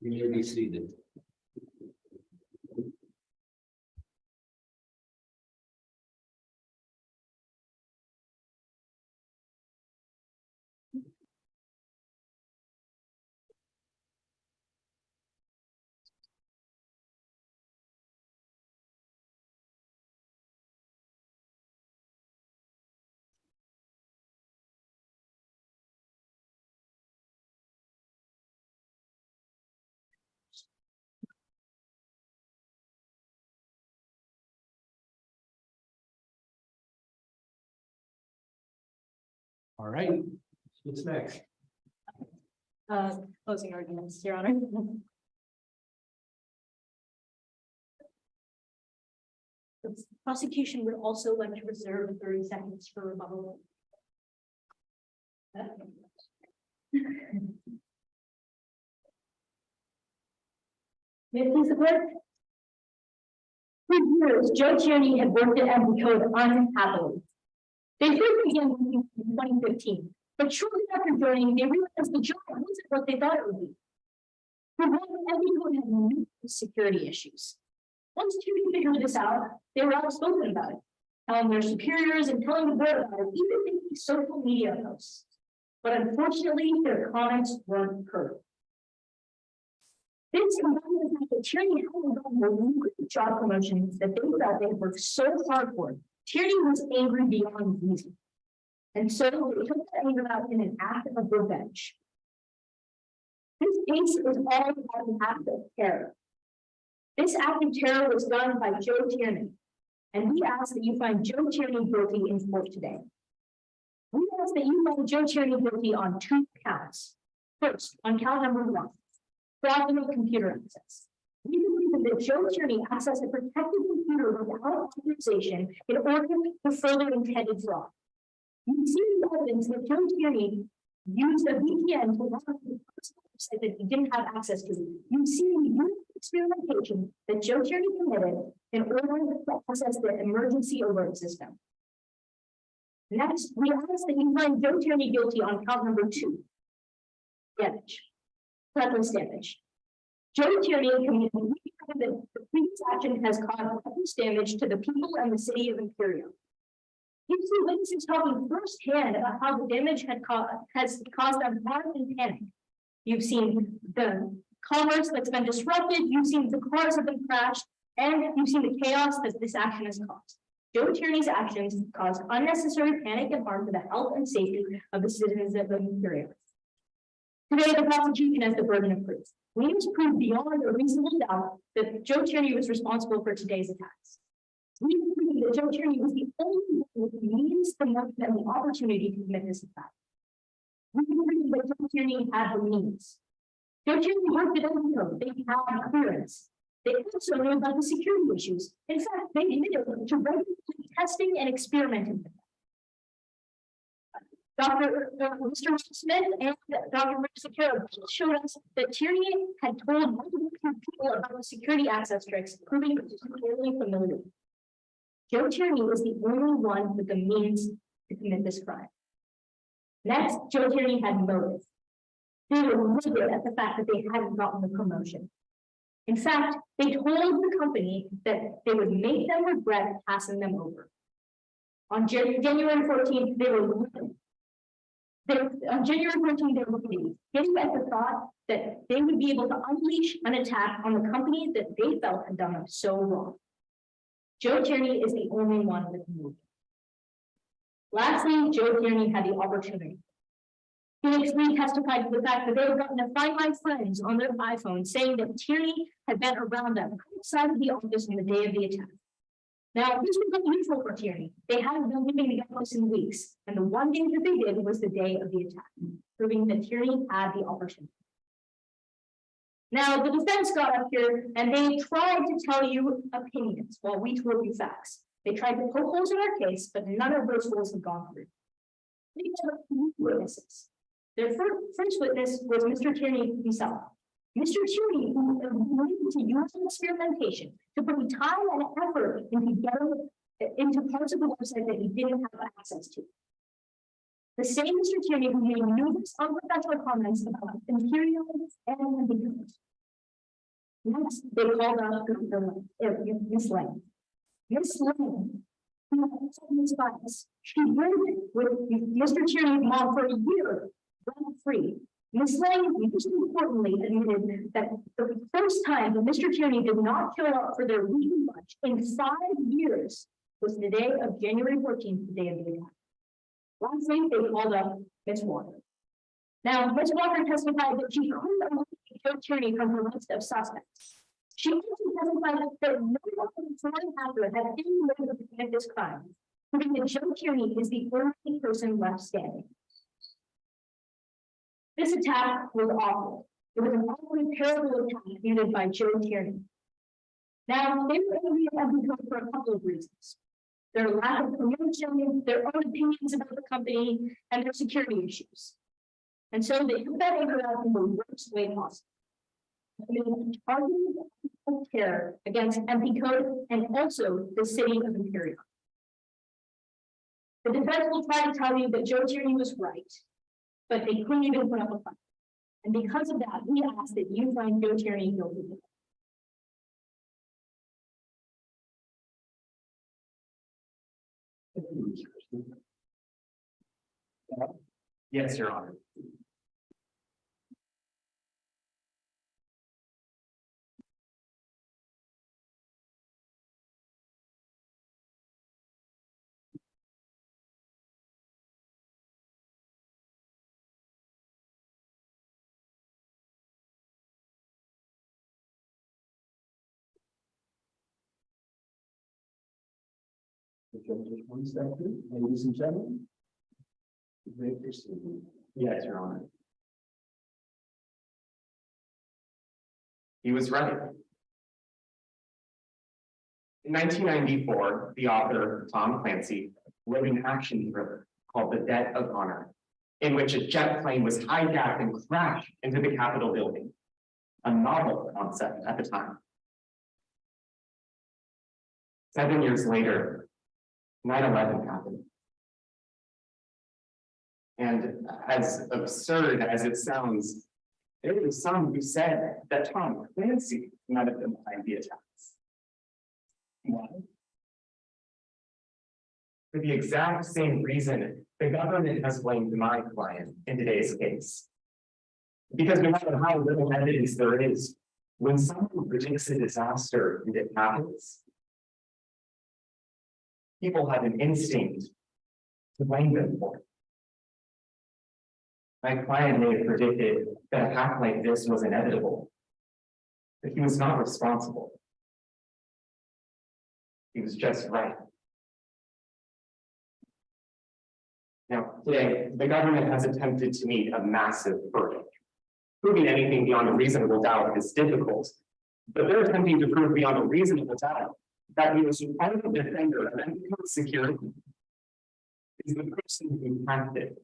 You may be seated. All right, what's next? Closing arguments, Your Honor. The prosecution would also like to reserve 30 seconds for rebuttal. May it please the court? For years, Joe Tierney had worked at MD Code unhappily. They first began working in 2015, but shortly after joining, they realized the job wasn't what they thought it would be. For one, MD Code had numerous security issues. Once Tierney figured this out, they were outspoken about it, telling their superiors and telling the board about it, even making social media posts. But unfortunately, their comments weren't heard. This combined with the fact that Tierney hadn't gotten the lucrative job promotions that they felt they had worked so hard for. Tierney was angry beyond reason. And so they took that anger out in an act of revenge. This case is all about an act of terror. This act of terror was done by Joe Tierney. And we ask that you find Joe Tierney guilty in court today. We ask that you find Joe Tierney guilty on 2 counts. First, on count number 1, fraudulent computer access. We believe that Joe Tierney accessed a protected computer without authorization in order to further intended fraud. You see the evidence that Joe Tierney used a VPN to log into the website that he didn't have access to. You see the experimentation that Joe Tierney committed in order to access the emergency alert system. Next, we ask that you find Joe Tierney guilty on count number 2. Damage. Reckless damage. Joe Tierney committed that the previous action has caused reckless damage to the people and the city of Imperial. You see witnesses talking firsthand about how the damage has caused them harm and panic. You've seen the commerce that's been disrupted, you've seen the cars have been crashed, and you've seen the chaos that this action has caused. Joe Tierney's actions caused unnecessary panic and harm to the health and safety of the citizens of Imperial. Today, the prosecution has the burden of proof. We must prove beyond a reasonable doubt that Joe Tierney was responsible for today's attacks. We believe that Joe Tierney was the only one with the means, the motive, and the opportunity to commit this attack. We believe that Joe Tierney had the means. Joe Tierney worked at Untitled. They had clearance. They also knew about the security issues. In fact, they admitted to regularly testing and experimenting with them. Mr. Smith and Dr. Secure showed us that Tierney had told multiple people about the security access tricks, proving he was clearly familiar. Joe Tierney was the only one with the means to commit this crime. Next, Joe Tierney had motive. They were livid at the fact that they hadn't gotten the promotion. In fact, they told the company that they would make them regret passing them over. On January 14th, they were livid. On January 14th, they were getting at the thought that they would be able to unleash an attack on the company that they felt had done them so wrong. Joe Tierney is the only one with the move. Lastly, Joe Tierney had the opportunity. Phoenix Lee testified to the fact that they had gotten to find my friends on their iPhone saying that Tierney had been around them outside of the office on the day of the attack. Now, this was unusual for Tierney. They hadn't been living together in weeks, and the one thing that they did was the day of the attack, proving that Tierney had the opportunity. Now, the defense got up here and they tried to tell you opinions while we told you facts. They tried to poke holes in our case, but none of those holes have gone through. They have 2 witnesses. Their first witness was Mr. Tierney himself. Mr. Tierney, who agreed to use experimentation to put time and effort into parts of the website that he didn't have access to. The same Mr. Tierney who made numerous unprofessional comments about Imperial and the Next, they called up Miss Lane. Miss Lane. Miss Bias. She lived with Mr. Tierney's mom for a year, rent-free. Miss Lane, most importantly, admitted that the first time that Mr. Tierney did not show up for their weekly lunch in 5 years was the day of January 14th, the day of the attack. Last week, they called up Miss Walker. Now, Ms. Walker testified that she couldn't eliminate Joe Tierney from her list of suspects. She also testified that no one before and after had any motive to commit this crime, proving that Joe Tierney is the only person left standing. This attack was awful. It was an awfully terrible attack committed by Joe Tierney. Now, they were angry at Because for a couple of reasons. Their lack of promotion, their own opinions about the company, and their security issues. And so they took that anger out in the worst way possible. Targeting care against MP Code and also the city of Imperial. The defense will try to tell you that Joe Tierney was right, but they couldn't even put up a fight. And because of that, we ask that you find Joe Tierney guilty. Yes, Your Honor. Ladies and gentlemen. You may proceed. Yes, Your Honor. He was right. In 1994, the author, Tom Clancy, wrote an action thriller called The Debt of Honor, in which a jet plane was hijacked and crashed into the Capitol building, a novel concept at the time. 7 years later, 9/11 happened. And as absurd as it sounds, there were some who said that Tom Clancy might have been behind the attacks. Why? For the exact same reason the government has blamed my client in today's case. Because no matter how little evidence there is, when someone predicts a disaster and it happens, people have an instinct to blame them for it. My client may have predicted that a hack like this was inevitable, but he was not responsible. He was just right. Now, today, the government has attempted to meet a massive verdict. Proving anything beyond a reasonable doubt is difficult, but they're attempting to prove beyond a reasonable doubt that the most powerful defender of MP security is the person who hacked it.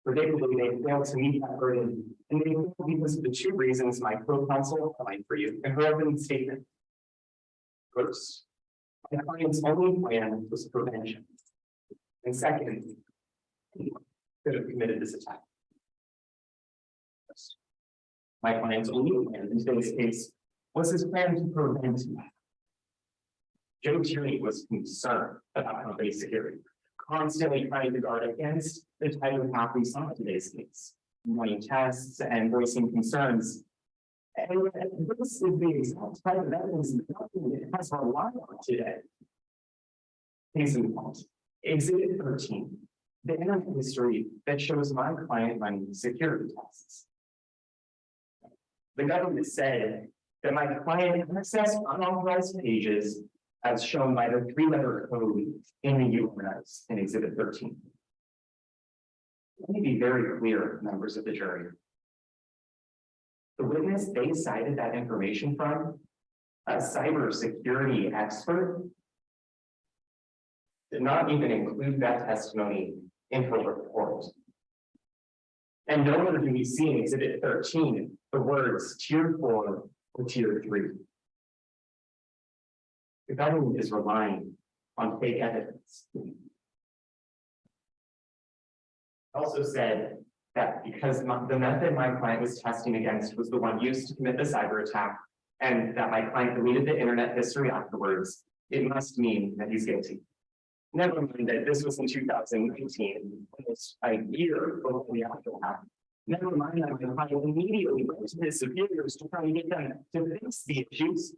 Predictably, they failed to meet that burden, and they failed because of the two reasons my co-counsel outlined for you in her opening statement. First, my client's only plan was prevention. And second, he could have committed this attack. My client's only plan in today's case was his plan to prevent me. Joe Tierney was concerned about company security, constantly trying to guard against the type of hack we saw in today's case, running tests and voicing concerns. And this is the exact type of evidence the government has relied on today. Case in point, Exhibit 13, the internet history that shows my client running security tests. The government said that my client accessed unauthorized pages as shown by the 3-letter code in the URLs in Exhibit 13. Let me be very clear, members of the jury. The witness they cited that information from, a cybersecurity expert, did not even include that testimony in her report. And nowhere do we see in Exhibit 13 the words Tier 4 or Tier 3. The government is relying on fake evidence. Also said that because the method my client was testing against was the one used to commit the cyber attack, and that my client deleted the internet history afterwards, it must mean that he's guilty. Never mind that this was in 2019, almost a year before the actual happened. Never mind that my client immediately went to his superiors to try and get them to fix the issues.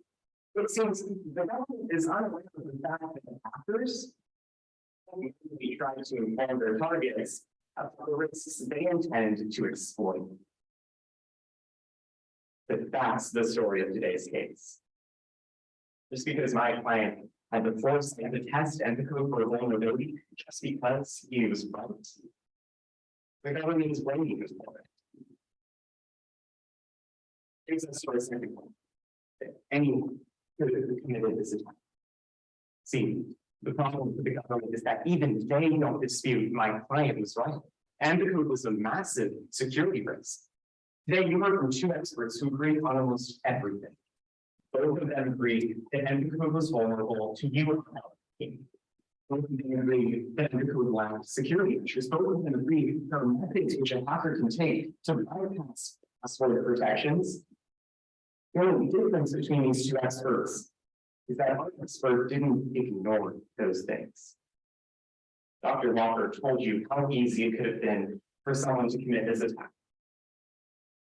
It seems the government is unaware of the fact that the hackers try to inform their targets of the risks they intend to exploit. But that's the story of today's case. Just because my client had the foresight to test and to code for a vulnerability, just because he was right, the government is blaming us for it. Here's a story second one. Anyone could have committed this attack. See, the problem with the government is that even they don't dispute my client was right. And the code was a massive security risk. Today, you heard from two experts who agree on almost everything. Both of them agree that Code was vulnerable to you. Both of them agree that Code lacked security features. Both of them agree there are methods which a hacker can take to bypass password protections. The only difference between these two experts is that our expert didn't ignore those things. Dr. Walker told you how easy it could have been for someone to commit this attack.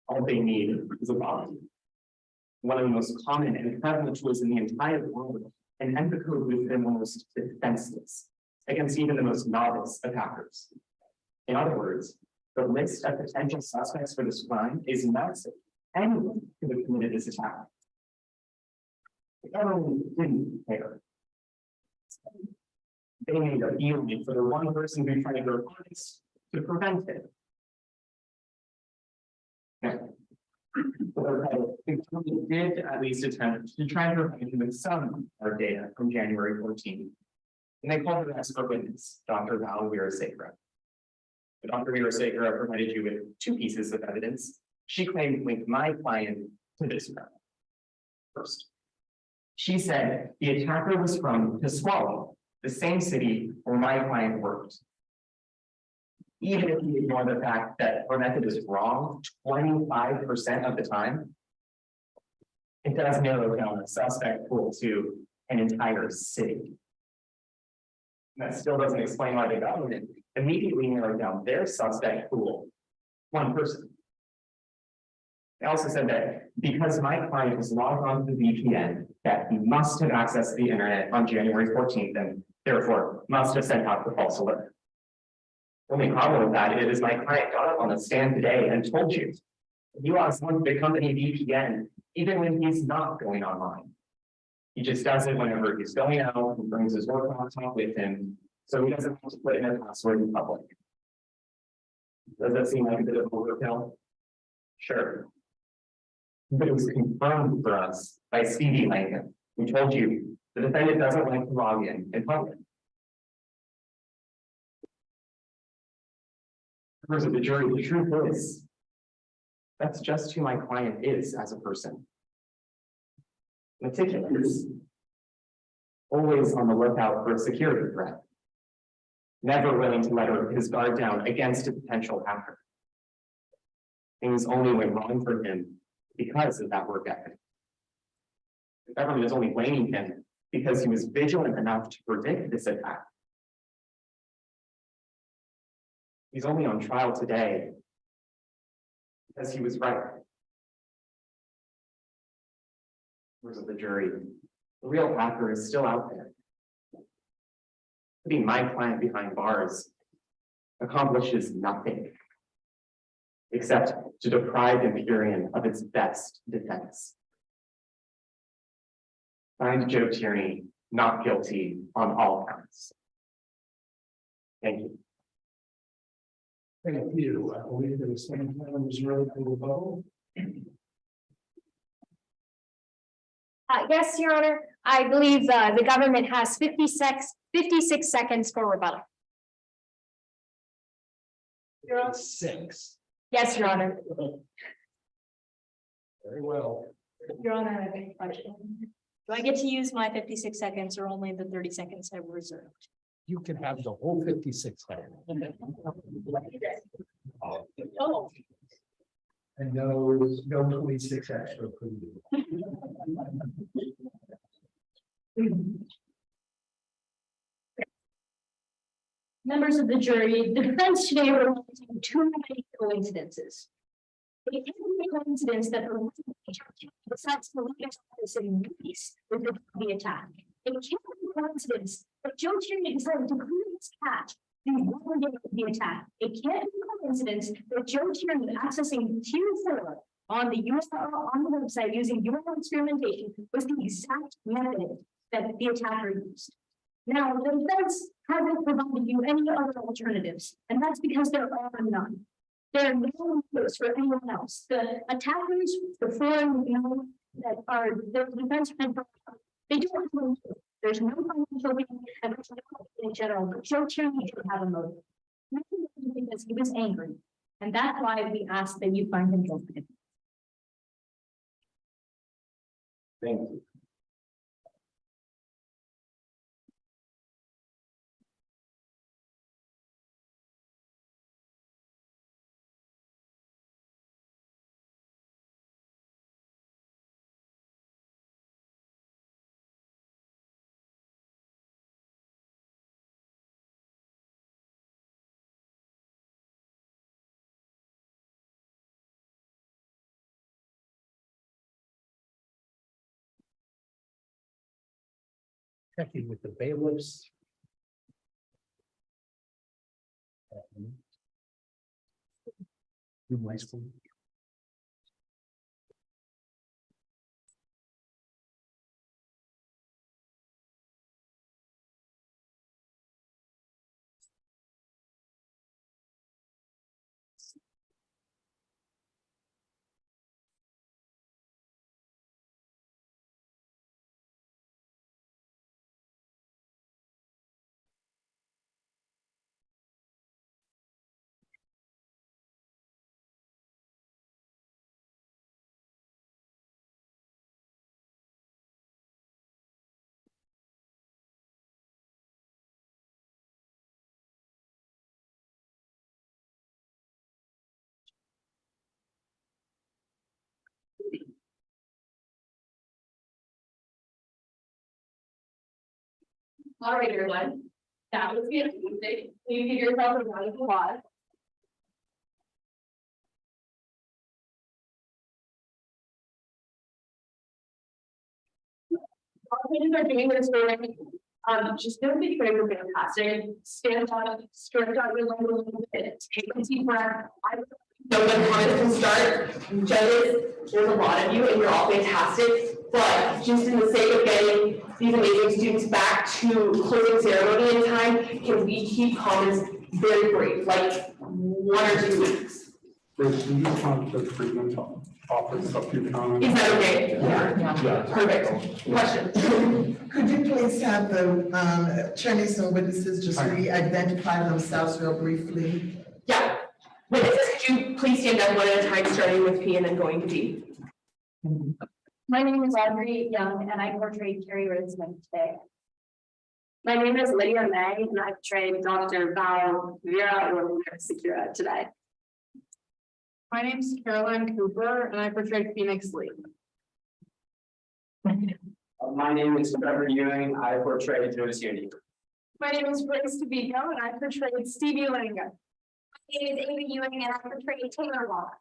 All they need is a body. One of the most common and prevalent tools in the entire world, and Code would have been almost defenseless against even the most novice of hackers. In other words, the list of potential suspects for this crime is massive. Anyone could have committed this attack. The government didn't care. They made a deal for the one person who tried their hardest to prevent it. Now, the government did at least attempt to try and prevent him with some of our data from January 14th. And they called an expert witness, Dr. Val Weerasekra. Dr. Weerasekra provided you with two pieces of evidence. She claimed to link my client to this crime. First, she said the attacker was from Pasquale, the same city where my client worked. Even if you ignore the fact that her method is wrong 25% of the time, it does narrow down the suspect pool to an entire city. That still doesn't explain why the government immediately narrowed down their suspect pool, one person. They also said that because my client was logged on to the VPN, that he must have accessed the internet on January 14th and therefore must have sent out the false alert. The only problem with that is my client got up on the stand today and told you, you ask one big company VPN, even when he's not going online. He just does it whenever he's going out and brings his work laptop with him, so he doesn't have to put in a password in public. Does that seem like a bit of overkill? Sure. But it was confirmed for us by Stevie Lincoln, who told you the defendant doesn't like to log in public. Members of the jury, the truth is, that's just who my client is as a person. Meticulous, always on the lookout for a security threat, never willing to let his guard down against a potential hacker. Things only went wrong for him because of that work ethic. The government is only blaming him because he was vigilant enough to predict this attack. He's only on trial today because he was right. Members of the jury, the real hacker is still out there. Putting my client behind bars accomplishes nothing except to deprive Imperium of its best defense. Signed, Joe Tierney, not guilty on all counts. Thank you. Thank you. I believe that the same time is ready for the vote. Yes, Your Honor, I believe the government has 56 seconds for rebuttal. You're on 6. Yes, Your Honor. Very well. Your Honor, I have a question. Do I get to use my 56 seconds or only the 30 seconds I've reserved? You can have the whole 56 seconds. Oh. And no 26 extra for you. Members of the jury, the defense today were alleging too many coincidences. It can't be a coincidence that the decides to leave his office in peace with the attack. It can't be a coincidence that Joe Tierney decided to clear his cache the one day of the attack. It can't be a coincidence that Joe Tierney accessing Q4 on the URL on the website using URL experimentation was the exact method that the attacker used. Now, the defense hasn't provided you any other alternatives, and that's because there are none. There are no ways for anyone else. The attackers, the foreign, that are the defense, they don't have a, there's no financial gain, and there's no in general. But Joe Tierney should have a motive. Because he was angry, and that's why we ask that you find him guilty. Thank you. Checking with the bailiffs. Do my school. All right, everyone. That was the music. You give yourself a round of applause. All are doing this for just don't be afraid of fantastic. Stand on, stretch out your leg a little bit, take a deep breath. No one wanted to start. Judges, there's a lot of you and you're all fantastic. But just in the sake of getting these amazing students back to closing ceremony in time, can we keep comments very brief, like 1 or 2 weeks? Can you contact Friedman office of your comment? Is that okay? Yeah. Perfect. Question. Could you please have the attorneys and witnesses just re-identify themselves real briefly? Yeah. Witnesses, could you please stand up one at a time, starting with P and then going to D? My name is Audrey Young, and I portrayed Carrie Roseman today. My name is Lydia May, and I portrayed Dr. Val Vera Secura today. My name's Caroline Cooper and I portrayed Phoenix Lee. My name is Trevor Ewing. I portrayed Jonas Uni. My name is Grace DeVito, and I portrayed Stevie Langa. My name is Amy Ewing, and I portrayed Taylor Walker.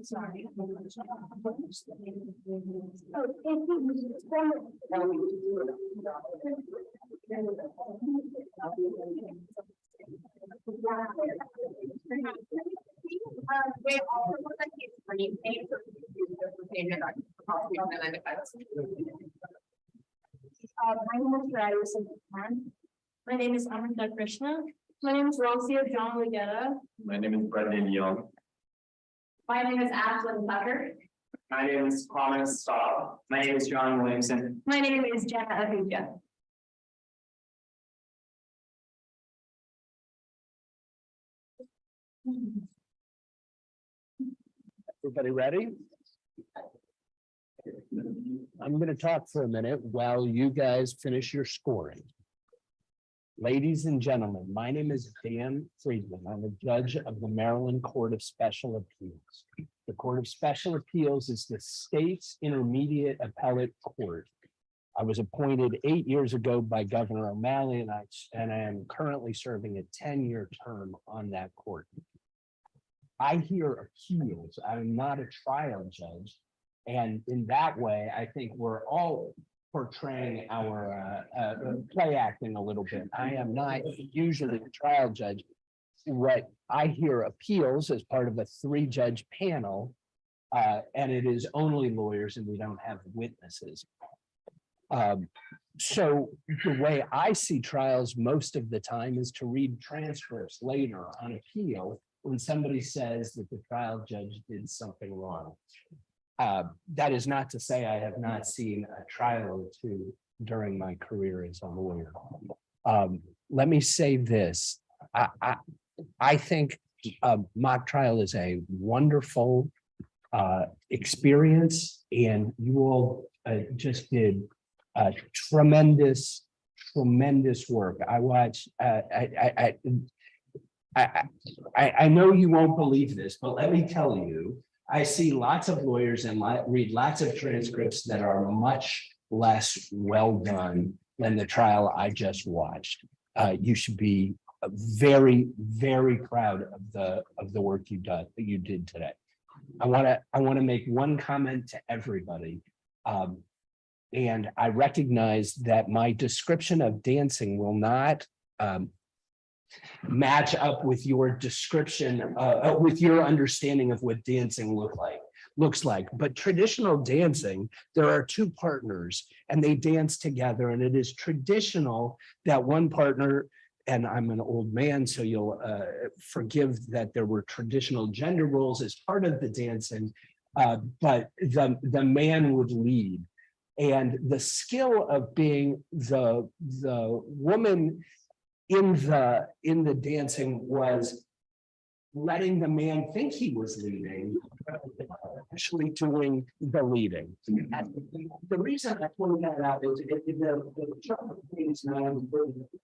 Sorry. My name is Amrita Krishna. My name is Rosia John Legetta. My name is Brendan Young. My name is Ashlyn Tucker. My name is Kwame Staub. My name is John Williamson. My name is Jenna Ahuja. Everybody ready? I'm gonna talk for a minute while you guys finish your scoring. Ladies and gentlemen, my name is Dan Friedman. I'm a judge of the Maryland Court of Special Appeals. The Court of Special Appeals is the state's intermediate appellate court. I was appointed 8 years ago by Governor O'Malley, and I am currently serving a 10-year term on that court. I hear appeals. I'm not a trial judge. And in that way, I think we're all portraying our play acting a little bit. I am not usually a trial judge. What I hear appeals as part of a 3-judge panel, and it is only lawyers and we don't have witnesses. So the way I see trials most of the time is to read transcripts later on appeal when somebody says that the trial judge did something wrong. That is not to say I have not seen a trial or two during my career as a lawyer. Let me say this. I think mock trial is a wonderful experience, and you all just did tremendous work. I watched. I know you won't believe this, but let me tell you, I see lots of lawyers and read lots of transcripts that are much less well done than the trial I just watched. You should be very, very proud of the work you did today. I want to make one comment to everybody. And I recognize that my description of dancing will not match up with your description, with your understanding of what dancing looks like. But traditional dancing, there are 2 partners and they dance together, and it is traditional that one partner, and I'm an old man, so you'll forgive that there were traditional gender roles as part of the dancing, but the man would lead. And the skill of being the woman in the dancing was letting the man think he was leading, actually doing the leading. And the reason I point that out is the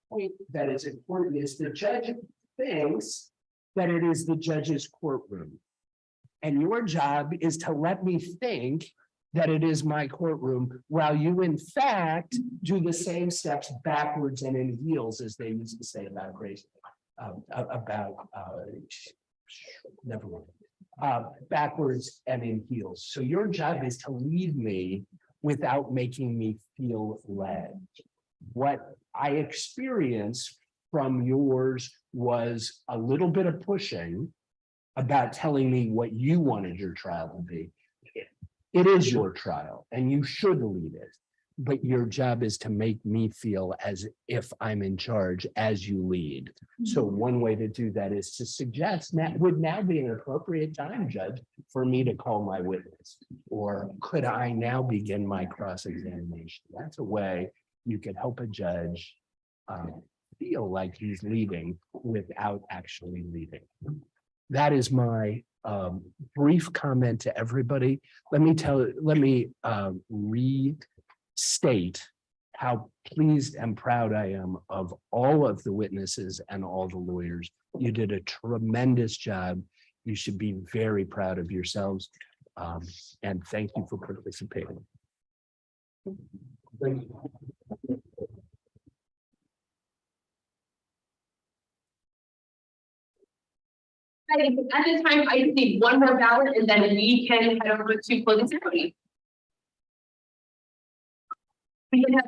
point that is important is the judge thinks that it is the judge's courtroom. And your job is to let me think that it is my courtroom, while you in fact do the same steps backwards and in heels, as they used to say about grace, never mind, backwards and in heels. So your job is to lead me without making me feel led. What I experienced from yours was a little bit of pushing about telling me what you wanted your trial to be. It is your trial and you should lead it, but your job is to make me feel as if I'm in charge as you lead. So one way to do that is to suggest that would now be an appropriate time, Judge, for me to call my witness, or could I now begin my cross-examination? That's a way you can help a judge feel like he's leading without actually leading. That is my brief comment to everybody. Let me restate how pleased and proud I am of all of the witnesses and all the lawyers. You did a tremendous job. You should be very proud of yourselves. And thank you for participating. Thank you. At this time, I just need one more ballot and then we can head over to closing ceremony. We can have